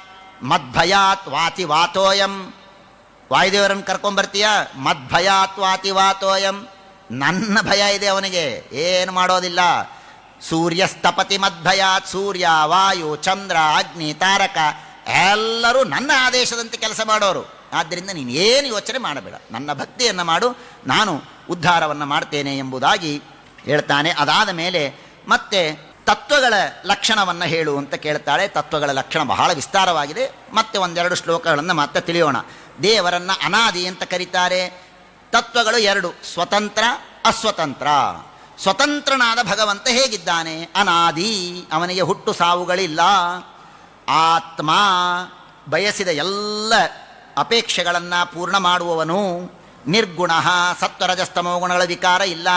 ಮದ್ಭಯಾತ್ ವಾತಿ ವಾತೋಯಂ. ವಾಯುದೇವರನ್ನು ಕರ್ಕೊಂಬರ್ತೀಯ, ಮದ್ಭಯಾತ್ ವಾತಿ ವಾತೋಯಂ, ನನ್ನ ಭಯ ಇದೆ ಅವನಿಗೆ, ಏನು ಮಾಡೋದಿಲ್ಲ. ಸೂರ್ಯಸ್ತಪತಿ ಮದ್ಭಯಾತ್, ಸೂರ್ಯ, ವಾಯು, ಚಂದ್ರ, ಅಗ್ನಿ, ತಾರಕ ಎಲ್ಲರೂ ನನ್ನ ಆದೇಶದಂತೆ ಕೆಲಸ ಮಾಡೋರು. ಆದ್ದರಿಂದ ನೀನು ಏನು ಯೋಚನೆ ಮಾಡಬೇಡ, ನನ್ನ ಭಕ್ತಿಯನ್ನು ಮಾಡು, ನಾನು ಉದ್ಧಾರವನ್ನು ಮಾಡ್ತೇನೆ ಎಂಬುದಾಗಿ ಹೇಳ್ತಾನೆ. ಅದಾದ ಮೇಲೆ ಮತ್ತೆ ತತ್ವಗಳ ಲಕ್ಷಣವನ್ನು ಹೇಳು ಅಂತ ಕೇಳ್ತಾಳೆ. ತತ್ವಗಳ ಲಕ್ಷಣ ಬಹಳ ವಿಸ್ತಾರವಾಗಿದೆ. ಮತ್ತೆ 1-2 ಶ್ಲೋಕಗಳನ್ನು ಮತ್ತೆ ತಿಳಿಯೋಣ. ದೇವರನ್ನು ಅನಾದಿ ಅಂತ ಕರೀತಾರೆ. ತತ್ವಗಳು 2, ಸ್ವತಂತ್ರ, ಅಸ್ವತಂತ್ರ. ಸ್ವತಂತ್ರನಾದ ಭಗವಂತ ಹೇಗಿದ್ದಾನೆ? ಅನಾದಿ, ಅವನಿಗೆ ಹುಟ್ಟು ಸಾವುಗಳಿಲ್ಲ. ಆತ್ಮ, ಬಯಸಿದ ಎಲ್ಲ ಅಪೇಕ್ಷೆಗಳನ್ನು ಪೂರ್ಣ ಮಾಡುವವನು. ನಿರ್ಗುಣ, ಸತ್ವರಜಸ್ತಮೋ ಗುಣಗಳ ವಿಕಾರ ಇಲ್ಲ.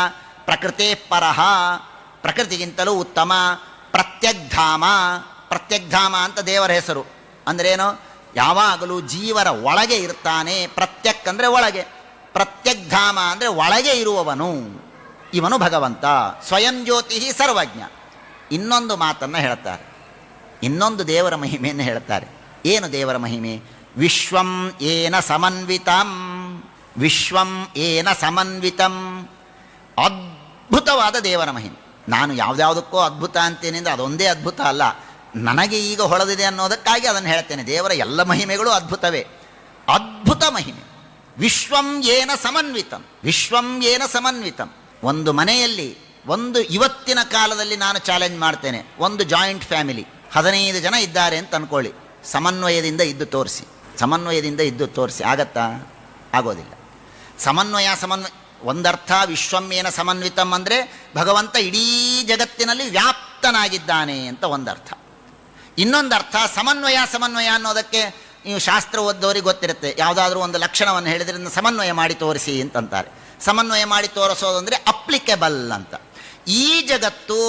ಪ್ರಕೃತಿ ಪರಹ, ಪ್ರಕೃತಿಗಿಂತಲೂ ಉತ್ತಮ. ಪ್ರತ್ಯಗ್ಧಾಮ, ಪ್ರತ್ಯಗ್ಧಾಮ ಅಂತ ದೇವರ ಹೆಸರು. ಅಂದ್ರೇನು? ಯಾವಾಗಲೂ ಜೀವರ ಒಳಗೆ ಇರ್ತಾನೆ. ಪ್ರತ್ಯಕ್ ಅಂದರೆ ಒಳಗೆ, ಪ್ರತ್ಯಗ್ಧಾಮ ಅಂದರೆ ಒಳಗೆ ಇರುವವನು ಇವನು ಭಗವಂತ. ಸ್ವಯಂ ಜ್ಯೋತಿ ಸರ್ವಜ್ಞ. ಇನ್ನೊಂದು ಮಾತನ್ನು ಹೇಳ್ತಾರೆ, ಇನ್ನೊಂದು ದೇವರ ಮಹಿಮೆಯನ್ನು ಹೇಳ್ತಾರೆ. ಏನು ದೇವರ ಮಹಿಮೆ? ವಿಶ್ವಂ ಏನ ಸಮನ್ವಿತಂ, ವಿಶ್ವಂ ಏನ ಸಮನ್ವಿತಂ. ಅದ್ಭುತವಾದ ದೇವರ ಮಹಿಮೆ. ನಾನು ಯಾವುದ್ಯಾವುದಕ್ಕೋ ಅದ್ಭುತ ಅಂತೇನೆ ಅಂದರೆ ಅದೊಂದೇ ಅದ್ಭುತ ಅಲ್ಲ, ನನಗೆ ಈಗ ಹೊಳೆದಿದೆ ಅನ್ನೋದಕ್ಕಾಗಿ ಅದನ್ನು ಹೇಳ್ತೇನೆ. ದೇವರ ಎಲ್ಲ ಮಹಿಮೆಗಳು ಅದ್ಭುತವೇ. ಅದ್ಭುತ ಮಹಿಮೆ. ವಿಶ್ವಂ ಏನ ಸಮನ್ವಿತಂ, ವಿಶ್ವಂ ಏನ ಸಮನ್ವಿತಂ. ಒಂದು ಮನೆಯಲ್ಲಿ ಇವತ್ತಿನ ಕಾಲದಲ್ಲಿ ನಾನು ಚಾಲೆಂಜ್ ಮಾಡ್ತೇನೆ, ಒಂದು ಜಾಯಿಂಟ್ ಫ್ಯಾಮಿಲಿ 15 ಜನ ಇದ್ದಾರೆ ಅಂತ ಅಂದ್ಕೊಳ್ಳಿ. ಸಮನ್ವಯದಿಂದ ಇದ್ದು ತೋರಿಸಿ, ಸಮನ್ವಯದಿಂದ ಇದ್ದು ತೋರಿಸಿ. ಆಗತ್ತಾ? ಆಗೋದಿಲ್ಲ. ಸಮನ್ವಯ ಒಂದರ್ಥ ವಿಶ್ವಮೇನ ಸಮನ್ವಿತಂ ಅಂದರೆ ಭಗವಂತ ಇಡೀ ಜಗತ್ತಿನಲ್ಲಿ ವ್ಯಾಪ್ತನಾಗಿದ್ದಾನೆ ಅಂತ ಒಂದರ್ಥ. ಇನ್ನೊಂದರ್ಥ ಸಮನ್ವಯ ಅನ್ನೋದಕ್ಕೆ ನೀವು ಶಾಸ್ತ್ರ ಓದ್ದವರಿಗೆ ಗೊತ್ತಿರುತ್ತೆ. ಯಾವುದಾದ್ರೂ ಒಂದು ಲಕ್ಷಣವನ್ನು ಹೇಳಿದ್ರಿಂದ ಸಮನ್ವಯ ಮಾಡಿ ತೋರಿಸಿ ಅಂತಂತಾರೆ. ಸಮನ್ವಯ ಮಾಡಿ ತೋರಿಸೋದು ಅಂದರೆ ಅಪ್ಲಿಕೇಬಲ್ ಅಂತ. ಈ ಜಗತ್ತು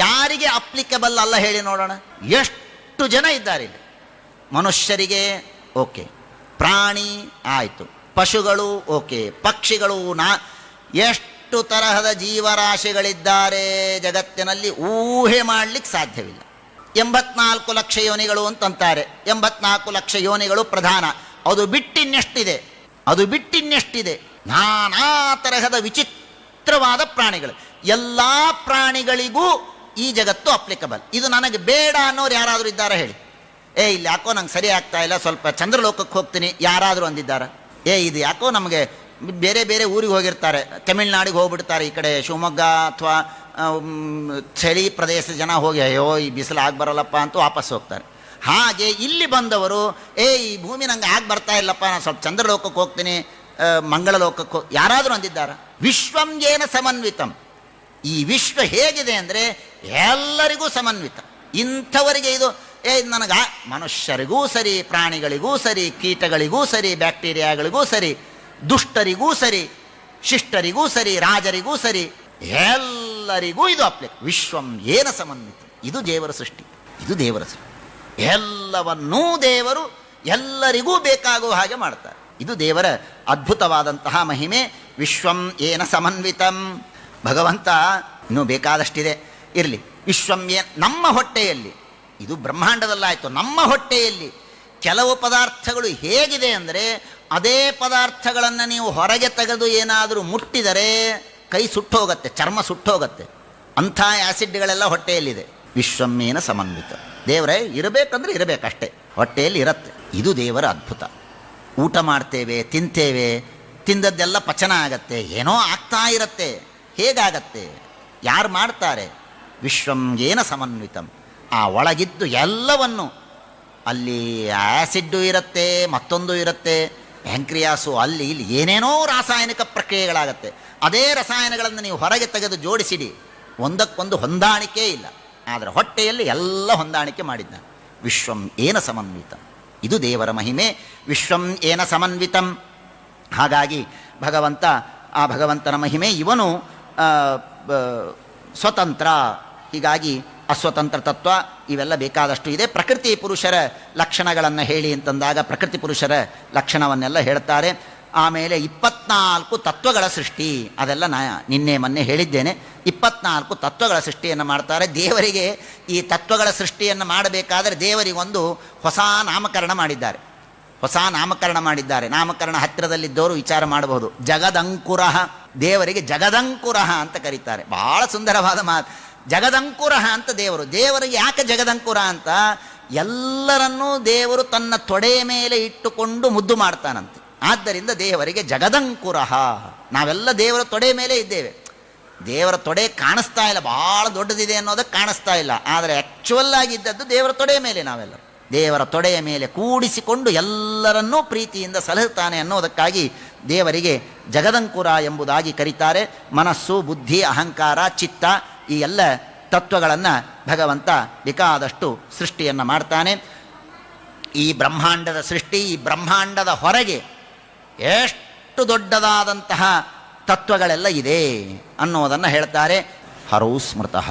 ಯಾರಿಗೆ ಅಪ್ಲಿಕೇಬಲ್ ಅಲ್ಲ ಹೇಳಿ ನೋಡೋಣ. ಎಷ್ಟು ಜನ ಇದ್ದಾರೆ ಇಲ್ಲಿ? ಮನುಷ್ಯರಿಗೆ ಓಕೆ, ಪ್ರಾಣಿ ಆಯಿತು, ಪಶುಗಳು ಓಕೆ, ಪಕ್ಷಿಗಳು ಎಷ್ಟು ತರಹದ ಜೀವರಾಶಿಗಳಿದ್ದಾರೆ ಜಗತ್ತಿನಲ್ಲಿ ಊಹೆ ಮಾಡಲಿಕ್ಕೆ ಸಾಧ್ಯವಿಲ್ಲ. 84 ಲಕ್ಷ ಯೋನಿಗಳು ಅಂತಂತಾರೆ. 84 ಲಕ್ಷ ಯೋನಿಗಳು ಪ್ರಧಾನ. ಅದು ಬಿಟ್ಟಿನ್ನೆಷ್ಟಿದೆ, ಅದು ಬಿಟ್ಟಿನ್ನೆಷ್ಟಿದೆ. ನಾನಾ ತರಹದ ವಿಚಿತ್ರವಾದ ಪ್ರಾಣಿಗಳು. ಎಲ್ಲ ಪ್ರಾಣಿಗಳಿಗೂ ಈ ಜಗತ್ತು ಅಪ್ಲಿಕಬಲ್. ಇದು ನನಗೆ ಬೇಡ ಅನ್ನೋರು ಯಾರಾದರೂ ಇದ್ದಾರಾ ಹೇಳಿ? ಇಲ್ಲಿ ಯಾಕೋ ನಂಗೆ ಸರಿ ಆಗ್ತಾ ಇಲ್ಲ, ಸ್ವಲ್ಪ ಚಂದ್ರಲೋಕಕ್ಕೆ ಹೋಗ್ತೀನಿ ಯಾರಾದರೂ ಅಂದಿದ್ದಾರ? ಇದು ಯಾಕೋ ನಮಗೆ ಬೇರೆ ಬೇರೆ ಊರಿಗೆ ಹೋಗಿರ್ತಾರೆ, ತಮಿಳ್ನಾಡಿಗೆ ಹೋಗ್ಬಿಡ್ತಾರೆ, ಈ ಕಡೆ ಶಿವಮೊಗ್ಗ ಅಥವಾ ಚಳಿ ಪ್ರದೇಶದ ಜನ ಹೋಗಿ ಅಯ್ಯೋ ಈ ಬಿಸಿಲು ಆಗಿ ಬರಲ್ಲಪ್ಪ ಅಂತ ವಾಪಸ್ ಹೋಗ್ತಾರೆ. ಹಾಗೆ ಇಲ್ಲಿ ಬಂದವರು ಈ ಭೂಮಿ ನಂಗೆ ಆಗಿ ಬರ್ತಾ ಇಲ್ಲಪ್ಪ, ನಾನು ಸ್ವಲ್ಪ ಚಂದ್ರಲೋಕಕ್ಕೆ ಹೋಗ್ತೀನಿ, ಮಂಗಳ ಲೋಕಕ್ಕೆ ಯಾರಾದರೂ ಅಂದಿದ್ದಾರ? ವಿಶ್ವಂ ಏನ ಸಮನ್ವಿತಂ. ಈ ವಿಶ್ವ ಹೇಗಿದೆ ಅಂದರೆ ಎಲ್ಲರಿಗೂ ಸಮನ್ವಿತ. ಇಂಥವರಿಗೆ ಇದು ನನಗೆ ಮನುಷ್ಯರಿಗೂ ಸರಿ, ಪ್ರಾಣಿಗಳಿಗೂ ಸರಿ, ಕೀಟಗಳಿಗೂ ಸರಿ, ಬ್ಯಾಕ್ಟೀರಿಯಾಗಳಿಗೂ ಸರಿ, ದುಷ್ಟರಿಗೂ ಸರಿ, ಶಿಷ್ಟರಿಗೂ ಸರಿ, ರಾಜರಿಗೂ ಸರಿ, ಎಲ್ಲರಿಗೂ ಇದು ವಿಶ್ವಂ ಏನ ಸಮನ್ವಿತ. ಇದು ದೇವರ ಸೃಷ್ಟಿ, ಇದು ದೇವರ ಸೃಷ್ಟಿ. ಎಲ್ಲವನ್ನೂ ದೇವರು ಎಲ್ಲರಿಗೂ ಬೇಕಾಗುವ ಹಾಗೆ ಮಾಡ್ತಾರೆ. ಇದು ದೇವರ ಅದ್ಭುತವಾದಂತಹ ಮಹಿಮೆ. ವಿಶ್ವಂ ಏನ ಸಮನ್ವಿತಂ. ಭಗವಂತ ಇನ್ನೂ ಬೇಕಾದಷ್ಟಿದೆ, ಇರಲಿ. ವಿಶ್ವಂ ನಮ್ಮ ಹೊಟ್ಟೆಯಲ್ಲಿ, ಇದು ಬ್ರಹ್ಮಾಂಡದಲ್ಲಾಯಿತು, ನಮ್ಮ ಹೊಟ್ಟೆಯಲ್ಲಿ ಕೆಲವು ಪದಾರ್ಥಗಳು ಹೇಗಿದೆ ಅಂದರೆ ಅದೇ ಪದಾರ್ಥಗಳನ್ನು ನೀವು ಹೊರಗೆ ತೆಗೆದು ಏನಾದರೂ ಮುಟ್ಟಿದರೆ ಕೈ ಸುಟ್ಟೋಗತ್ತೆ, ಚರ್ಮ ಸುಟ್ಟೋಗತ್ತೆ. ಅಂಥ ಆ್ಯಸಿಡ್ಗಳೆಲ್ಲ ಹೊಟ್ಟೆಯಲ್ಲಿದೆ. ವಿಶ್ವಮೇನ ಸಮನ್ವಿತ. ದೇವರೇ ಇರಬೇಕಂದ್ರೆ ಇರಬೇಕಷ್ಟೇ, ಹೊಟ್ಟೆಯಲ್ಲಿ ಇರತ್ತೆ. ಇದು ದೇವರ ಅದ್ಭುತ. ಊಟ ಮಾಡ್ತೇವೆ, ತಿಂತೇವೆ, ತಿಂದದ್ದೆಲ್ಲ ಪಚನ ಆಗತ್ತೆ, ಏನೋ ಆಗ್ತಾ ಇರತ್ತೆ. ಹೇಗಾಗತ್ತೆ? ಯಾರು ಮಾಡ್ತಾರೆ? ವಿಶ್ವಂ ಏನ ಸಮನ್ವಿತಂ. ಆ ಒಳಗಿದ್ದು ಎಲ್ಲವನ್ನು, ಅಲ್ಲಿ ಆ್ಯಸಿಡ್ಡು ಇರುತ್ತೆ, ಮತ್ತೊಂದು ಇರುತ್ತೆ, ಪ್ಯಾಂಕ್ರಿಯಾಸು, ಅಲ್ಲಿ ಇಲ್ಲಿ ಏನೇನೋ ರಾಸಾಯನಿಕ ಪ್ರಕ್ರಿಯೆಗಳಾಗತ್ತೆ. ಅದೇ ರಸಾಯನಗಳನ್ನು ನೀವು ಹೊರಗೆ ತೆಗೆದು ಜೋಡಿಸಿಡಿ, ಒಂದಕ್ಕೊಂದು ಹೊಂದಾಣಿಕೆ ಇಲ್ಲ. ಆದರೆ ಹೊಟ್ಟೆಯಲ್ಲಿ ಎಲ್ಲ ಹೊಂದಾಣಿಕೆ ಮಾಡಿದ್ದಾನೆ. ವಿಶ್ವಂ ಏನ ಸಮನ್ವಿತಂ. ಇದು ದೇವರ ಮಹಿಮೆ. ವಿಶ್ವಂ ಏನ ಸಮನ್ವಿತಂ. ಹಾಗಾಗಿ ಭಗವಂತ, ಆ ಭಗವಂತನ ಮಹಿಮೆ. ಇವನು ಸ್ವತಂತ್ರ. ಹೀಗಾಗಿ ಅಸ್ವತಂತ್ರ ತತ್ವ ಇವೆಲ್ಲ ಬೇಕಾದಷ್ಟು ಇದೆ. ಪ್ರಕೃತಿ ಪುರುಷರ ಲಕ್ಷಣಗಳನ್ನು ಹೇಳಿ ಅಂತಂದಾಗ ಪ್ರಕೃತಿ ಪುರುಷರ ಲಕ್ಷಣವನ್ನೆಲ್ಲ ಹೇಳ್ತಾರೆ. ಆಮೇಲೆ 24 ತತ್ವಗಳ ಸೃಷ್ಟಿ, ಅದೆಲ್ಲ ನಿನ್ನೆ ಮೊನ್ನೆ ಹೇಳಿದ್ದೇನೆ. 24 ತತ್ವಗಳ ಸೃಷ್ಟಿಯನ್ನು ಮಾಡ್ತಾರೆ. ದೇವರಿಗೆ ಈ ತತ್ವಗಳ ಸೃಷ್ಟಿಯನ್ನು ಮಾಡಬೇಕಾದರೆ ದೇವರಿಗೊಂದು ಹೊಸ ನಾಮಕರಣ ಮಾಡಿದ್ದಾರೆ, ಹೊಸ ನಾಮಕರಣ ಮಾಡಿದ್ದಾರೆ. ನಾಮಕರಣ ಹತ್ತಿರದಲ್ಲಿದ್ದವರು ವಿಚಾರ ಮಾಡಬಹುದು. ಜಗದಂಕುರ, ದೇವರಿಗೆ ಜಗದಂಕುರ ಅಂತ ಕರೀತಾರೆ. ಬಹಳ ಸುಂದರವಾದ ಮಾತು. ಜಗದಂಕುರ ಅಂತ ದೇವರು. ದೇವರಿಗೆ ಯಾಕೆ ಜಗದಂಕುರ ಅಂತ? ಎಲ್ಲರನ್ನೂ ದೇವರು ತನ್ನ ತೊಡೆಯ ಮೇಲೆ ಇಟ್ಟುಕೊಂಡು ಮುದ್ದು ಮಾಡ್ತಾನಂತೆ. ಆದ್ದರಿಂದ ದೇವರಿಗೆ ಜಗದಂಕುರ. ನಾವೆಲ್ಲ ದೇವರ ತೊಡೆಯ ಮೇಲೆ ಇದ್ದೇವೆ. ದೇವರ ತೊಡೆ ಕಾಣಿಸ್ತಾ ಇಲ್ಲ, ಭಾಳ ದೊಡ್ಡದಿದೆ ಅನ್ನೋದಕ್ಕೆ ಕಾಣಿಸ್ತಾ ಇಲ್ಲ. ಆದರೆ ಆ್ಯಕ್ಚುವಲ್ ಆಗಿದ್ದದ್ದು ದೇವರ ತೊಡೆಯ ಮೇಲೆ. ನಾವೆಲ್ಲ ದೇವರ ತೊಡೆಯ ಮೇಲೆ ಕೂಡಿಸಿಕೊಂಡು ಎಲ್ಲರನ್ನೂ ಪ್ರೀತಿಯಿಂದ ಸಲಹುತ್ತಾನೆ ಅನ್ನೋದಕ್ಕಾಗಿ ದೇವರಿಗೆ ಜಗದಂಕುರ ಎಂಬುದಾಗಿ ಕರೀತಾರೆ. ಮನಸ್ಸು, ಬುದ್ಧಿ, ಅಹಂಕಾರ, ಚಿತ್ತ, ಈ ಎಲ್ಲ ತತ್ವಗಳನ್ನು ಭಗವಂತ ಬೇಕಾದಷ್ಟು ಸೃಷ್ಟಿಯನ್ನು ಮಾಡ್ತಾನೆ. ಈ ಬ್ರಹ್ಮಾಂಡದ ಸೃಷ್ಟಿ, ಈ ಬ್ರಹ್ಮಾಂಡದ ಹೊರಗೆ ಎಷ್ಟು ದೊಡ್ಡದಾದಂತಹ ತತ್ವಗಳೆಲ್ಲ ಇದೆ ಅನ್ನೋದನ್ನು ಹೇಳ್ತಾರೆ. ಹರೌ ಸ್ಮೃತಃ.